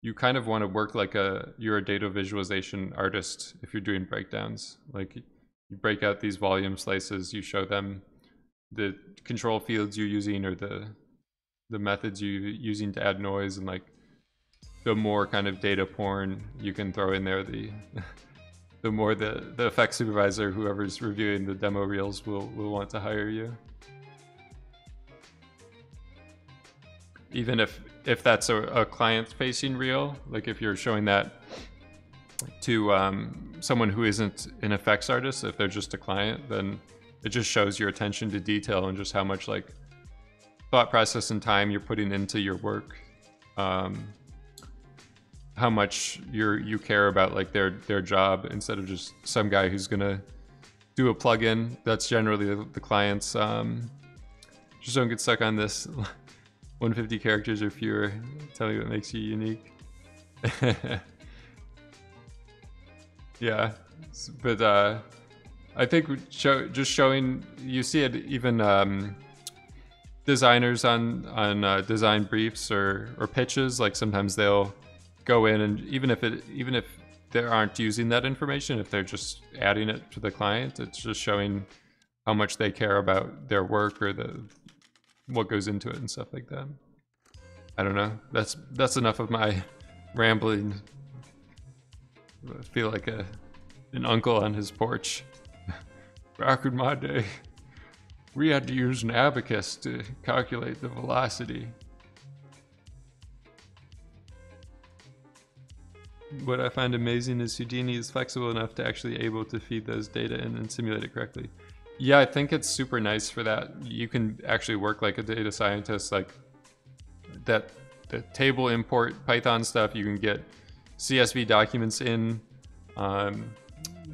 you kind of want to work like you're a data visualization artist if you're doing breakdowns. Like you break out these volume slices, you show them the control fields you're using or the methods you're using to add noise, and like the more kind of data porn you can throw in there, the the more the effects supervisor, whoever's reviewing the demo reels, will want to hire you. Even if that's a client-facing reel, like if you're showing that to someone who isn't an effects artist, if they're just a client, then it just shows your attention to detail and just how much like thought process and time you're putting into your work. How much you care about like their job, instead of just some guy who's gonna do a plugin. That's generally the clients. Just don't get stuck on this 150 characters or fewer. Tell me what makes you unique. Yeah, but I think just showing, you see it even designers on design briefs or pitches. Like sometimes they'll go in, and even if they aren't using that information, if they're just adding it to the client, it's just showing how much they care about their work or what goes into it and stuff like that. I don't know. That's enough of my rambling. I feel like an uncle on his porch. Back in my day, we had to use an abacus to calculate the velocity. What I find amazing is Houdini is flexible enough to actually able to feed those data in and simulate it correctly. Yeah, I think it's super nice for that. You can actually work like a data scientist, like the table import Python stuff. You can get CSV documents in.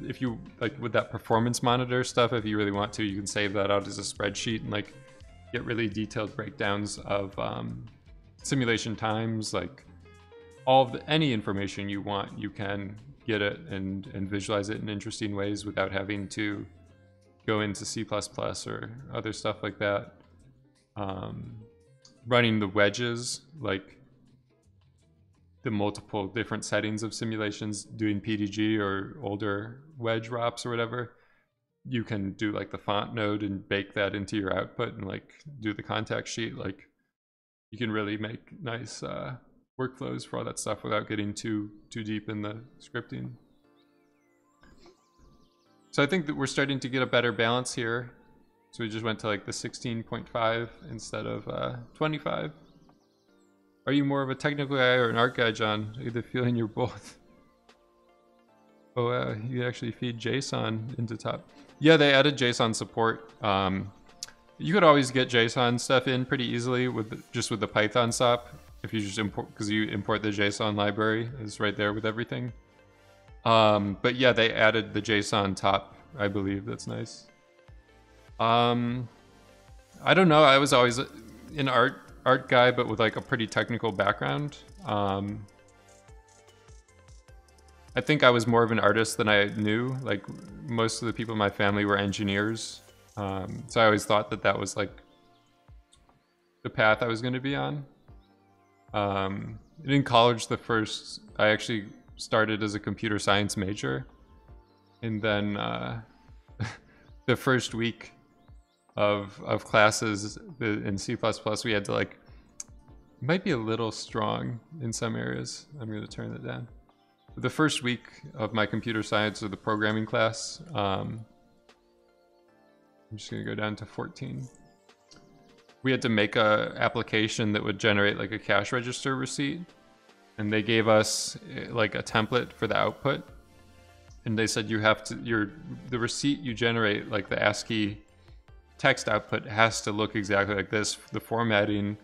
If you like with that performance monitor stuff, if you really want to, you can save that out as a spreadsheet and like get really detailed breakdowns of simulation times, like any information you want. You can get it and visualize it in interesting ways without having to go into C++ or other stuff like that. Running the wedges, like the multiple different settings of simulations, doing PDG or older wedge ROPs or whatever, you can do like the font node and bake that into your output and like do the contact sheet. Like you can really make nice workflows for all that stuff without getting too deep in the scripting. So I think that we're starting to get a better balance here. So we just went to like the 16.5 instead of 25. Are you more of a technical guy or an art guy, John? I get the feeling you're both. Oh, you actually feed JSON into top. Yeah, they added JSON support. You could always get JSON stuff in pretty easily with the Python SOP. If you just import, because you import the JSON library, it's right there with everything. But yeah, they added the JSON top, I believe. That's nice. I don't know. I was always an art guy, but with like a pretty technical background. I think I was more of an artist than I knew. Like most of the people in my family were engineers. So I always thought that was like the path I was going to be on. In college, I actually started as a computer science major. And then the first week of classes in C++, we had to like, might be a little strong in some areas. I'm going to turn that down. But the first week of my computer science or the programming class, I'm just going to go down to 14. We had to make a application that would generate like a cash register receipt. And they gave us like a template for the output. And they said you have to, the receipt you generate, like the ASCII text output has to look exactly like this, the formatting,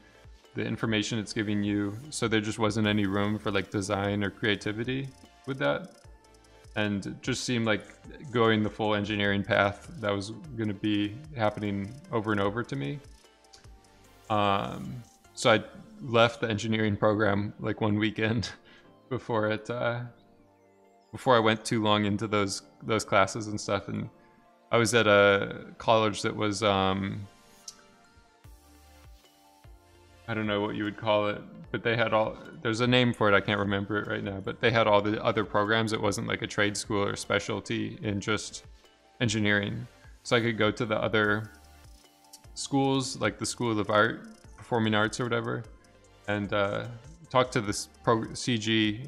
the information it's giving you. So there just wasn't any room for like design or creativity with that. And it just seemed like going the full engineering path that was going to be happening over and over to me. So I left the engineering program like one weekend before I went too long into those classes and stuff. And I was at a college that was I don't know what you would call it, but they had there's a name for it, I can't remember it right now, but they had all the other programs. It wasn't like a trade school or specialty in just engineering. So I could go to the other schools, like the School of Art, Performing Arts or whatever, and talk to this CG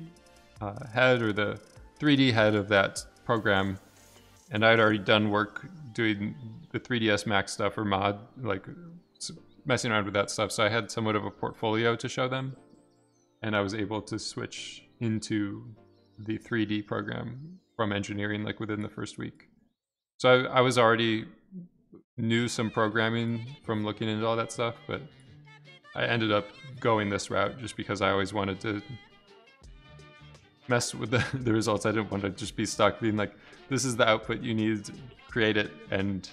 head or the 3D head of that program, and I'd already done work doing the 3ds Max stuff or mod, like messing around with that stuff, so I had somewhat of a portfolio to show them, and I was able to switch into the 3D program from engineering like within the first week. So I was already knew some programming from looking into all that stuff, but I ended up going this route just because I always wanted to mess with the results. I didn't want to just be stuck being like, this is the output you need to create it, and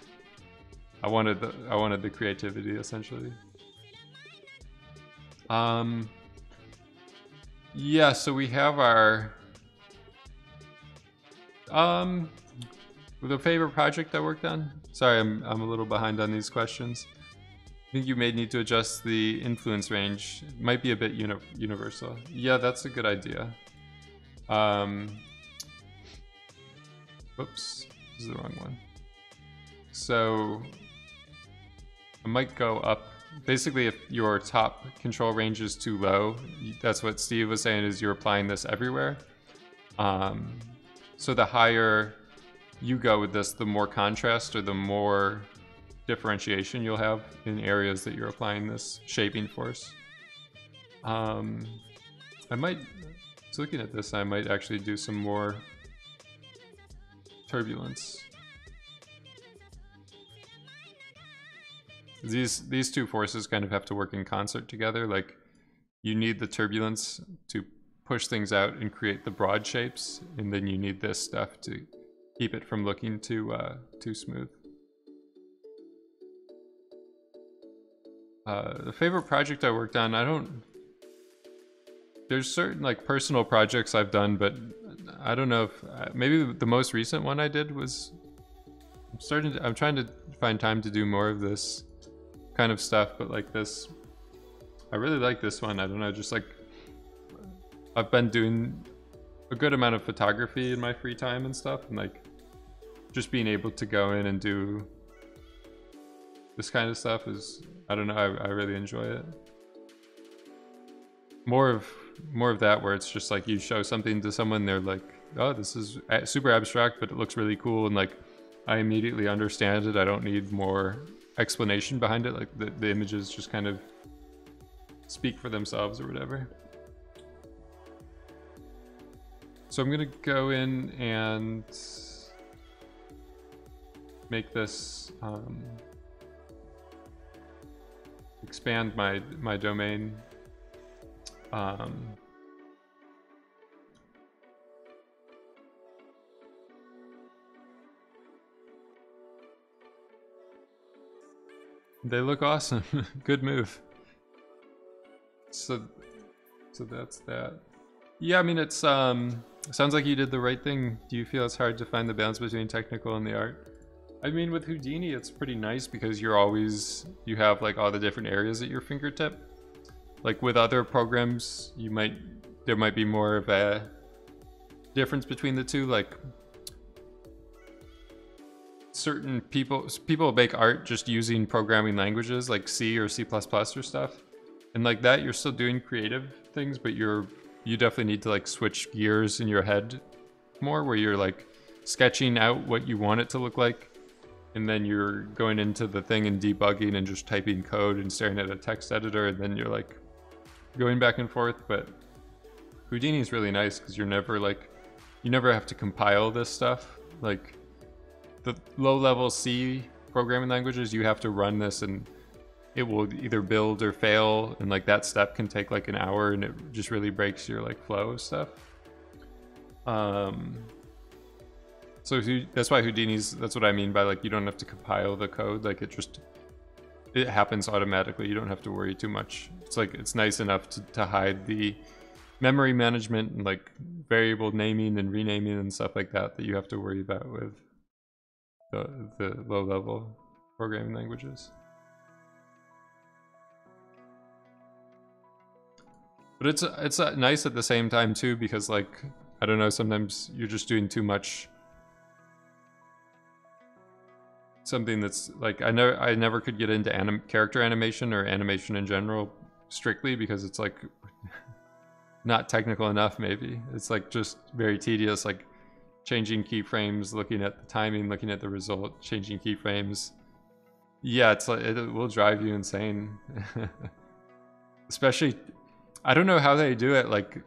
I wanted the creativity essentially. Yeah, so we have our the favorite project I worked on. Sorry, I'm a little behind on these questions. I think you may need to adjust the influence range. It might be a bit universal. Yeah, that's a good idea. Whoops, this is the wrong one. So I might go up. Basically, if your top control range is too low, that's what Steve was saying, is you're applying this everywhere. So the higher you go with this, the more contrast or the more differentiation you'll have in areas that you're applying this shaping force. I might, so looking at this, I might actually do some more turbulence. These two forces kind of have to work in concert together. Like, you need the turbulence to push things out and create the broad shapes, and then you need this stuff to keep it from looking too smooth. The favorite project I worked on, there's certain like personal projects I've done, but I don't know if maybe the most recent one I did was I'm trying to find time to do more of this kind of stuff, but like this, I really like this one. I don't know, just like I've been doing a good amount of photography in my free time and stuff, and like just being able to go in and do this kind of stuff is, I don't know, I really enjoy it. More of that, where it's just like you show something to someone, they're like, oh, this is super abstract, but it looks really cool, and like I immediately understand it. I don't need more explanation behind it. Like the images just kind of speak for themselves or whatever. So I'm gonna go in and make this expand my domain. They look awesome. Good move. So that's that. Yeah, I mean, it's sounds like you did the right thing. Do you feel it's hard to find the balance between technical and the art? I mean, with Houdini, it's pretty nice because you have like all the different areas at your fingertip. Like with other programs, there might be more of a difference between the two. Like certain people make art just using programming languages like C or C++ or stuff, and like that you're still doing creative things, but you definitely need to like switch gears in your head more, where you're like sketching out what you want it to look like, and then you're going into the thing and debugging and just typing code and staring at a text editor, and then you're like going back and forth. But Houdini is really nice because you never have to compile this stuff. Like the low-level C programming languages, you have to run this and it will either build or fail, and like that step can take like an hour, and it just really breaks your like flow of stuff. So that's why that's what I mean by like you don't have to compile the code. Like it happens automatically. You don't have to worry too much. It's like it's nice enough to hide the memory management and like variable naming and renaming and stuff like that you have to worry about with the low-level programming languages. But it's nice at the same time too, because like I don't know, sometimes you're just doing too much. Something that's like I never could get into character animation or animation in general strictly, because it's like not technical enough. Maybe it's like just very tedious. Like changing keyframes, looking at the timing, looking at the result, changing keyframes. Yeah, it's like, it will drive you insane. Especially, I don't know how they do it. Like,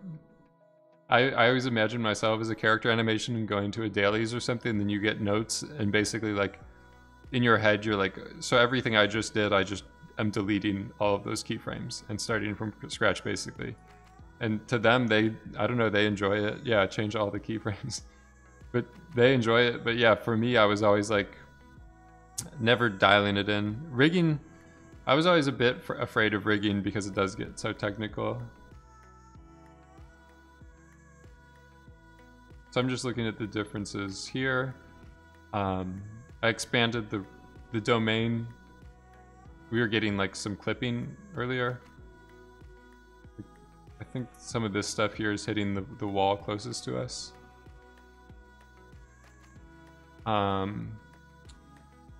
I always imagine myself as a character animation and going to a dailies or something, and then you get notes, and basically like in your head you're like, so everything I just did, I'm deleting all of those keyframes and starting from scratch basically. And to them, I don't know, they enjoy it. Yeah, change all the keyframes. But they enjoy it. But yeah, for me, I was always like never dialing it in. Rigging, I was always a bit afraid of rigging because it does get so technical. So I'm just looking at the differences here. I expanded the domain. We were getting like some clipping earlier. I think some of this stuff here is hitting the wall closest to us.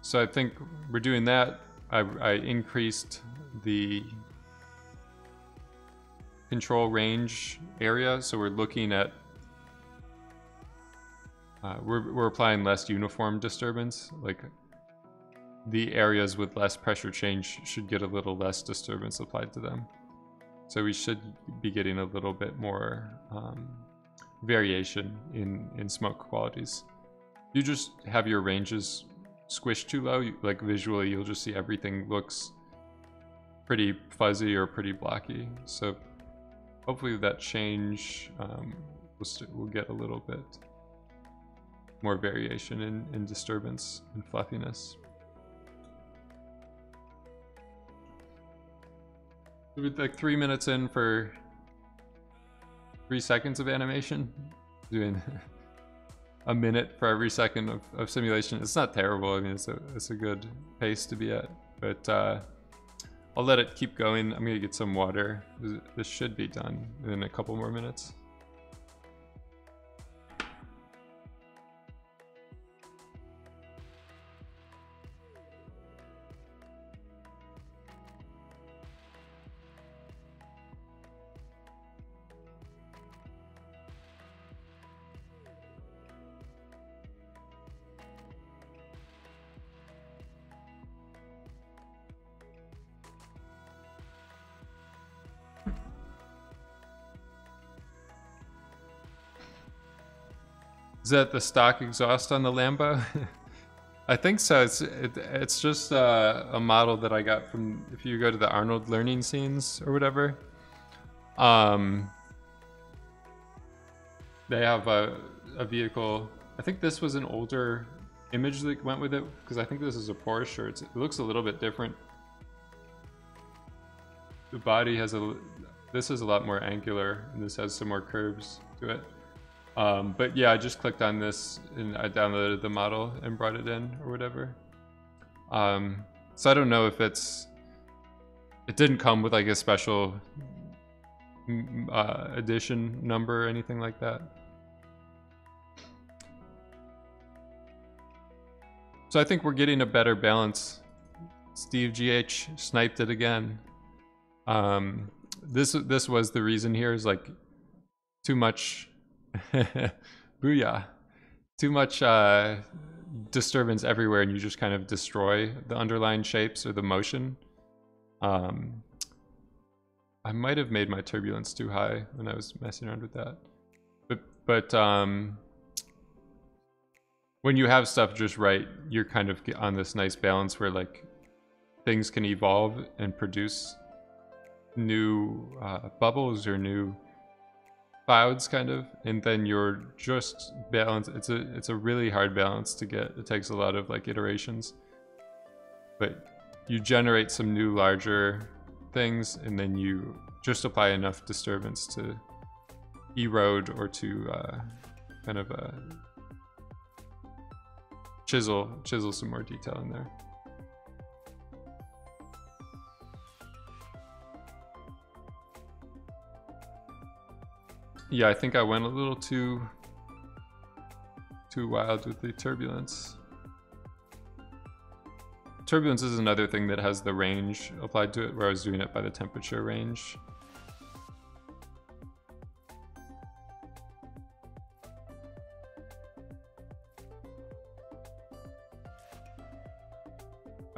So I think we're doing that. I increased the control range area, so we're looking at we're applying less uniform disturbance. Like the areas with less pressure change should get a little less disturbance applied to them. So we should be getting a little bit more variation in smoke qualities. You just have your ranges squished too low, like visually you'll just see everything looks pretty fuzzy or pretty blocky. So hopefully that change we'll get a little bit more variation in disturbance and fluffiness. We're like 3 minutes in for 3 seconds of animation, doing a minute for every second of simulation. It's not terrible. I mean, it's a good pace to be at, but I'll let it keep going. I'm gonna get some water. This should be done in a couple more minutes. Is that the stock exhaust on the Lambo? I think so. It's just a model that I got from, if you go to the Arnold learning scenes or whatever. They have a vehicle. I think this was an older image that went with it, because I think this is a Porsche, or it looks a little bit different. The body has this is a lot more angular, and this has some more curves to it. But yeah, I just clicked on this and I downloaded the model and brought it in or whatever. So I don't know if it didn't come with like a special edition number or anything like that. So I think we're getting a better balance. Steve GH sniped it again. This was the reason here, is like too much booyah, too much disturbance everywhere, and you just kind of destroy the underlying shapes or the motion. I might have made my turbulence too high when I was messing around with that, but when you have stuff just right, you're kind of on this nice balance where like things can evolve and produce new bubbles or new clouds kind of, and then you're just balance. It's a really hard balance to get. It takes a lot of like iterations, but you generate some new larger things, and then you just apply enough disturbance to erode or to kind of chisel some more detail in there. Yeah, I think I went a little too wild with the turbulence. Turbulence is another thing that has the range applied to it, where I was doing it by the temperature range.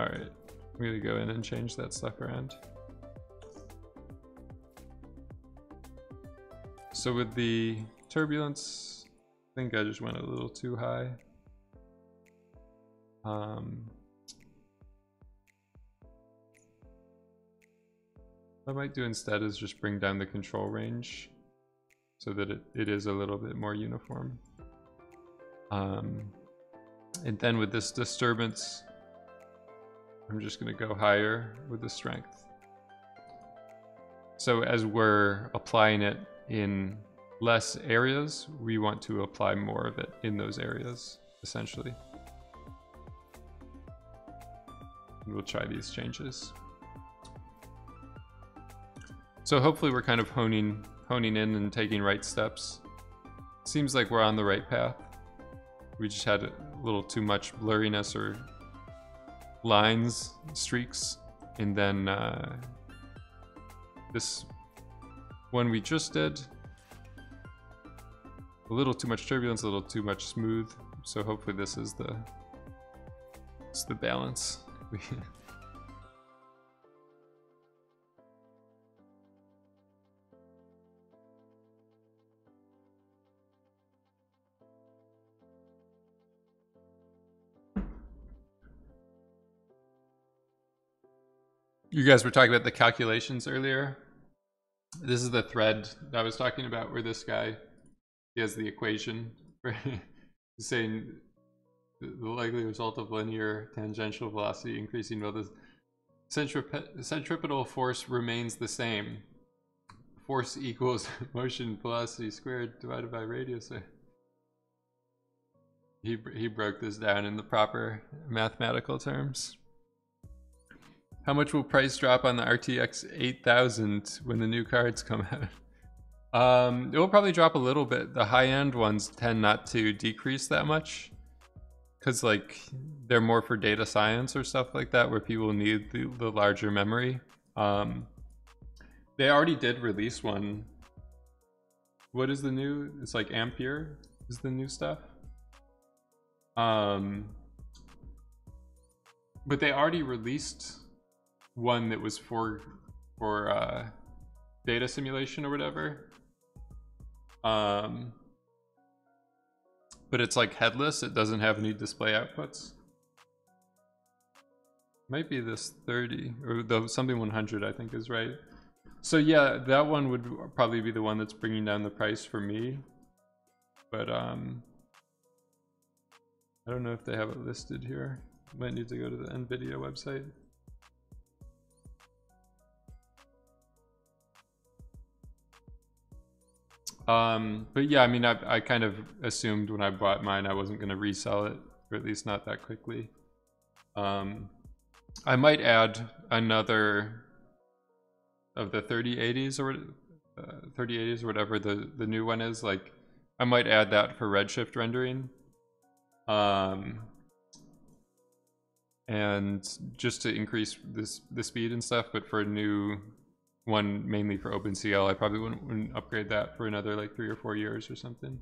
All right, I'm gonna go in and change that stuff around. So with the turbulence, I think I just went a little too high. What I might do instead is just bring down the control range so that it is a little bit more uniform. And then with this disturbance, I'm just going to go higher with the strength. So as we're applying it in less areas, we want to apply more of it in those areas, essentially. And we'll try these changes. So hopefully we're kind of honing in and taking right steps. Seems like we're on the right path. We just had a little too much blurriness or lines, streaks, and then this one we just did, a little too much turbulence, a little too much smooth. So hopefully this is the balance. You guys were talking about the calculations earlier. This is the thread that I was talking about where this guy, he has the equation where he's saying the likely result of linear tangential velocity increasing while the centripetal force remains the same. Force equals motion velocity squared divided by radius. He broke this down in the proper mathematical terms. How much will price drop on the RTX 8000 when the new cards come out? It will probably drop a little bit. The high-end ones tend not to decrease that much because like they're more for data science or stuff like that where people need the larger memory. They already did release one. What is the new? It's like Ampere is the new stuff. But they already released one that was for data simulation or whatever. But it's like headless. It doesn't have any display outputs. Might be this 30 or the something 100 I think is right. So yeah, that one would probably be the one that's bringing down the price for me. But I don't know if they have it listed here. Might need to go to the NVIDIA website. But yeah, I mean, I kind of assumed when I bought mine I wasn't going to resell it, or at least not that quickly. I might add another of the 3080s or 3080s or whatever the new one is. Like, I might add that for redshift rendering. And just to increase the speed and stuff, but for a new one mainly for OpenCL, I probably wouldn't upgrade that for another like 3 or 4 years or something.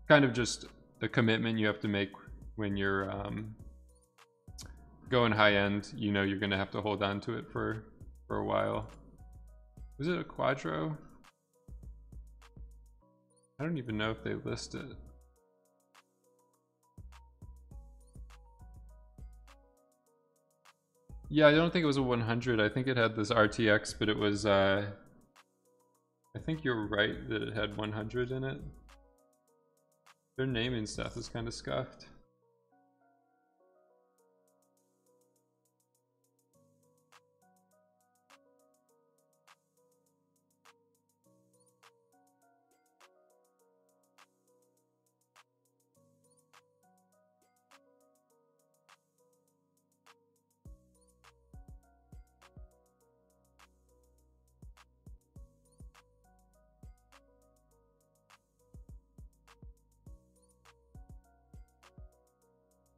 Kind of just the commitment you have to make when you're going high end. You know you're gonna have to hold on to it for a while. Was it a Quadro? I don't even know if they list it. Yeah, I don't think it was a 100. I think it had this RTX, but it was, I think you're right that it had 100 in it. Their naming stuff is kind of scuffed.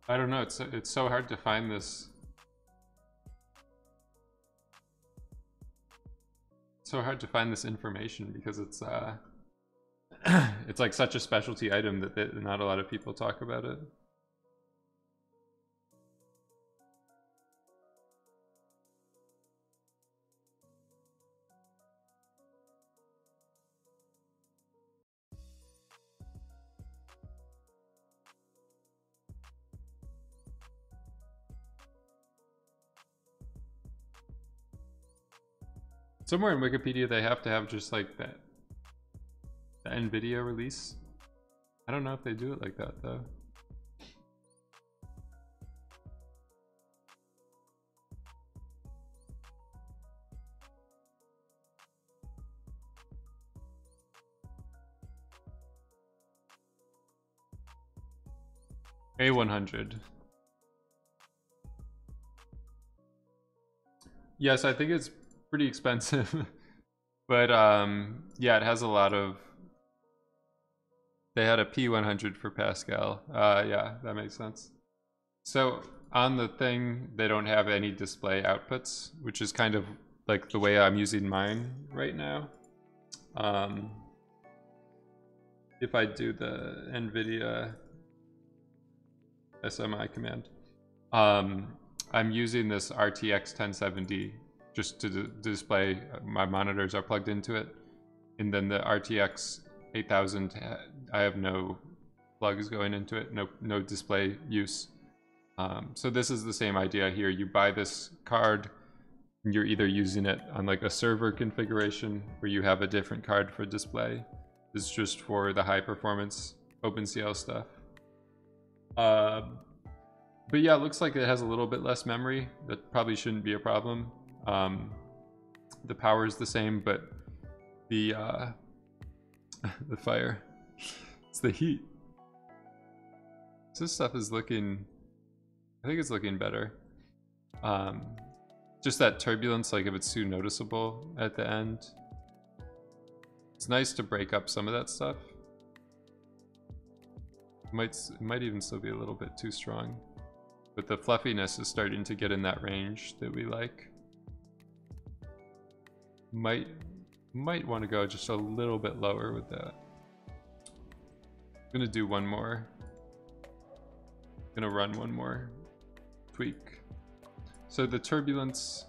I don't know, it's so hard to find this. It's so hard to find this information because it's it's like such a specialty item that not a lot of people talk about it. Somewhere in Wikipedia they have to have just like that, the NVIDIA release. I don't know if they do it like that though. A100. Yes, I think it's pretty expensive. But yeah, it has a lot of, they had a P100 for Pascal. Yeah, that makes sense. So on the thing, they don't have any display outputs, which is kind of like the way I'm using mine right now. If I do the NVIDIA SMI command, I'm using this RTX 1070 just to display, my monitors are plugged into it, and then the RTX 8000, I have no plugs going into it, no display use. So this is the same idea here. You buy this card, and you're either using it on like a server configuration where you have a different card for display. This is just for the high performance OpenCL stuff. But yeah, it looks like it has a little bit less memory. That probably shouldn't be a problem. The power is the same, but the the fire, it's the heat. So this stuff is looking, I think it's looking better. Just that turbulence, like if it's too noticeable at the end. It's nice to break up some of that stuff. It might even still be a little bit too strong. But the fluffiness is starting to get in that range that we like. Might want to go just a little bit lower with that. I'm gonna do one more. Gonna run one more tweak. So the turbulence,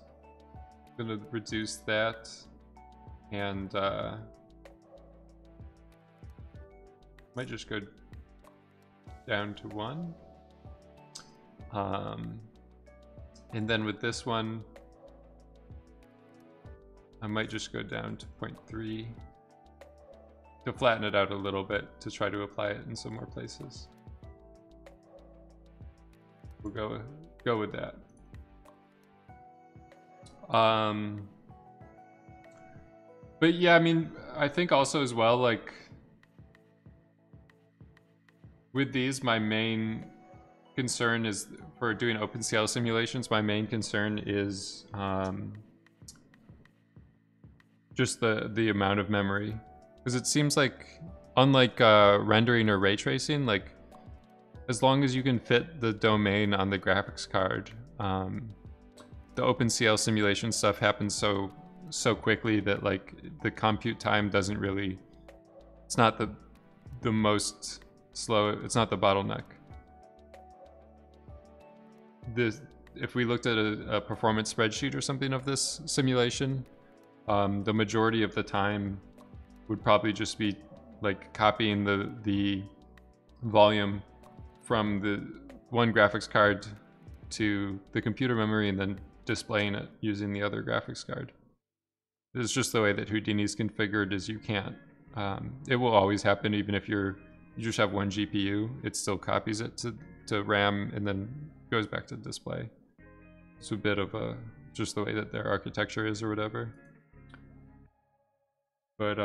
gonna reduce that, and might just go down to 1. And then with this one, I might just go down to 0.3 to flatten it out a little bit to try to apply it in some more places. We'll go with that. But yeah, I mean, I think also as well, like with these, my main concern is for doing OpenCL simulations. My main concern is just the amount of memory, because it seems like, unlike rendering or ray tracing, like as long as you can fit the domain on the graphics card, the OpenCL simulation stuff happens so quickly that like the compute time doesn't really, it's not the most slow, it's not the bottleneck. If we looked at a performance spreadsheet or something of this simulation, the majority of the time would probably just be like copying the volume from the one graphics card to the computer memory and then displaying it using the other graphics card. It's just the way that Houdini is configured, is you can't. It will always happen even if you just have one GPU. It still copies it to RAM and then goes back to display. It's a bit of just the way that their architecture is or whatever. But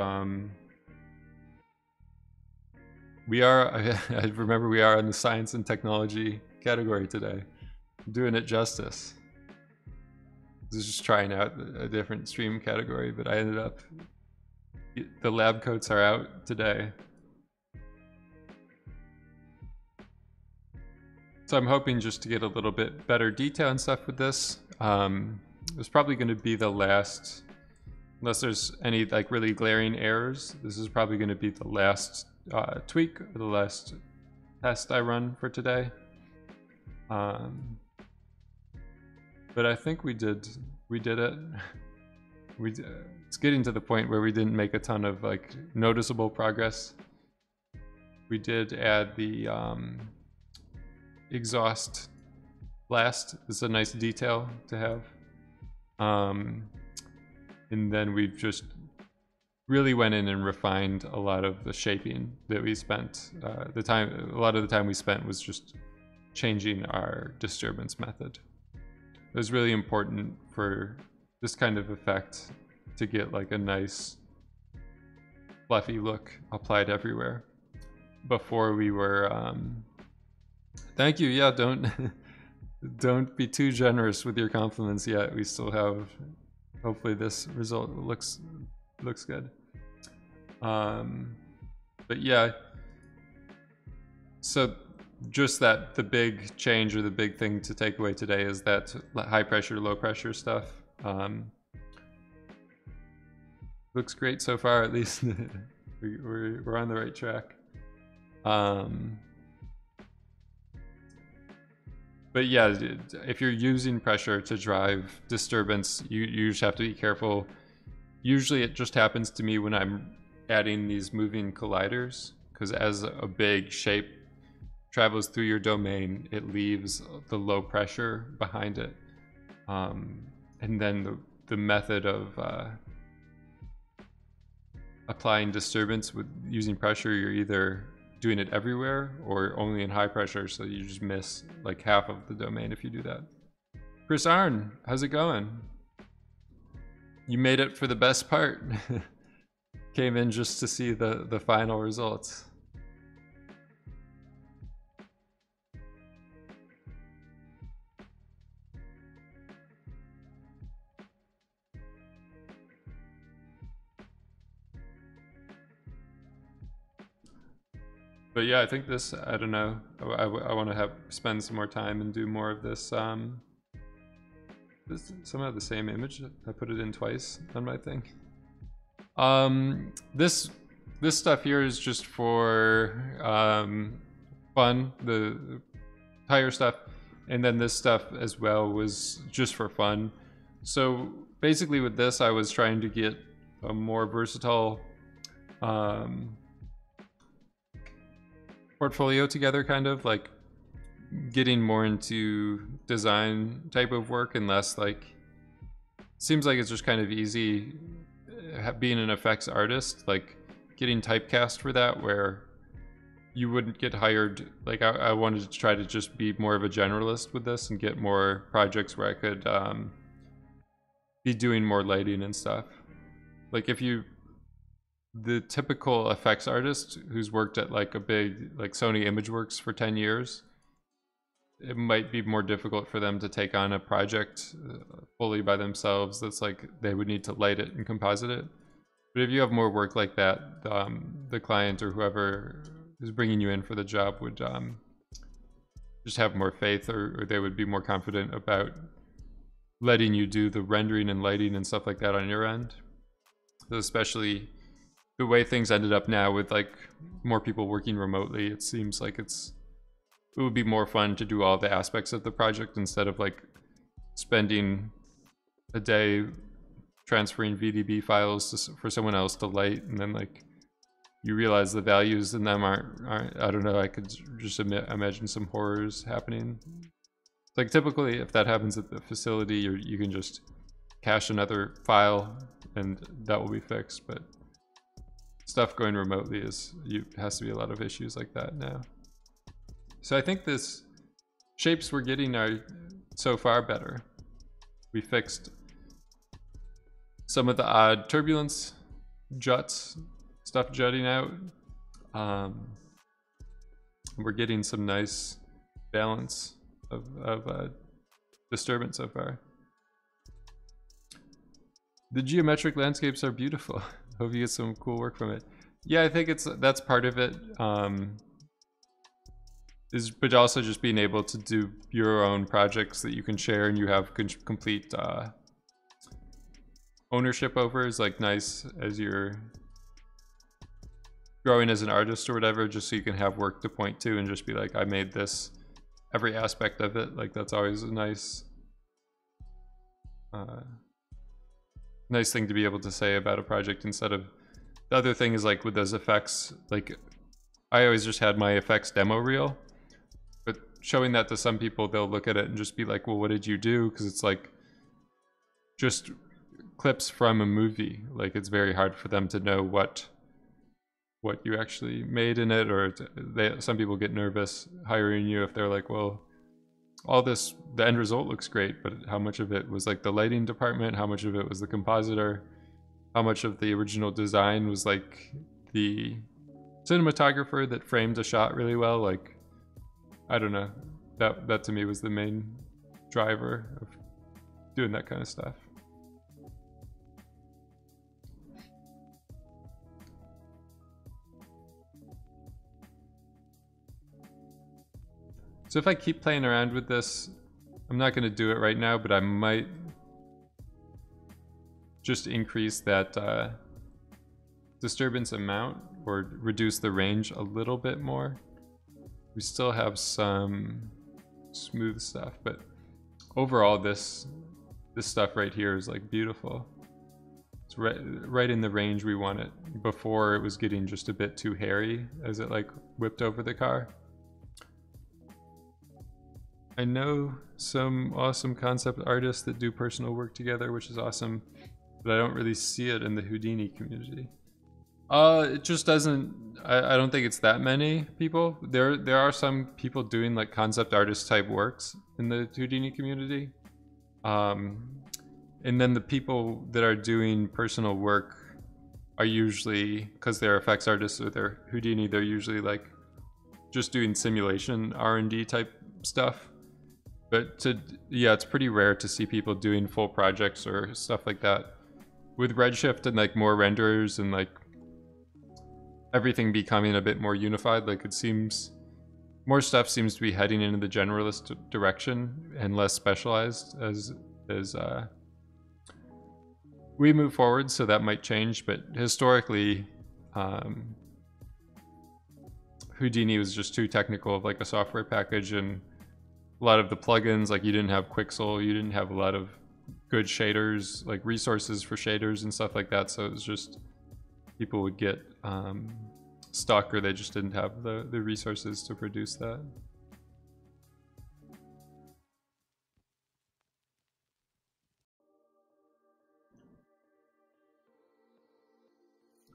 we are, I remember we are in the science and technology category today. I'm doing it justice. I was just trying out a different stream category, but I ended up, the lab coats are out today. So I'm hoping just to get a little bit better detail and stuff with this. It's probably going to be the last, unless there's any like really glaring errors, this is probably going to be the last tweak, or the last test I run for today. But I think we did it. It's getting to the point where we didn't make a ton of like noticeable progress. We did add the exhaust blast. It's a nice detail to have. And then we've just really went in and refined a lot of the shaping that we spent. A lot of the time we spent was just changing our disturbance method. It was really important for this kind of effect to get like a nice fluffy look applied everywhere. Before we were, thank you. Yeah, don't be too generous with your compliments yet. We still have, hopefully this result looks good. But yeah, so just that the big change or the big thing to take away today is that high pressure, low pressure stuff. Looks great so far, at least. we're on the right track. But yeah, if you're using pressure to drive disturbance, you just have to be careful. Usually it just happens to me when I'm adding these moving colliders, because as a big shape travels through your domain, it leaves the low pressure behind it. And then the method of applying disturbance with using pressure, you're either doing it everywhere or only in high pressure, so you just miss like half of the domain if you do that. Chris Arn, how's it going? You made it for the best part. Came in just to see the final results. But yeah, I think this, I don't know, I want to spend some more time and do more of this. This somehow the same image. I put it in twice on my thing. This stuff here is just for fun, the tire stuff, and then this stuff as well was just for fun. So basically with this, I was trying to get a more versatile portfolio together, kind of like getting more into design type of work and less like, seems like it's just kind of easy being an effects artist, like getting typecast for that, where you wouldn't get hired. Like I wanted to try to just be more of a generalist with this and get more projects where I could be doing more lighting and stuff. Like if you, the typical effects artist who's worked at like a big, like Sony ImageWorks for 10 years, it might be more difficult for them to take on a project fully by themselves. That's like, they would need to light it and composite it. But if you have more work like that, the client or whoever is bringing you in for the job would just have more faith, or they would be more confident about letting you do the rendering and lighting and stuff like that on your end. So especially the way things ended up now with like more people working remotely, it seems like it would be more fun to do all the aspects of the project instead of like spending a day transferring VDB files for someone else to light, and then like you realize the values in them aren't I don't know, I could just imagine some horrors happening. Like typically if that happens at the facility, you can just cache another file and that will be fixed, but stuff going remotely has to be a lot of issues like that now. So I think this shapes we're getting are so far better. We fixed some of the odd turbulence juts, stuff jutting out. We're getting some nice balance of disturbance so far. The geometric landscapes are beautiful. Hope you get some cool work from it. Yeah, I think that's part of it. But also just being able to do your own projects that you can share and you have complete ownership over is like nice as you're growing as an artist or whatever, just so you can have work to point to and just be like, I made this, every aspect of it. Like that's always a nice nice thing to be able to say about a project, instead of the other thing is like with those effects, like I always just had my effects demo reel, but showing that to some people, they'll look at it and just be like, well, what did you do? Because it's like just clips from a movie. Like, it's very hard for them to know what you actually made in it, or some people get nervous hiring you if they're like, well, all this, the end result looks great, but how much of it was like the lighting department, how much of it was the compositor, how much of the original design was like the cinematographer that framed a shot really well. Like, I don't know, that to me was the main driver of doing that kind of stuff. So if I keep playing around with this, I'm not going to do it right now, but I might just increase that disturbance amount or reduce the range a little bit more. We still have some smooth stuff, but overall this stuff right here is like beautiful. It's right in the range we want it before it was getting just a bit too hairy as it like whipped over the car. I know some awesome concept artists that do personal work together, which is awesome, but I don't really see it in the Houdini community. It just doesn't, I don't think it's that many people. There are some people doing like concept artist type works in the Houdini community. And then the people that are doing personal work are usually, because they're effects artists or they're Houdini, they're usually like just doing simulation R&D type stuff. But yeah, it's pretty rare to see people doing full projects or stuff like that. With Redshift and like more renderers and like everything becoming a bit more unified, like it seems more stuff seems to be heading into the generalist direction and less specialized as we move forward. So that might change, but historically Houdini was just too technical of like a software package, and a lot of the plugins, like you didn't have Quixel, you didn't have a lot of good shaders, like resources for shaders and stuff like that. So it was just, people would get stuck, or they just didn't have the resources to produce that.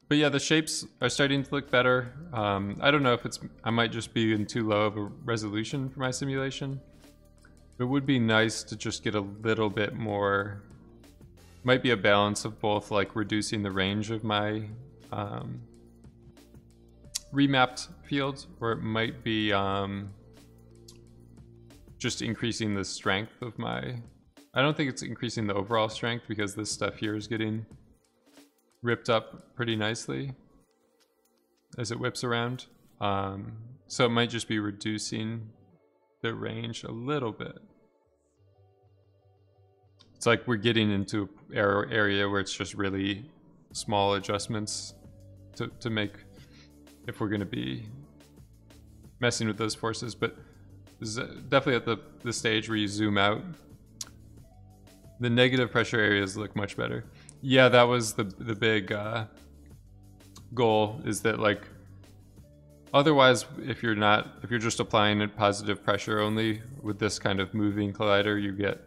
But yeah, the shapes are starting to look better. I don't know if I might just be in too low of a resolution for my simulation. It would be nice to just get a little bit more, might be a balance of both like reducing the range of my remapped field, or it might be just increasing the strength of my, I don't think it's increasing the overall strength because this stuff here is getting ripped up pretty nicely as it whips around. So it might just be reducing the range a little bit. It's like we're getting into an area where it's just really small adjustments to make if we're going to be messing with those forces. But this is definitely at the stage where you zoom out, the negative pressure areas look much better. Yeah, that was the big goal, is that like otherwise if you're just applying a positive pressure only with this kind of moving collider, you get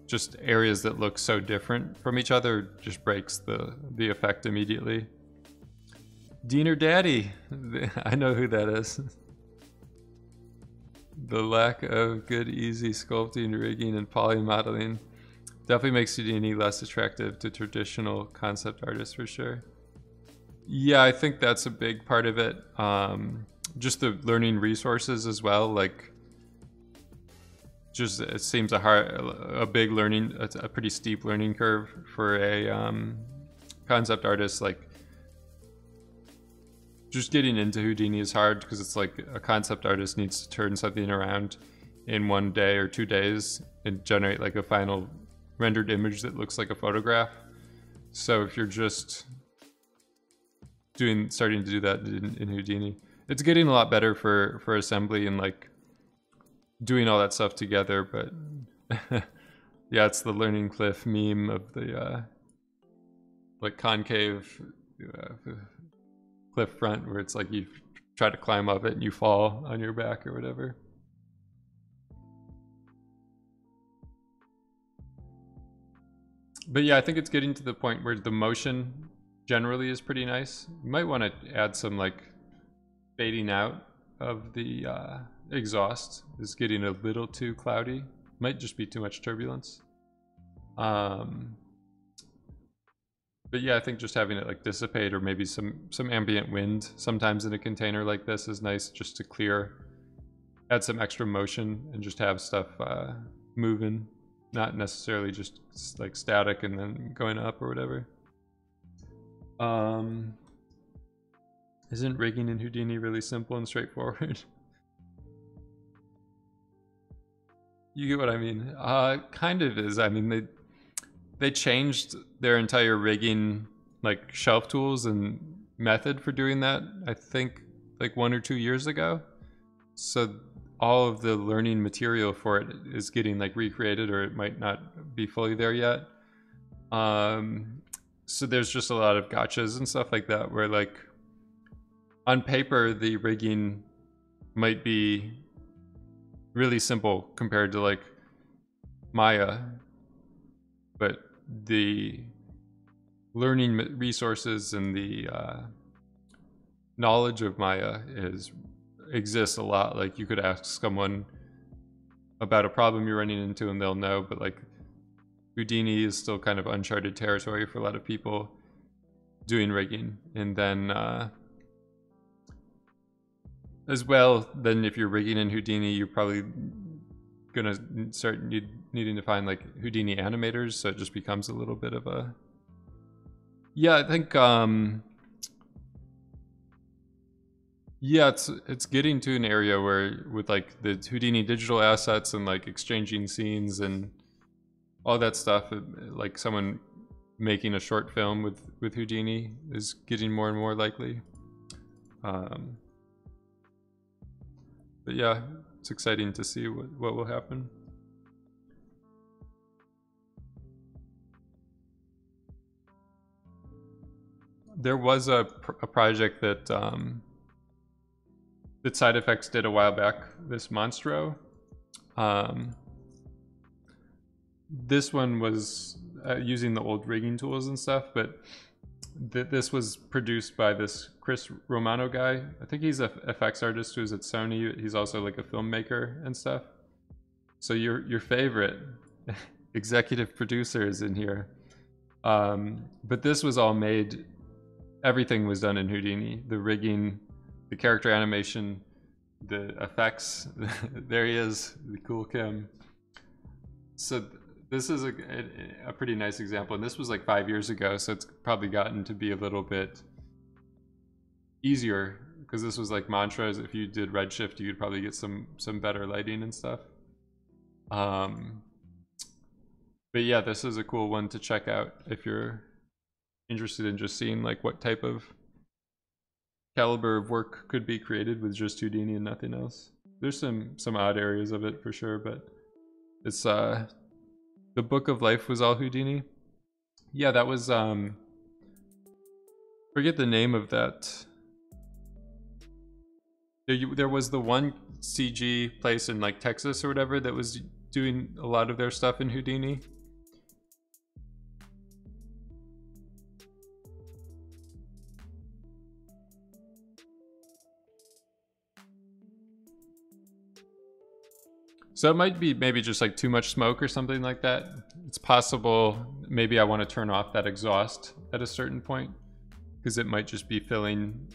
just areas that look so different from each other, just breaks the effect immediately. Diener Daddy, I know who that is. The lack of good easy sculpting, rigging, and poly modeling definitely makes Houdini less attractive to traditional concept artists for sure. Yeah, I think that's a big part of it. Just the learning resources as well. Like, just it seems a big learning, a pretty steep learning curve for a concept artist. Like, just getting into Houdini is hard because it's like a concept artist needs to turn something around in 1 day or 2 days and generate like a final rendered image that looks like a photograph. So if you're just starting to do that in Houdini, it's getting a lot better for assembly and like doing all that stuff together. But yeah, it's the learning cliff meme of the like concave cliff front, where it's like you try to climb up it and you fall on your back or whatever. But yeah, I think it's getting to the point where the motion generally is pretty nice. You might want to add some like fading out of the exhaust. Is getting a little too cloudy. Might just be too much turbulence. But yeah, I think just having it like dissipate, or maybe some ambient wind sometimes in a container like this is nice, just to clear, add some extra motion and just have stuff moving, not necessarily just like static and then going up or whatever. Isn't rigging in Houdini really simple and straightforward? You get what I mean? Kind of is. I mean, they changed their entire rigging like shelf tools and method for doing that, I think like 1 or 2 years ago. So all of the learning material for it is getting like recreated, or it might not be fully there yet. So there's just a lot of gotchas and stuff like that where like on paper the rigging might be really simple compared to like Maya, but the learning resources and the knowledge of Maya exists a lot. Like you could ask someone about a problem you're running into and they'll know, but like Houdini is still kind of uncharted territory for a lot of people doing rigging. And then as well, then if you're rigging in Houdini, you're probably gonna start needing to find like Houdini animators, so it just becomes a little bit of a, yeah, I think yeah, it's getting to an area where with like the Houdini digital assets and like exchanging scenes and all that stuff, like someone making a short film with Houdini is getting more and more likely. But yeah, it's exciting to see what will happen. There was a project that that Side Effects did a while back, this Monstro. This one was using the old rigging tools and stuff, but this was produced by this Chris Romano guy. I think he's a effects artist who's at Sony. He's also like a filmmaker and stuff. So your favorite executive producer is in here. But this was all made, everything was done in Houdini. The rigging, the character animation, the effects. There he is, the cool Kim. So this is a pretty nice example, and this was like 5 years ago, so it's probably gotten to be a little bit easier, because this was like mantras. If you did Redshift, you'd probably get some better lighting and stuff. But yeah, this is a cool one to check out if you're interested in just seeing like what type of caliber of work could be created with just Houdini and nothing else. There's some odd areas of it for sure, but it's the Book of Life was all Houdini. Yeah, that was forget the name of that. There was the one CG place in like Texas or whatever that was doing a lot of their stuff in Houdini. So it might be maybe just like too much smoke or something like that. It's possible maybe I want to turn off that exhaust at a certain point, because it might just be filling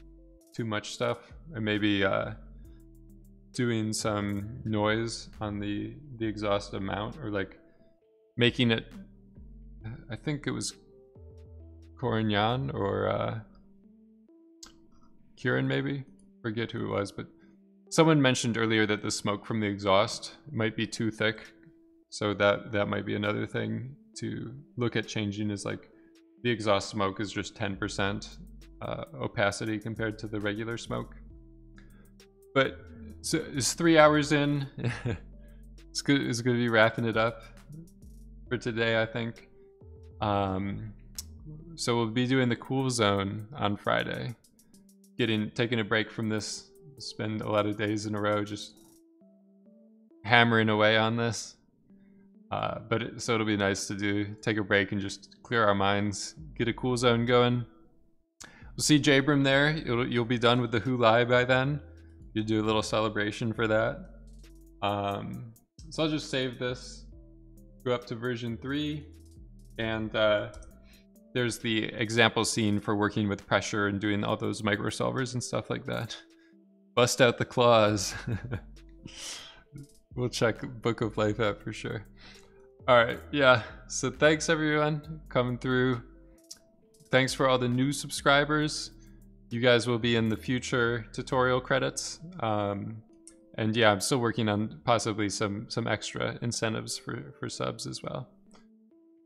too much stuff, and maybe doing some noise on the exhaust amount, or like making it, I think it was Corignan or Kieran maybe, forget who it was, but someone mentioned earlier that the smoke from the exhaust might be too thick, so that might be another thing to look at changing, is like the exhaust smoke is just 10% opacity compared to the regular smoke. But so it's 3 hours in. It's good. It's going to be wrapping it up for today, I think. So we'll be doing the cool zone on Friday. Taking a break from this. Spend a lot of days in a row just hammering away on this. So it'll be nice to take a break and just clear our minds, get a cool zone going. We'll see Jabram there. You'll be done with the Hulai by then. You do a little celebration for that. So I'll just save this, go up to version 3, and there's the example scene for working with pressure and doing all those microsolvers and stuff like that. Bust out the claws. We'll check Book of Life out for sure. All right, yeah. So thanks everyone coming through. Thanks for all the new subscribers. You guys will be in the future tutorial credits. And yeah, I'm still working on possibly some extra incentives for subs as well.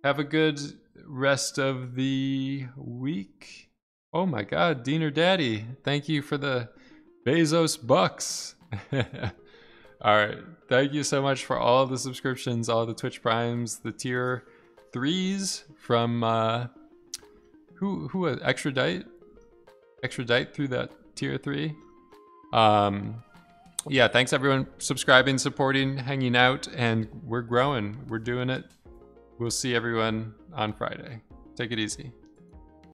Have a good rest of the week. Oh my God, Diener Daddy, thank you for the Bezos bucks. All right, thank you so much for all the subscriptions, all the Twitch Primes, the tier 3s from who Extradite through that tier 3. Yeah, thanks everyone subscribing, supporting, hanging out, and we're growing. We're doing it. We'll see everyone on Friday. Take it easy.